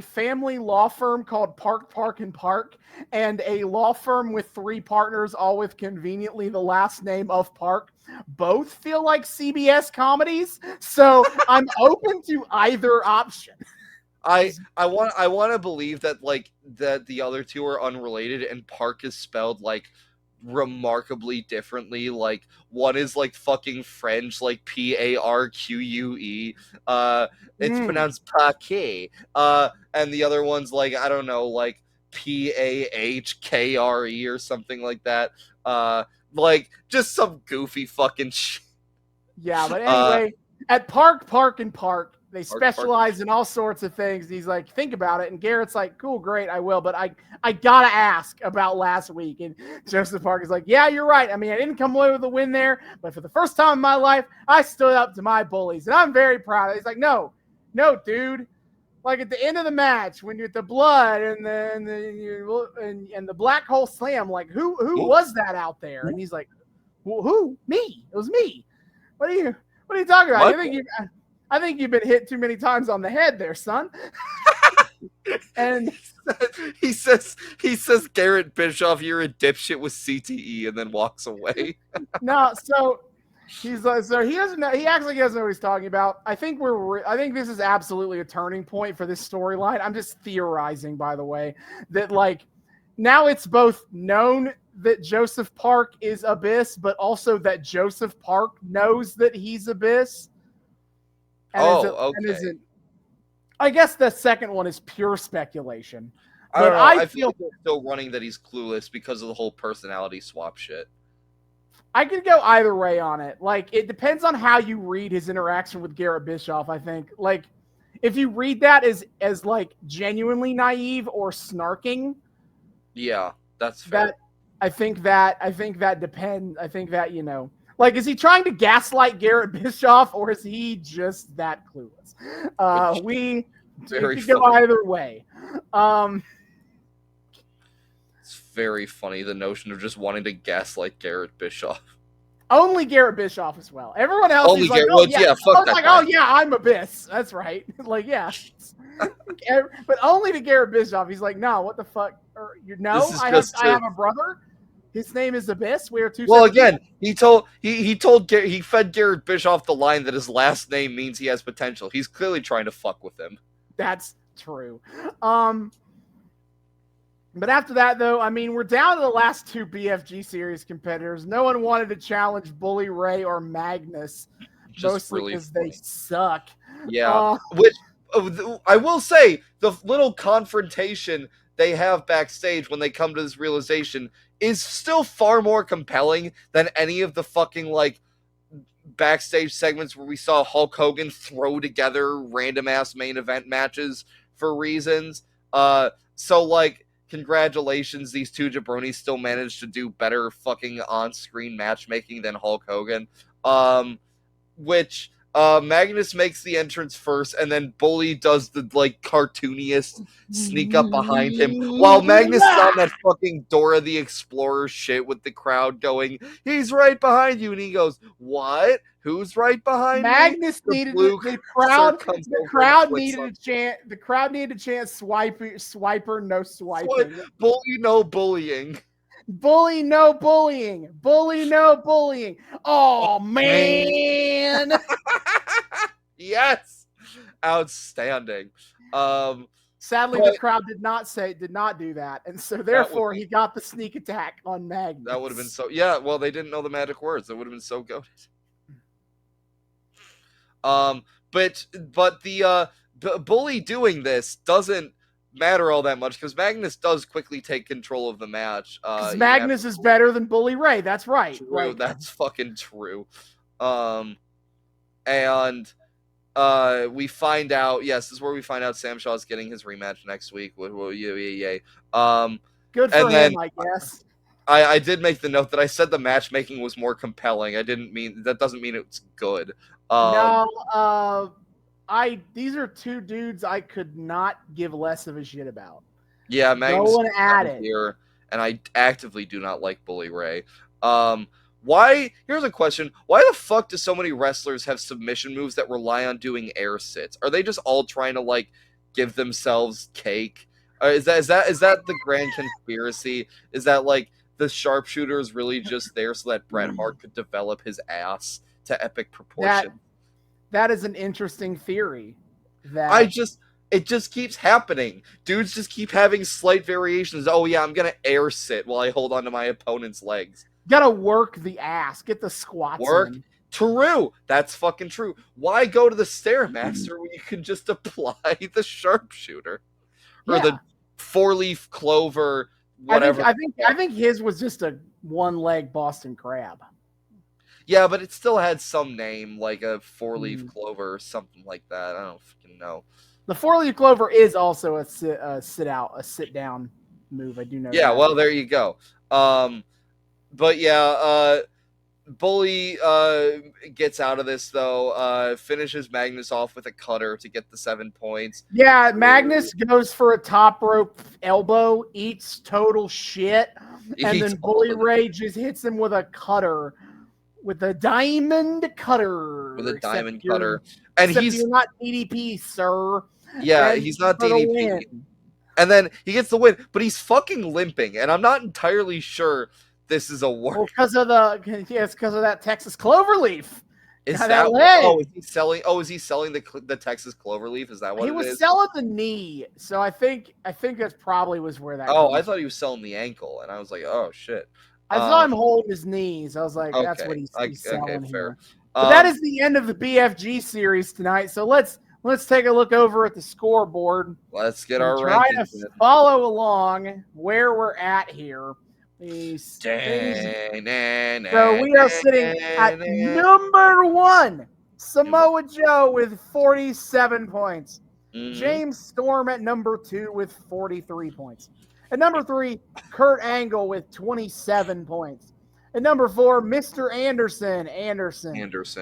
family law firm called Park and Park, and a law firm with 3 partners, all with conveniently the last name of Park. Both feel like CBS comedies, so I'm open to either option. I want to believe that that the other 2 are unrelated and Park is spelled like remarkably differently. Like one is like fucking French, like Parque. It's Mm, pronounced Paquet. And the other one's like I don't know, like Pahkre or something like that. Like just some goofy fucking shit. yeah, but Uh, anyway, at Park and Park, they Park. specialize in all sorts of things. He's like, think about it. And Garrett's like, cool, great, I will. But I gotta ask about last week. And Joseph Park is like, yeah, you're right. I mean, I didn't come away with a win there, but for the first time in my life, I stood up to my bullies. And I'm very proud of it. He's like, no, dude. Like at the end of the match, when you're at the blood and the black hole slam, like who Ooh, was that out there? And he's like, well, who? Me. It was me. What are you talking about? what? I think you've been hit too many times on the head there, son. And he says Garrett Bischoff, you're a dipshit with CTE, and then walks away. no, so he's like, so he doesn't know. He actually doesn't know what he's talking about. I think this is absolutely a turning point for this storyline. I'm just theorizing, by the way, that like now it's both known that Joseph Park is Abyss, but also that Joseph Park knows that he's Abyss. And Okay. I guess the second one is pure speculation. I But don't know. I I feel feel like they're still running that he's clueless because of the whole personality swap shit. I could go either way on it. Like, it depends on how you read his interaction with Garrett Bischoff, I think. Like, if you read that as like genuinely naive or snarking, Yeah, that's fair. I think that depends. I think that, like, is he trying to gaslight Garrett Bischoff, or is he just that clueless? It Very could go funny. either way. It's very funny, the notion of just wanting to gaslight Garrett Bischoff. Only Garrett Bischoff as well. Everyone else Only is like, Garrett. oh Well, yeah. yeah, I fuck was that like, guy. oh yeah, I'm Abyss. That's right. Like, yeah. But only to Garrett Bischoff. He's like, no, what the fuck? This No, is just I to. have a brother. His name is Abyss. We are 2 Well, separate people. again, he fed Garrett Bischoff the line that his last name means he has potential. He's clearly trying to fuck with him. That's true. But after that, though, I mean, we're down to the last 2 BFG series competitors. No one wanted to challenge Bully Ray or Magnus, Just mostly really because they funny. suck. Yeah, which I will say, the little confrontation they have backstage when they come to this realization is still far more compelling than any of the fucking like backstage segments where we saw Hulk Hogan throw together random ass main event matches for reasons. So like congratulations, these 2 jabronis still managed to do better fucking on-screen matchmaking than Hulk Hogan. Which Magnus makes the entrance first, and then Bully does the like cartooniest sneak up behind him, while Magnus is on that fucking Dora the Explorer shit with the crowd going, "He's right behind you," and he goes, "What? Who's right behind me?" Magnus The needed blue the insert crowd. comes The over and crowd clicks needed on a chant. The crowd needed a chant. Swiper, no what? swiping. Bully, no bullying. Bully, no bullying. Bully, no bullying. Oh man! Yes, outstanding. Sadly, the But crowd did not do that, and so that would therefore he got the sneak attack on That would have been Magnus. so. Yeah, well, they didn't know the magic words. That would have been so good. But the Bully doing this doesn't matter all that much because Magnus does quickly take control of the match. Because Even after Magnus is better than Bully Ray. That's right. true, that's fucking true. Um, and we find out. Yes, this is where we find out Sam Shaw's getting his rematch next week. Yay. Good for And him, then I guess. I did make the note that I said the matchmaking was more compelling. I didn't mean that. Doesn't mean it's good. No, these are two dudes I could not give less of a shit about. Yeah, Magnus Going at it. here, and I actively do not like Bully Ray. Why? Here's a question: why the fuck do so many wrestlers have submission moves that rely on doing air sits? Are they just all trying to like give themselves cake? Is that the grand conspiracy? Is that like the sharpshooter is really just there so that Bret Hart could develop his ass to epic proportions? That is an interesting theory. That It just keeps happening. Dudes just keep having slight variations. Oh yeah, I'm gonna air sit while I hold onto my opponent's legs. gotta work the ass, get the squats Work. in. True. That's fucking true. Why go to the Stairmaster when you can just apply the sharpshooter or the 4-leaf clover, whatever. I think his was just a one-leg Boston Crab. Yeah, but it still had some name, like a 4-leaf clover or something like that. I don't fucking know. The 4-leaf clover is also a sit down move. I do know. Yeah, that. well, there you go. But yeah, Bully gets out of this though. Finishes Magnus off with a cutter to get the 7 points. Yeah, Magnus goes for a top rope elbow, eats total shit, and then Bully Ray just hits him with a cutter, with a diamond cutter. With a diamond cutter, and you're not DDP, sir. Yeah, and he's not DDP. And then he gets the win, but he's fucking limping, and I'm not entirely sure this is a work. Well, because of that Texas Cloverleaf. Is that what? Oh, is he selling the Texas Cloverleaf? Is that what he it was is? selling the knee, so I think that probably was where that. Oh, I thought he was selling the ankle, and I was like, oh shit. I saw him holding his knees. I was like, okay, that's what he's selling here. Fair. But that is the end of the BFG series tonight. So let's take a look over at the scoreboard. Let's get our try to follow along where we're at here. So we are sitting at number 1, Samoa Joe with 47 points. James Storm at number 2 with 43 points. At number 3, Kurt Angle with 27 points. At number 4, Mr. Anderson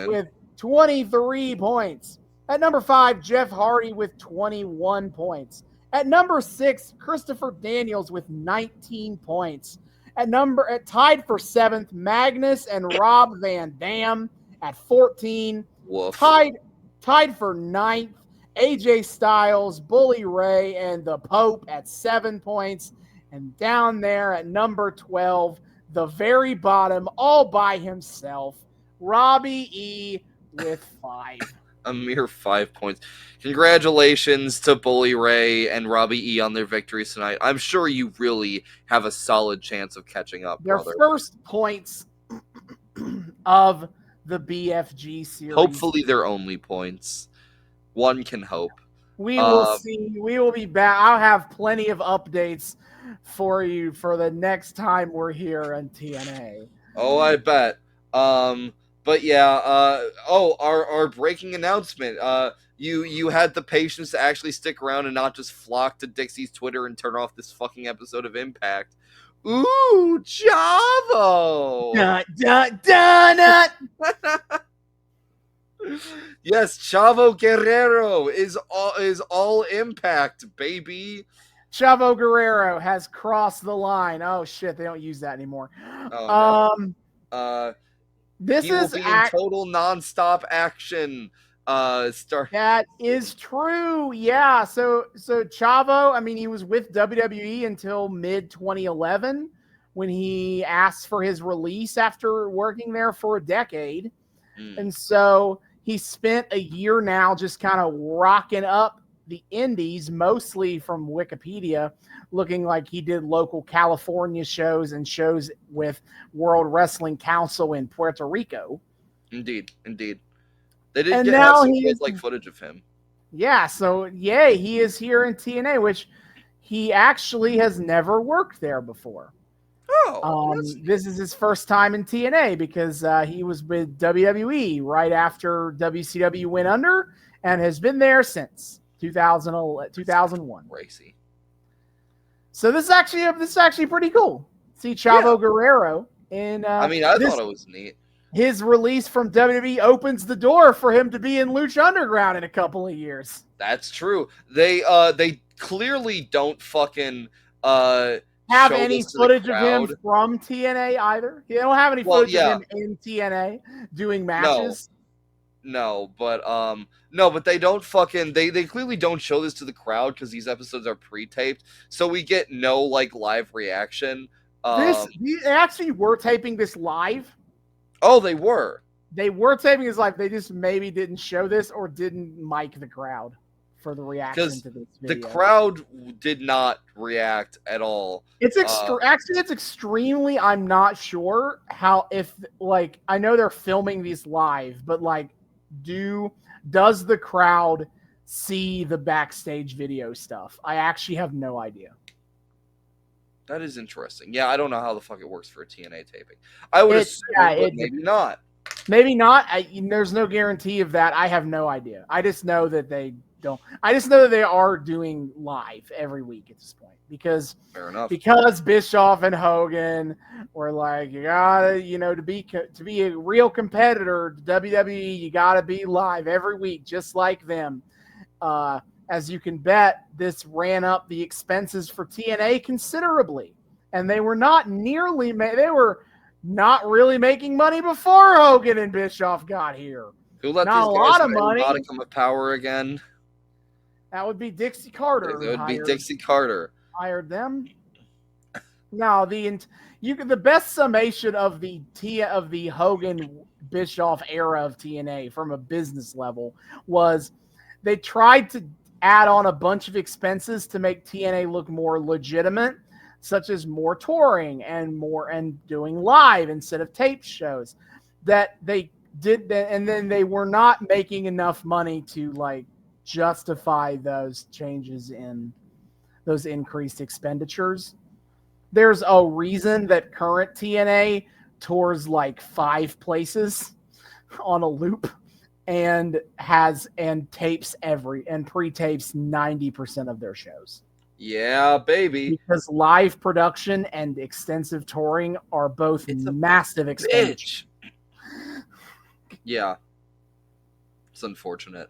with 23 points. At number 5, Jeff Hardy with 21 points. At number 6, Christopher Daniels with 19 points. Tied for 7th, Magnus and Rob Van Dam at 14. Woof. Tied for 9th, AJ Styles, Bully Ray, and the Pope at 7 points. And down there at number 12, the very bottom, all by himself, Robbie E with 5. A mere 5 points. Congratulations to Bully Ray and Robbie E on their victories tonight. I'm sure you really have a solid chance of catching up. Their first points of the BFG series. Hopefully their only points. One can hope. We will see. We will be back. I'll have plenty of updates for you for the next time we're here on TNA. Oh, I bet. But yeah, our breaking announcement. You had the patience to actually stick around and not just flock to Dixie's Twitter and turn off this fucking episode of Impact. Ooh, Chavo! Yes, Chavo Guerrero is all Impact, baby. Chavo Guerrero has crossed the line. Oh shit, they don't use that anymore. This is in total nonstop action. That is true. Yeah. So Chavo, I mean, he was with WWE until mid 2011 when he asked for his release after working there for a decade. And so he spent a year now just kind of rocking up the indies, mostly from Wikipedia, looking like he did local California shows and shows with World Wrestling Council in Puerto Rico. Indeed. They did And get have now some he good is, like footage of him. yeah, so yay, he is here in TNA, which he actually has never worked there before. Oh, well, that's neat. This is his first time in TNA because he was with WWE right after WCW went under and has been there since 2001. Racy. So this is actually pretty cool. See Yeah. Chavo Guerrero in I mean, I this. thought it was neat. His release from WWE opens the door for him to be in Lucha Underground in a couple of years. That's true. They clearly don't fucking Have show any this to the footage of him crowd. from TNA either? They don't have any Well, footage of yeah, him in TNA doing no, matches. no, but they don't fucking they clearly don't show this to the crowd because these episodes are pre-taped, so we get no like live reaction. They actually were taping this live. Oh, they were. They were taping this live. They just maybe didn't show this or didn't mic the crowd for the reaction Because to this the video. crowd did not react at all. It's actually it's extremely. I'm not sure how if like I know they're filming these live, but like, does the crowd see the backstage video stuff? I actually have no idea. That is interesting. Yeah, I don't know how the fuck it works for a TNA taping. I would assume, but maybe not. Maybe not. There's no guarantee of that. I have no idea. I just know that they don't. I just know that they are doing live every week at this point because Fair enough. Because Bischoff and Hogan were like, you gotta, to be a real competitor to WWE, you gotta be live every week, just like them. As you can bet, this ran up the expenses for TNA considerably, and they were not really making money before Hogan and Bischoff got here. Who let Not these a guys lot of know money. modicum of power again? That would be Dixie Carter. It would be Dixie Carter. Hired them. Now the best summation of the Hogan Bischoff era of TNA from a business level was they tried to add on a bunch of expenses to make TNA look more legitimate, such as more touring and doing live instead of tape shows. That they did that, and then they were not making enough money to like justify those changes in those increased expenditures. There's a reason that current TNA tours like 5 places on a loop and tapes and pre-tapes 90% of their shows. Yeah, baby. Because live production and extensive touring are both massive expenditures. Yeah. It's unfortunate.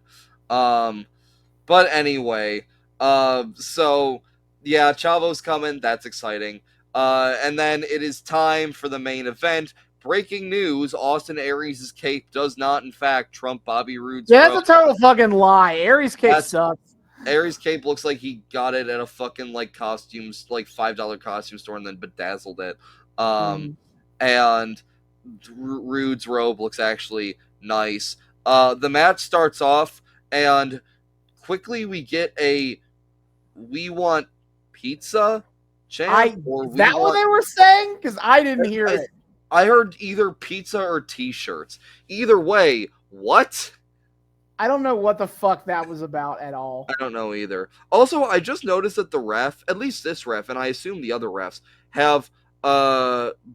But anyway, so yeah, Chavo's coming. That's exciting. And then it is time for the main event. Breaking news: Austin Aries' cape does not, in fact, trump Bobby Roode's. Yeah, that's a total fucking lie. Aries' cape sucks. Aries' cape looks like he got it at a fucking like costumes, like $5 costume store, and then bedazzled it. And Roode's robe looks actually nice. The match starts off, and quickly we get a "We want pizza" chant. Is that what they were saying? Because I didn't hear it. I heard either pizza or t-shirts. Either way, what? I don't know what the fuck that was about at all. I don't know either. Also, I just noticed that the ref, at least this ref, and I assume the other refs, have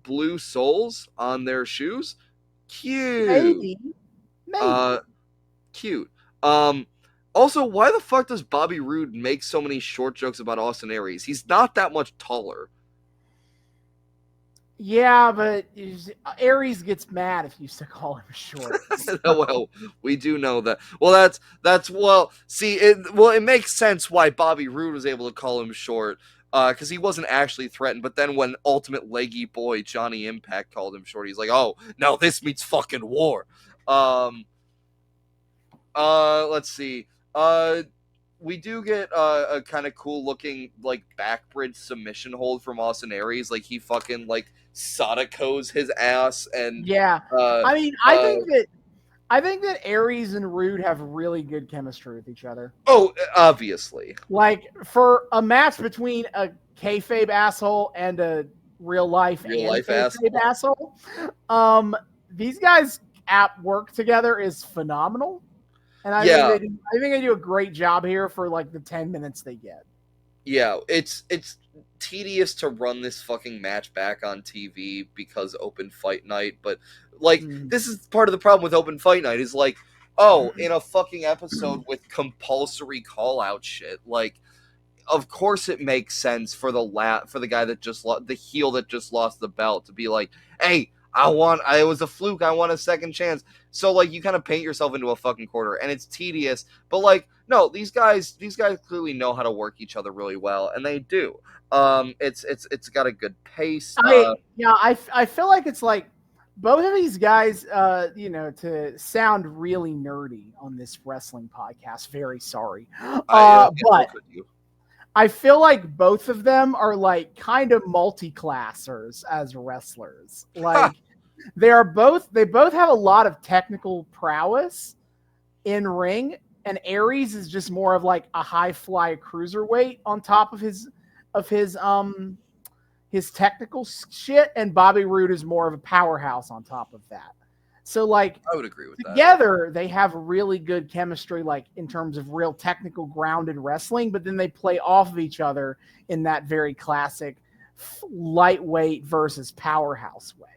blue soles on their shoes. Cute. Maybe. Cute. Also, why the fuck does Bobby Roode make so many short jokes about Austin Aries? He's not that much taller. Yeah, but Aries gets mad if you used to call him short. So. Well, we do know that. Well, it makes sense why Bobby Roode was able to call him short, because he wasn't actually threatened. But then when Ultimate Leggy Boy Johnny Impact called him short, he's like, "Oh, now this means fucking war." Let's see. We do get a kind of cool looking like backbridge submission hold from Austin Aries. Like he fucking like Sadiko's his ass and yeah. I think that Aries and Roode have really good chemistry with each other. Oh, obviously. Like for a match between a kayfabe asshole and a real life asshole. These guys at work together is phenomenal. And I think Yeah, they do a great job here for like the 10 minutes they get. yeah, it's tedious to run this fucking match back on TV because open fight night, but like Mm. this is part of the problem with open fight night is like, oh, in a fucking episode with compulsory call out shit, like of course it makes sense for the guy that just the heel that just lost the belt to be like, hey, it was a fluke, I want a second chance. So like you kind of paint yourself into a fucking corner, and it's tedious. But like, no, these guys clearly know how to work each other really well, and they do. It's got a good pace. I feel like it's like both of these guys, to sound really nerdy on this wrestling podcast. Very sorry, but Could you? I feel like both of them are like kind of multi-classers as wrestlers. Like they both have a lot of technical prowess in ring, and Aries is just more of like a high fly cruiserweight on top of his technical shit, and Bobby Roode is more of a powerhouse on top of that. So like I would agree with that. together they have really good chemistry, like in terms of real technical grounded wrestling, but then they play off of each other in that very classic lightweight versus powerhouse way.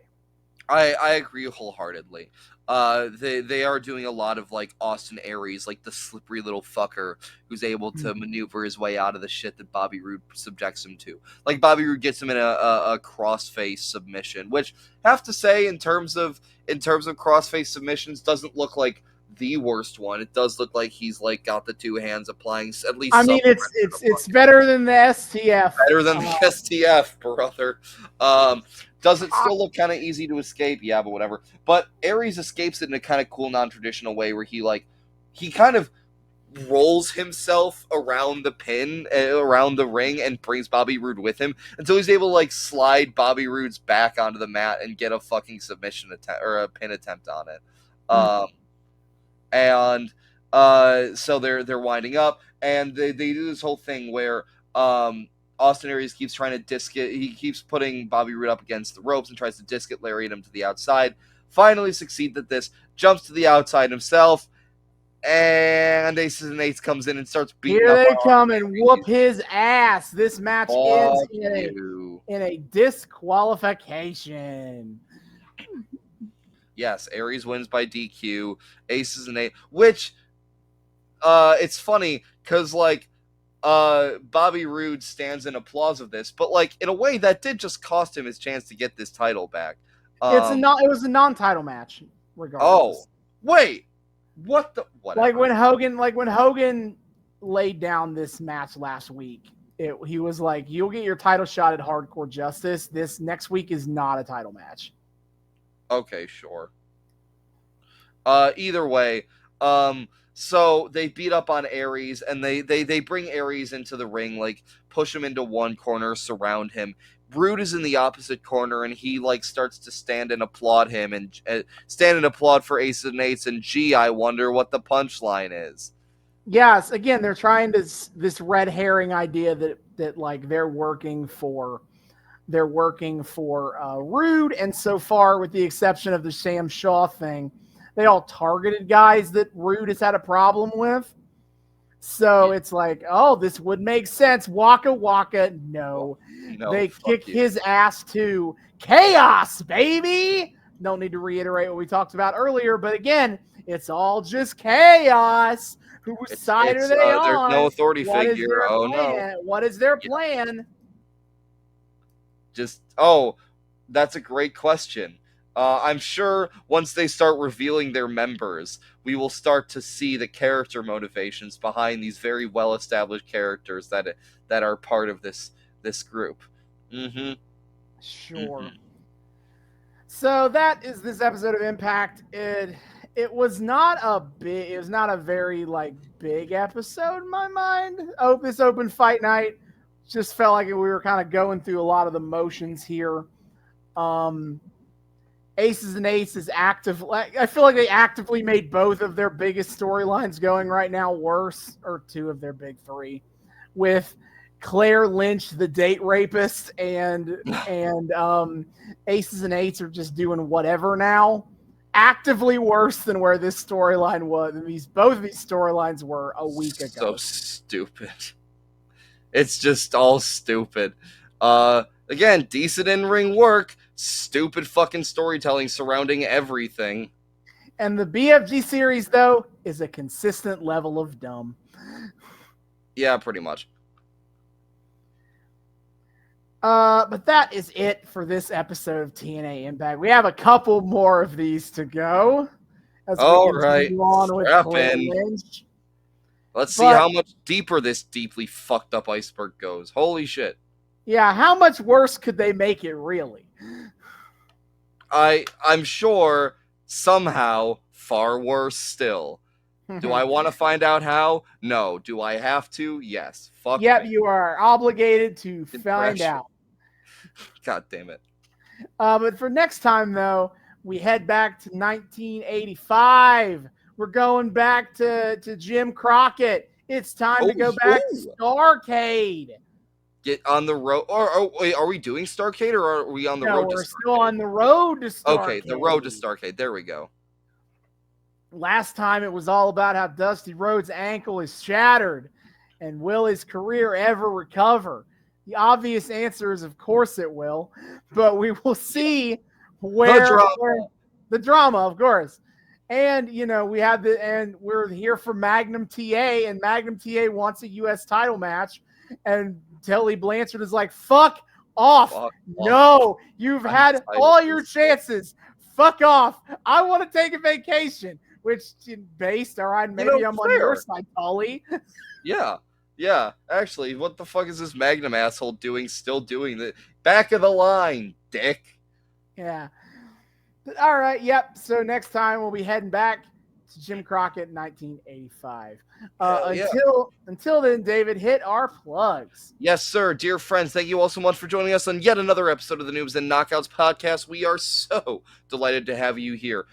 I agree wholeheartedly. They are doing a lot of like Austin Aries, like the slippery little fucker who's able to maneuver his way out of the shit that Bobby Roode subjects him to. Like Bobby Roode gets him in a crossface submission, which I have to say in terms of crossface submissions doesn't look like the worst one. It does look like he's like got the two hands applying at least. I mean, it's better than the STF. Better than the STF, brother. Does it still look kind of easy to escape? Yeah, but whatever. But Aries escapes it in a kind of cool, non-traditional way where he kind of rolls himself around the pin, around the ring, and brings Bobby Roode with him until he's able to like slide Bobby Roode's back onto the mat and get a fucking submission attempt or a pin attempt on it. So they're winding up, and they do this whole thing where Austin Aries keeps trying to disc it. He keeps putting Bobby Roode up against the ropes and tries to disc it, lariat him to the outside. Finally succeeds at this, jumps to the outside himself, and Aces and Eights comes in and starts beating Here up. they come and whoop his ass. This match ends in a disqualification. Yes, Aries wins by DQ. Aces and Eight, which it's funny because like Bobby Roode stands in applause of this, but like in a way that did just cost him his chance to get this title back. It was a non-title match, regardless. Oh, wait, what the? Whatever. Like when Hogan laid down this match last week, he was like, "You'll get your title shot at Hardcore Justice. This next week is not a title match." Okay, sure. Either way, so they beat up on Aries, and they bring Aries into the ring, like push him into one corner, surround him. Roode is in the opposite corner, and he like starts to stand and applaud him, and stand and applaud for Aces and Eights. And gee, I wonder what the punchline is. Yes, again, they're trying this red herring idea that like they're working for Roode, and so far, with the exception of the Sam Shaw thing, they all targeted guys that Roode has had a problem with. So it's like, oh, this would make sense. Waka Waka, no. They kick his ass to chaos, baby. Don't need to reiterate what we talked about earlier, but again, it's all just chaos. Whose side are they on? There's no authority figure. Oh no. What is their plan? That's a great question. I'm sure once they start revealing their members, we will start to see the character motivations behind these very well-established characters that are part of this group. Mm-hmm. Sure. Mm-hmm. So that is this episode of Impact. It was not a very like big episode in my mind. This open fight night just felt like we were kind of going through a lot of the motions here. Aces and Eights is active. I feel like they actively made both of their biggest storylines going right now worse, or two of their big three, with Claire Lynch, the date rapist, and Aces and Eights are just doing whatever now. actively worse than where this storyline was. Both of these storylines were a week So ago. stupid. It's just all stupid. Again, decent in-ring work, stupid fucking storytelling surrounding everything. And the BFG series, though, is a consistent level of dumb. Yeah, pretty much. But that is it for this episode of TNA Impact. We have a couple more of these to go as we All right, continue on with strap Claire in. Lynch. Let's see But how much deeper this deeply fucked up iceberg goes. Holy shit. yeah, how much worse could they make it really? I'm sure somehow far worse still. Do I want to find out how? No. Do I have to? Yes. Fuck Yep, me. you are obligated to find Pressure. out. God damn it. But for next time, though, we head back to 1985. We're going back to Jim Crockett. It's time to go back to Starrcade. Get on the road. Or wait, are we doing Starcade or are we on the No, road to we're still Starcade? on the road to Starrcade. Okay, the road to Starcade. There we go. Last time it was all about how Dusty Rhodes' ankle is shattered and will his career ever recover? The obvious answer is, of course, it will, but we will see where the drama, of course. And we're here for Magnum TA, and Magnum TA wants a U.S. title match, and Tully Blanchard is like, "Fuck off! No, you've had all your chances. Fuck off! I want to take a vacation." Which, based, all right, maybe I'm on your side, Tully. Yeah. Actually, what the fuck is this Magnum asshole doing? Still doing the back of the line, dick. Yeah. All right. Yep. So next time we'll be heading back to Jim Crockett, 1985. Until then, David, hit our plugs. Yes, sir. Dear friends, thank you all so much for joining us on yet another episode of the Noobs and Knockouts Podcast. We are so delighted to have you here.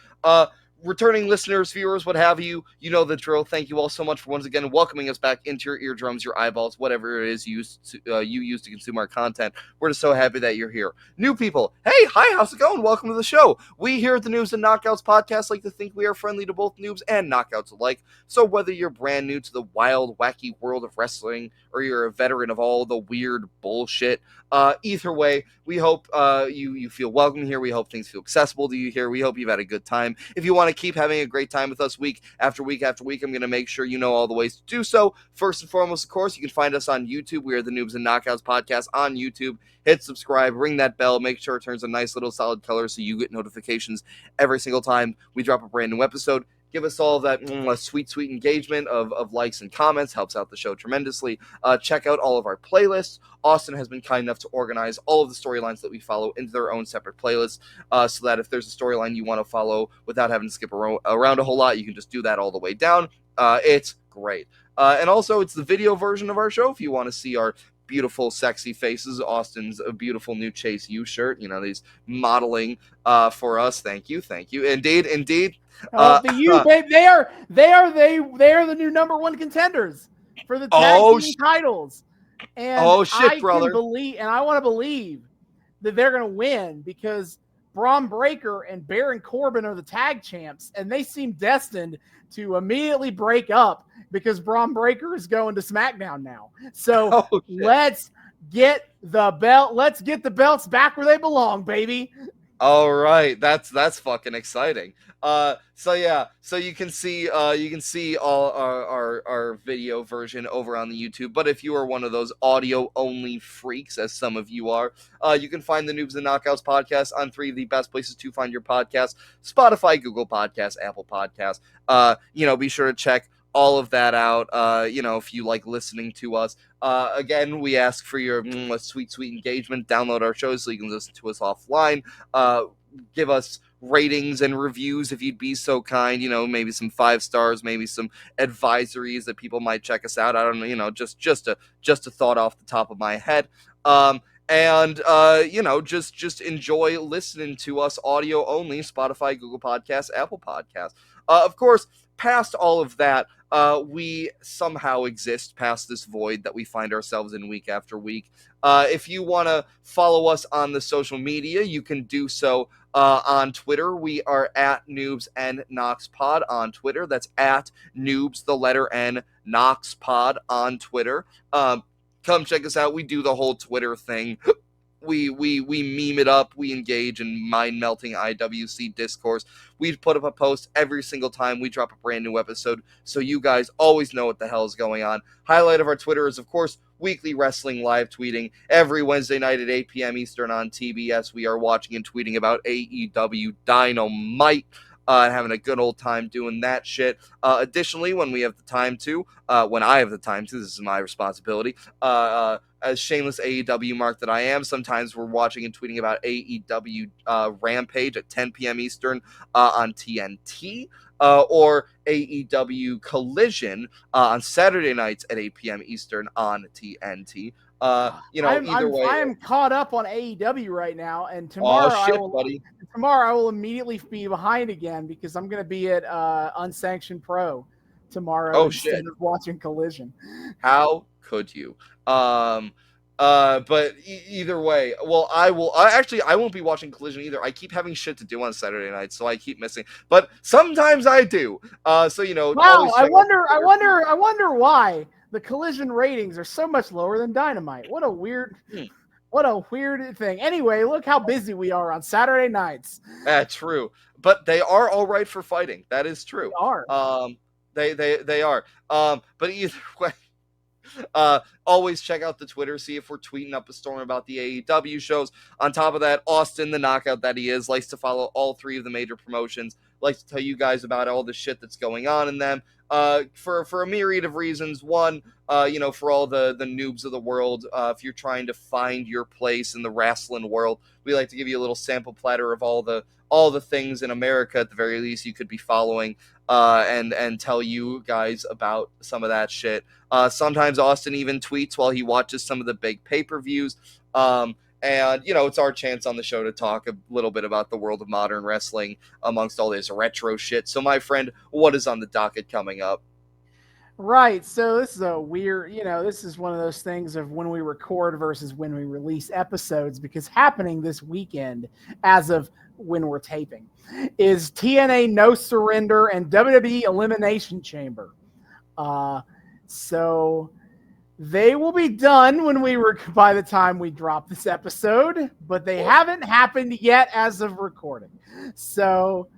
Returning listeners, viewers, what have you, you know the drill. Thank you all so much for once again welcoming us back into your eardrums, your eyeballs, whatever it is you use to consume our content. We're just so happy that you're here. New people, hey, hi, how's it going? Welcome to the show. We here at the Noobs and Knockouts Podcast like to think we are friendly to both noobs and knockouts alike. So whether you're brand new to the wild, wacky world of wrestling or you're a veteran of all the weird bullshit, either way, we hope you feel welcome here. We hope things feel accessible to you here. We hope you've had a good time. If you want to keep having a great time with us week after week after week, I'm going to make sure you know all the ways to do so. First and foremost, of course, you can find us on YouTube. We are the Noobs and Knockouts Podcast on YouTube. Hit subscribe, ring that bell, make sure it turns a nice little solid color so you get notifications every single time we drop a brand new episode. Give us all that sweet engagement of likes and comments. Helps out the show tremendously. Check out all of our playlists. Austin has been kind enough to organize all of the storylines that we follow into their own separate playlists, so that if there's a storyline you want to follow without having to skip around a whole lot, you can just do that all the way down. It's great. And also, it's the video version of our show if you want to see our beautiful, sexy faces. Austin's a beautiful new Chase U shirt. You know, he's modeling for us. Thank you. Indeed. The U, babe, they are the new number one contenders for the tag team titles. And I brother. I want to believe that they're going to win because Braun Breaker and Baron Corbin are the tag champs, and they seem destined to immediately break up because Braun Breaker is going to SmackDown now. So let's get the belt. Let's get the belts back where they belong, baby. All right, that's fucking exciting. So you can see all our video version over on the YouTube. But if you are one of those audio only freaks, as some of you are, you can find the Noobs and Knockouts podcast on 3 of the best places to find your podcast: Spotify, Google Podcasts, Apple Podcasts. Be sure to check all of that out, if you like listening to us. Again, we ask for your sweet engagement. Download our shows so you can listen to us offline. Give us ratings and reviews if you'd be so kind. Maybe some 5 stars, maybe some advisories that people might check us out. I don't know. Just a thought off the top of my head. And just enjoy listening to us audio only, Spotify, Google Podcasts, Apple Podcasts. Of course, past all of that, we somehow exist past this void that we find ourselves in week after week. If you want to follow us on the social media, you can do so on Twitter. We are at Noobs and Knox Pod on Twitter. That's at Noobs, the letter N, Knox Pod on Twitter. Come check us out. We do the whole Twitter thing. We meme it up. We engage in mind-melting IWC discourse. We put up a post every single time we drop a brand new episode, so you guys always know what the hell is going on. Highlight of our Twitter is, of course, weekly wrestling live tweeting every Wednesday night at 8 p.m. Eastern on TBS. We are watching and tweeting about AEW Dynamite. Having a good old time doing that shit. Additionally, when we have the time to, when I have the time to, this is my responsibility. As shameless AEW mark that I am, sometimes we're watching and tweeting about AEW Rampage at 10 p.m. Eastern on TNT, or AEW Collision on Saturday nights at 8 p.m. Eastern on TNT. Either way. I am caught up on AEW right now, and Oh tomorrow shit, buddy. Tomorrow I will immediately be behind again because I'm going to be at Unsanctioned Pro tomorrow instead of watching Collision. How could you? But either way, well, I won't be watching Collision either. I keep having shit to do on Saturday night, so I keep missing. But sometimes I do. Wow, I wonder why the Collision ratings are so much lower than Dynamite. What a weird thing. Anyway, look how busy we are on Saturday nights. True, but they are all right for fighting. That is true. They are. They are. But either way. Always check out the Twitter, see if we're tweeting up a storm about the AEW shows. On top of that, Austin, the knockout that he is, likes to follow all three of the major promotions, likes to tell you guys about all the shit that's going on in them, for a myriad of reasons. One, for all the noobs of the world, if you're trying to find your place in the wrestling world, we like to give you a little sample platter of all the things in America, at the very least, you could be following, and tell you guys about some of that shit. Sometimes Austin even tweets while he watches some of the big pay-per-views. And, it's our chance on the show to talk a little bit about the world of modern wrestling amongst all this retro shit. So, my friend, what is on the docket coming up? Right. So this is this is one of those things of when we record versus when we release episodes, because happening this weekend, as of when we're taping, is TNA No Surrender and WWE Elimination Chamber. So they will be done by the time we drop this episode, but they haven't happened yet as of recording. So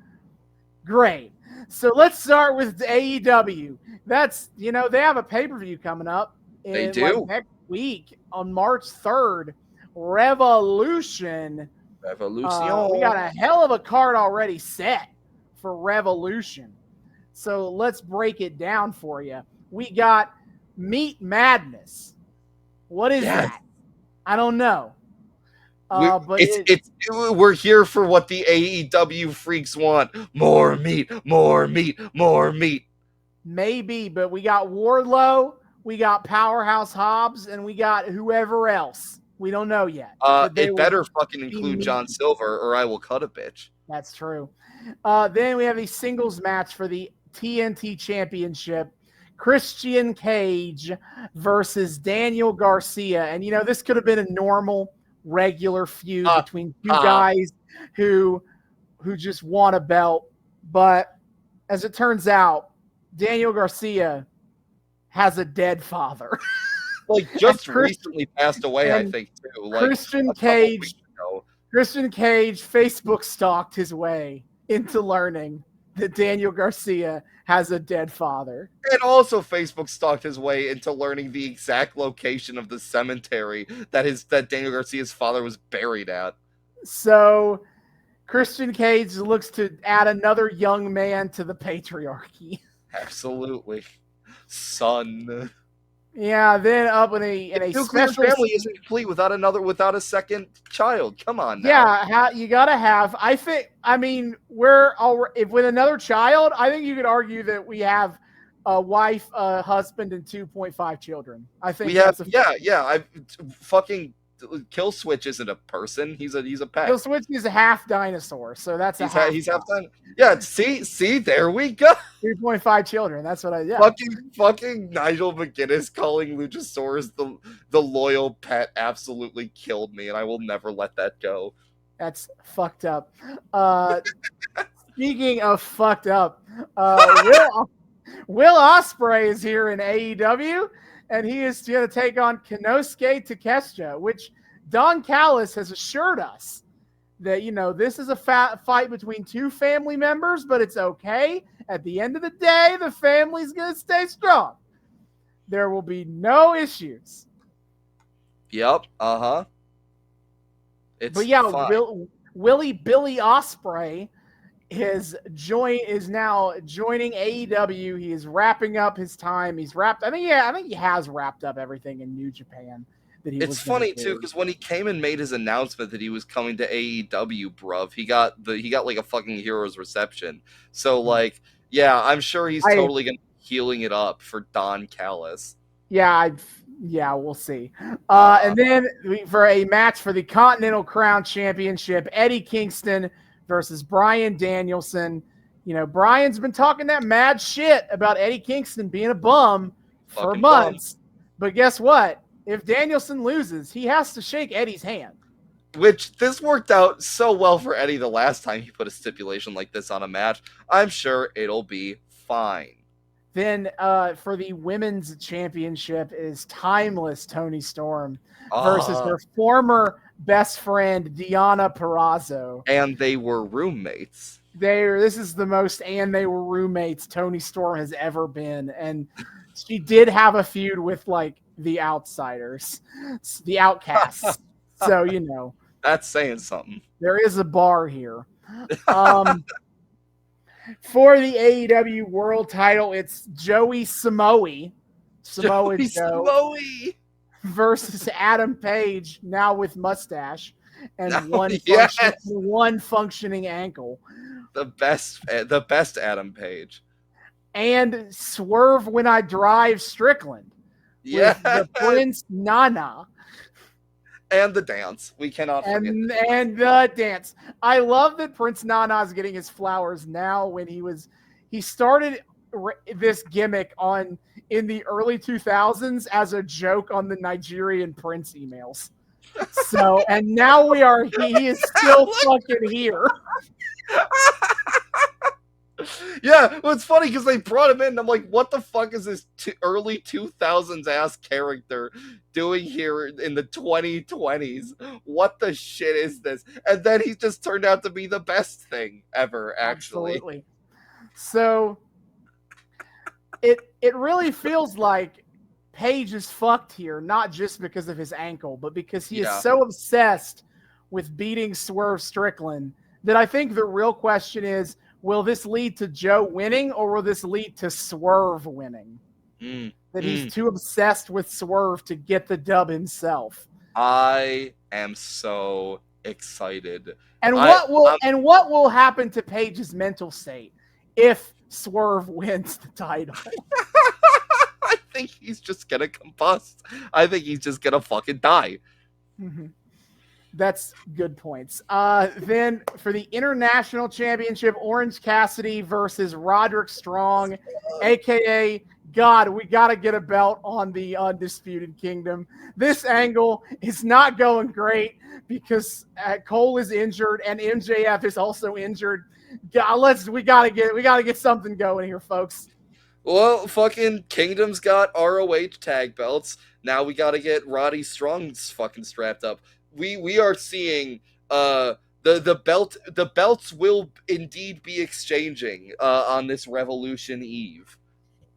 great. So let's start with AEW. That's, they have a pay-per-view coming up They do. next week on March 3rd. Revolution. We got a hell of a card already set for Revolution. So let's break it down for you. We got Meat Madness. What is that? I don't know. We're here for what the AEW freaks want. More meat, more meat, more meat. Maybe, but we got Wardlow, we got Powerhouse Hobbs, and we got whoever else. We don't know yet. It better fucking include John Silver, or I will cut a bitch. That's true. Then we have a singles match for the TNT Championship. Christian Cage versus Daniel Garcia. And, this could have been a normal, regular feud between two guys who just want a belt. But as it turns out, Daniel Garcia has a dead father. Recently passed away, I think, too. Christian Cage Facebook stalked his way into learning that Daniel Garcia has a dead father. And also Facebook stalked his way into learning the exact location of the cemetery that Daniel Garcia's father was buried at. So Christian Cage looks to add another young man to the patriarchy. Absolutely. Son. Yeah, then up in a special family isn't complete without a second child. Come on now. Yeah, you gotta have. If with another child, I think you could argue that we have a wife, a husband, and 2.5 children. I think we have. Yeah. I fucking Kill Switch isn't a person. He's a pet. Kill Switch is a half dinosaur, so that's a half. He's half done. Yeah, see, there we go. 3.5 children. That's what I. Yeah. Fucking Nigel McGuinness calling Luchasaurus the loyal pet absolutely killed me, and I will never let that go. That's fucked up. Speaking of fucked up, Will Ospreay is here in AEW, and he is going to take on Konosuke Takeshita, which Don Callis has assured us that, this is a fight between two family members, but it's okay. At the end of the day, the family's going to stay strong. There will be no issues. Yep. Uh-huh. But yeah, Billy Ospreay is now joining AEW. He is wrapping up his time. I think he has wrapped up everything in New Japan. It's funny too, because when he came and made his announcement that he was coming to AEW, bruv, he got like a fucking hero's reception. So like, yeah, I'm sure he's totally gonna be healing it up for Don Callis. Yeah, we'll see. And then for a match for the Continental Crown Championship, Eddie Kingston versus Bryan Danielson. Bryan's been talking that mad shit about Eddie Kingston being a bum for months. But guess what? If Danielson loses, he has to shake Eddie's hand. Which this worked out so well for Eddie the last time he put a stipulation like this on a match. I'm sure it'll be fine. Then for the women's championship is Timeless Toni Storm versus her former best friend Deonna Purrazzo. And they were roommates. This is the most and they were roommates Toni Storm has ever been. And she did have a feud with like the outsiders, the outcasts. So, that's saying something. There is a bar here. For the AEW World Title, it's Joey Samoa Joe versus Adam Page, now with mustache and one functioning ankle. The best Adam Page. And Swerve When I Drive Strickland. Yeah. With the Prince Nana. And the dance. We cannot forget. And the dance. I love that Prince Nana is getting his flowers now when he started this gimmick in the early 2000s as a joke on the Nigerian Prince emails. So, and now he is still fucking here. Yeah, well, it's funny because they brought him in and I'm like, what the fuck is this early 2000s ass character doing here in the 2020s? What the shit is this? And then he just turned out to be the best thing ever, actually. Absolutely. So it really feels like Page is fucked here, not just because of his ankle, but because he is so obsessed with beating Swerve Strickland that I think the real question is, will this lead to Joe winning or will this lead to Swerve winning? That he's too obsessed with Swerve to get the dub himself. I am so excited. And what will happen to Page's mental state if Swerve wins the title? I think he's just gonna combust. I think he's just gonna fucking die. Mm-hmm. That's good points. Then for the International Championship, Orange Cassidy versus Roderick Strong, a.k.a. God, we got to get a belt on the Undisputed Kingdom. This angle is not going great because Cole is injured and MJF is also injured. God, we gotta get something going here, folks. Well, fucking Kingdom's got ROH tag belts. Now we gotta get Roddy Strong's fucking strapped up. We are seeing the belts will indeed be exchanging on this Revolution Eve.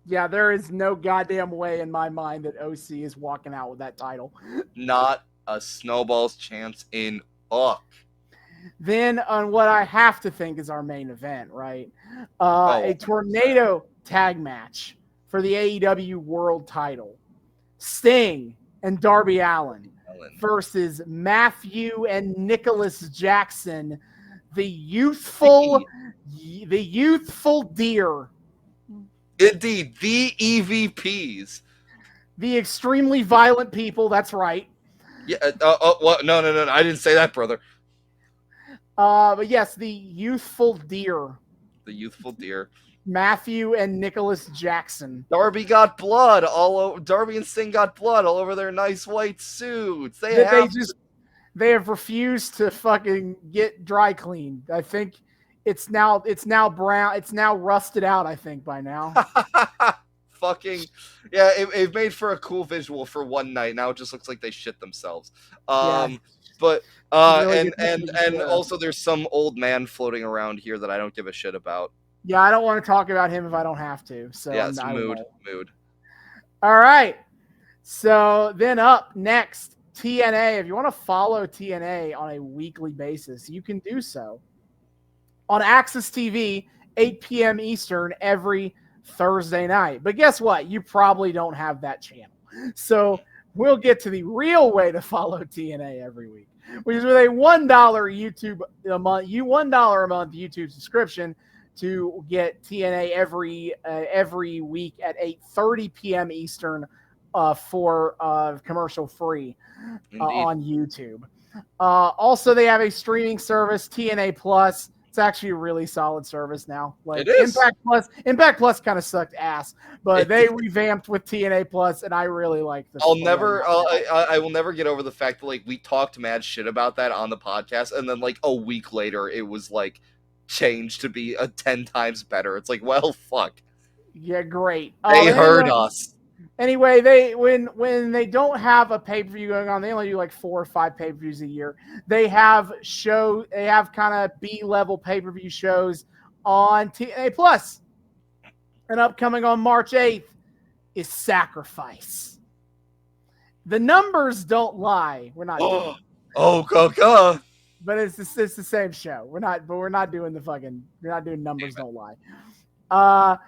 Yeah, there is no goddamn way in my mind that OC is walking out with that title. Not a snowball's chance in fuck. Then on what I have to think is our main event, right? A tornado tag match for the AEW World Title. Sting and Darby Allin versus Matthew and Nicholas Jackson, the youthful deer. Indeed, the EVPs. The extremely violent people, that's right. Yeah. What? No, no, no, no. I didn't say that, brother. But yes, the youthful deer, The youthful deer. Matthew and Nicholas Jackson. Darby got blood all over. Darby and Sting got blood all over their nice white suits. They That have they have refused to fucking get dry cleaned. I think it's now brown. It's now rusted out. I think by now. fucking yeah. It made for a cool visual for one night. Now it just looks like they shit themselves. Yeah, But should really and get them and taken and care of. also there's some old man floating around here that I don't give a shit about. Yeah, I don't want to talk about him if I don't have to. So Yeah, it's I mood, won't. mood. All right. So then up next, TNA. If you want to follow TNA on a weekly basis, you can do so on Access TV, 8 p.m. Eastern every Thursday night. But guess what? You probably don't have that channel. So we'll get to the real way to follow TNA every week, which is with a $1 YouTube a month, $1 a month YouTube subscription to get TNA every week at 8:30 p.m. Eastern for commercial free Indeed, on YouTube. Also, they have a streaming service, TNA Plus. It's actually a really solid service now. it Like is. Impact Plus kind of sucked ass, but It, they revamped with TNA Plus, and I really like this. I'll never. I will never get over the fact that like we talked mad shit about that on the podcast, and then like a week later, it was like changed to be a 10 times better. It's like, well, fuck. Yeah, great. They heard us. Anyway, they when they don't have a pay per view going on, they only do like 4 or 5 pay per views a year. They have kind of B level pay per view shows on TNA Plus. And upcoming on March 8th is Sacrifice. The numbers don't lie. We're not doing it. Oh, Coca. But it's the same show. We're not doing numbers don't lie.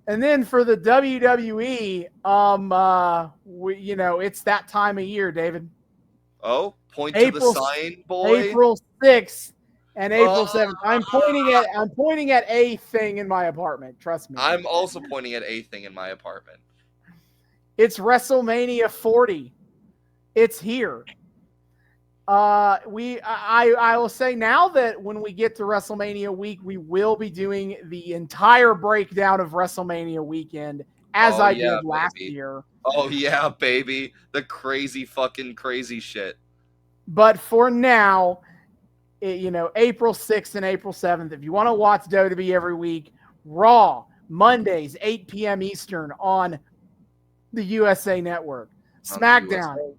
And then for the WWE, it's that time of year, David. Oh, point April, to the sign, boy. April 6th and April 7th. I'm pointing at a thing in my apartment. Trust me. I'm also pointing at a thing in my apartment. It's WrestleMania 40. It's here. I will say now that when we get to WrestleMania week, we will be doing the entire breakdown of WrestleMania weekend as I did last year. Oh yeah, baby. The crazy fucking crazy shit. But for now, April 6th and April 7th, if you want to watch WWE every week, Raw, Mondays, 8 p.m. Eastern on the USA Network. SmackDown,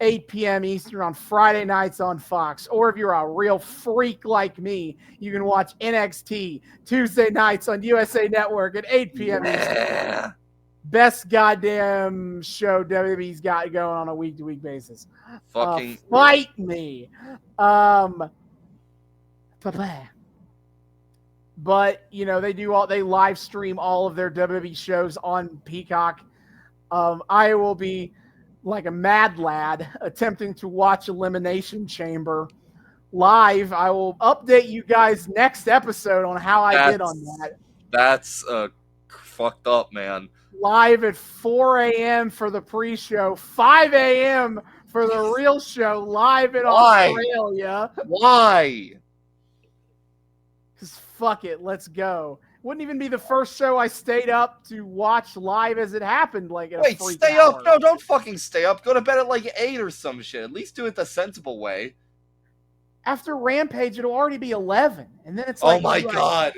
8 p.m. Eastern on Friday nights on Fox. Or if you're a real freak like me, you can watch NXT Tuesday nights on USA Network at 8 p.m. Eastern. Best goddamn show WWE's got going on a week-to-week basis. Fucking fight me. But they live stream all of their WWE shows on Peacock. I will be like a mad lad attempting to watch Elimination Chamber live. I will update you guys next episode on how I did on that. That's fucked up, man. Live at 4 a.m. for the pre-show, 5 a.m. for the real show, live in Australia. Why? Because fuck it, let's go. Wouldn't even be the first show I stayed up to watch live as it happened. Like, wait, stay up? No, don't fucking stay up. Go to bed at like 8 or some shit. At least do it the sensible way. After Rampage, it'll already be 11, and then it's like, oh my god.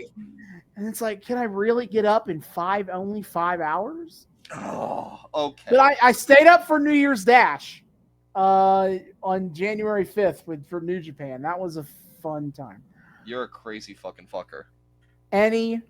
And it's like, can I really get up in only 5 hours? Oh, okay. But I stayed up for New Year's Dash on January 5th for New Japan. That was a fun time. You're a crazy fucking fucker. Anyway,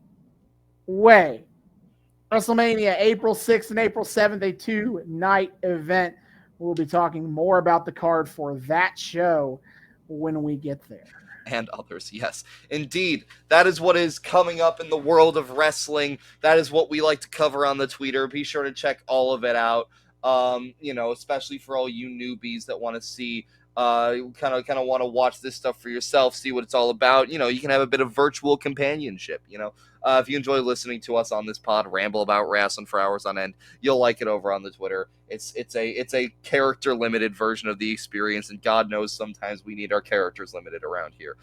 WrestleMania, April 6th and April 7th, a 2-night event. We'll be talking more about the card for that show when we get there. And others, yes. Indeed, that is what is coming up in the world of wrestling. That is what we like to cover on the Twitter. Be sure to check all of it out. Especially for all you newbies that want to see, kind of want to watch this stuff for yourself, see what it's all about. You can have a bit of virtual companionship. If you enjoy listening to us on this pod ramble about wrestling for hours on end, you'll like it over on the Twitter. It's a character limited version of the experience, and God knows sometimes we need our characters limited around here.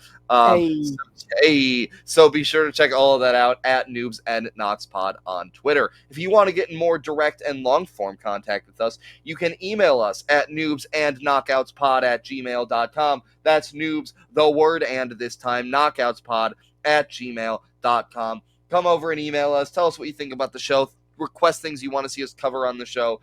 Hey, So be sure to check all of that out at Noobs and Knox Pod on Twitter. If you want to get in more direct and long form contact with us, you can email us at noobsandknockoutspod@gmail.com. That's noobs, the word and this time, knockoutspod@gmail.com. Come over and email us. Tell us what you think about the show. Request things you want to see us cover on the show.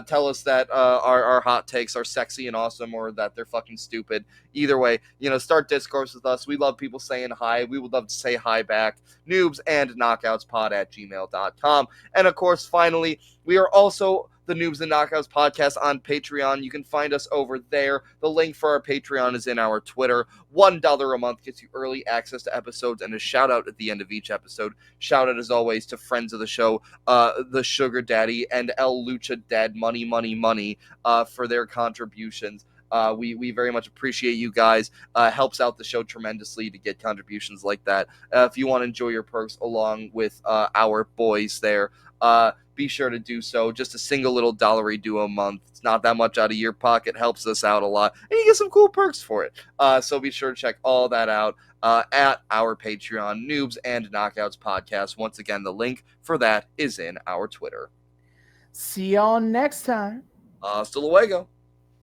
Tell us that our hot takes are sexy and awesome, or that they're fucking stupid. Either way, start discourse with us. We love people saying hi. We would love to say hi back. Noobs and knockoutspod@gmail.com. And of course, finally, we are also the Noobs and Knockouts podcast on Patreon. You can find us over there. The link for our Patreon is in our Twitter. $1 a month gets you early access to episodes and a shout out at the end of each episode. Shout out as always to friends of the show, the Sugar Daddy and El Lucha Dad, money, money, money, for their contributions. We very much appreciate you guys. Helps out the show tremendously to get contributions like that. If you want to enjoy your perks along with our boys there, be sure to do so. Just a single little dollary do a month. It's not that much out of your pocket. Helps us out a lot. And you get some cool perks for it. So be sure to check all that out at our Patreon, Noobs and Knockouts Podcast. Once again, the link for that is in our Twitter. see y'all next time. Hasta luego.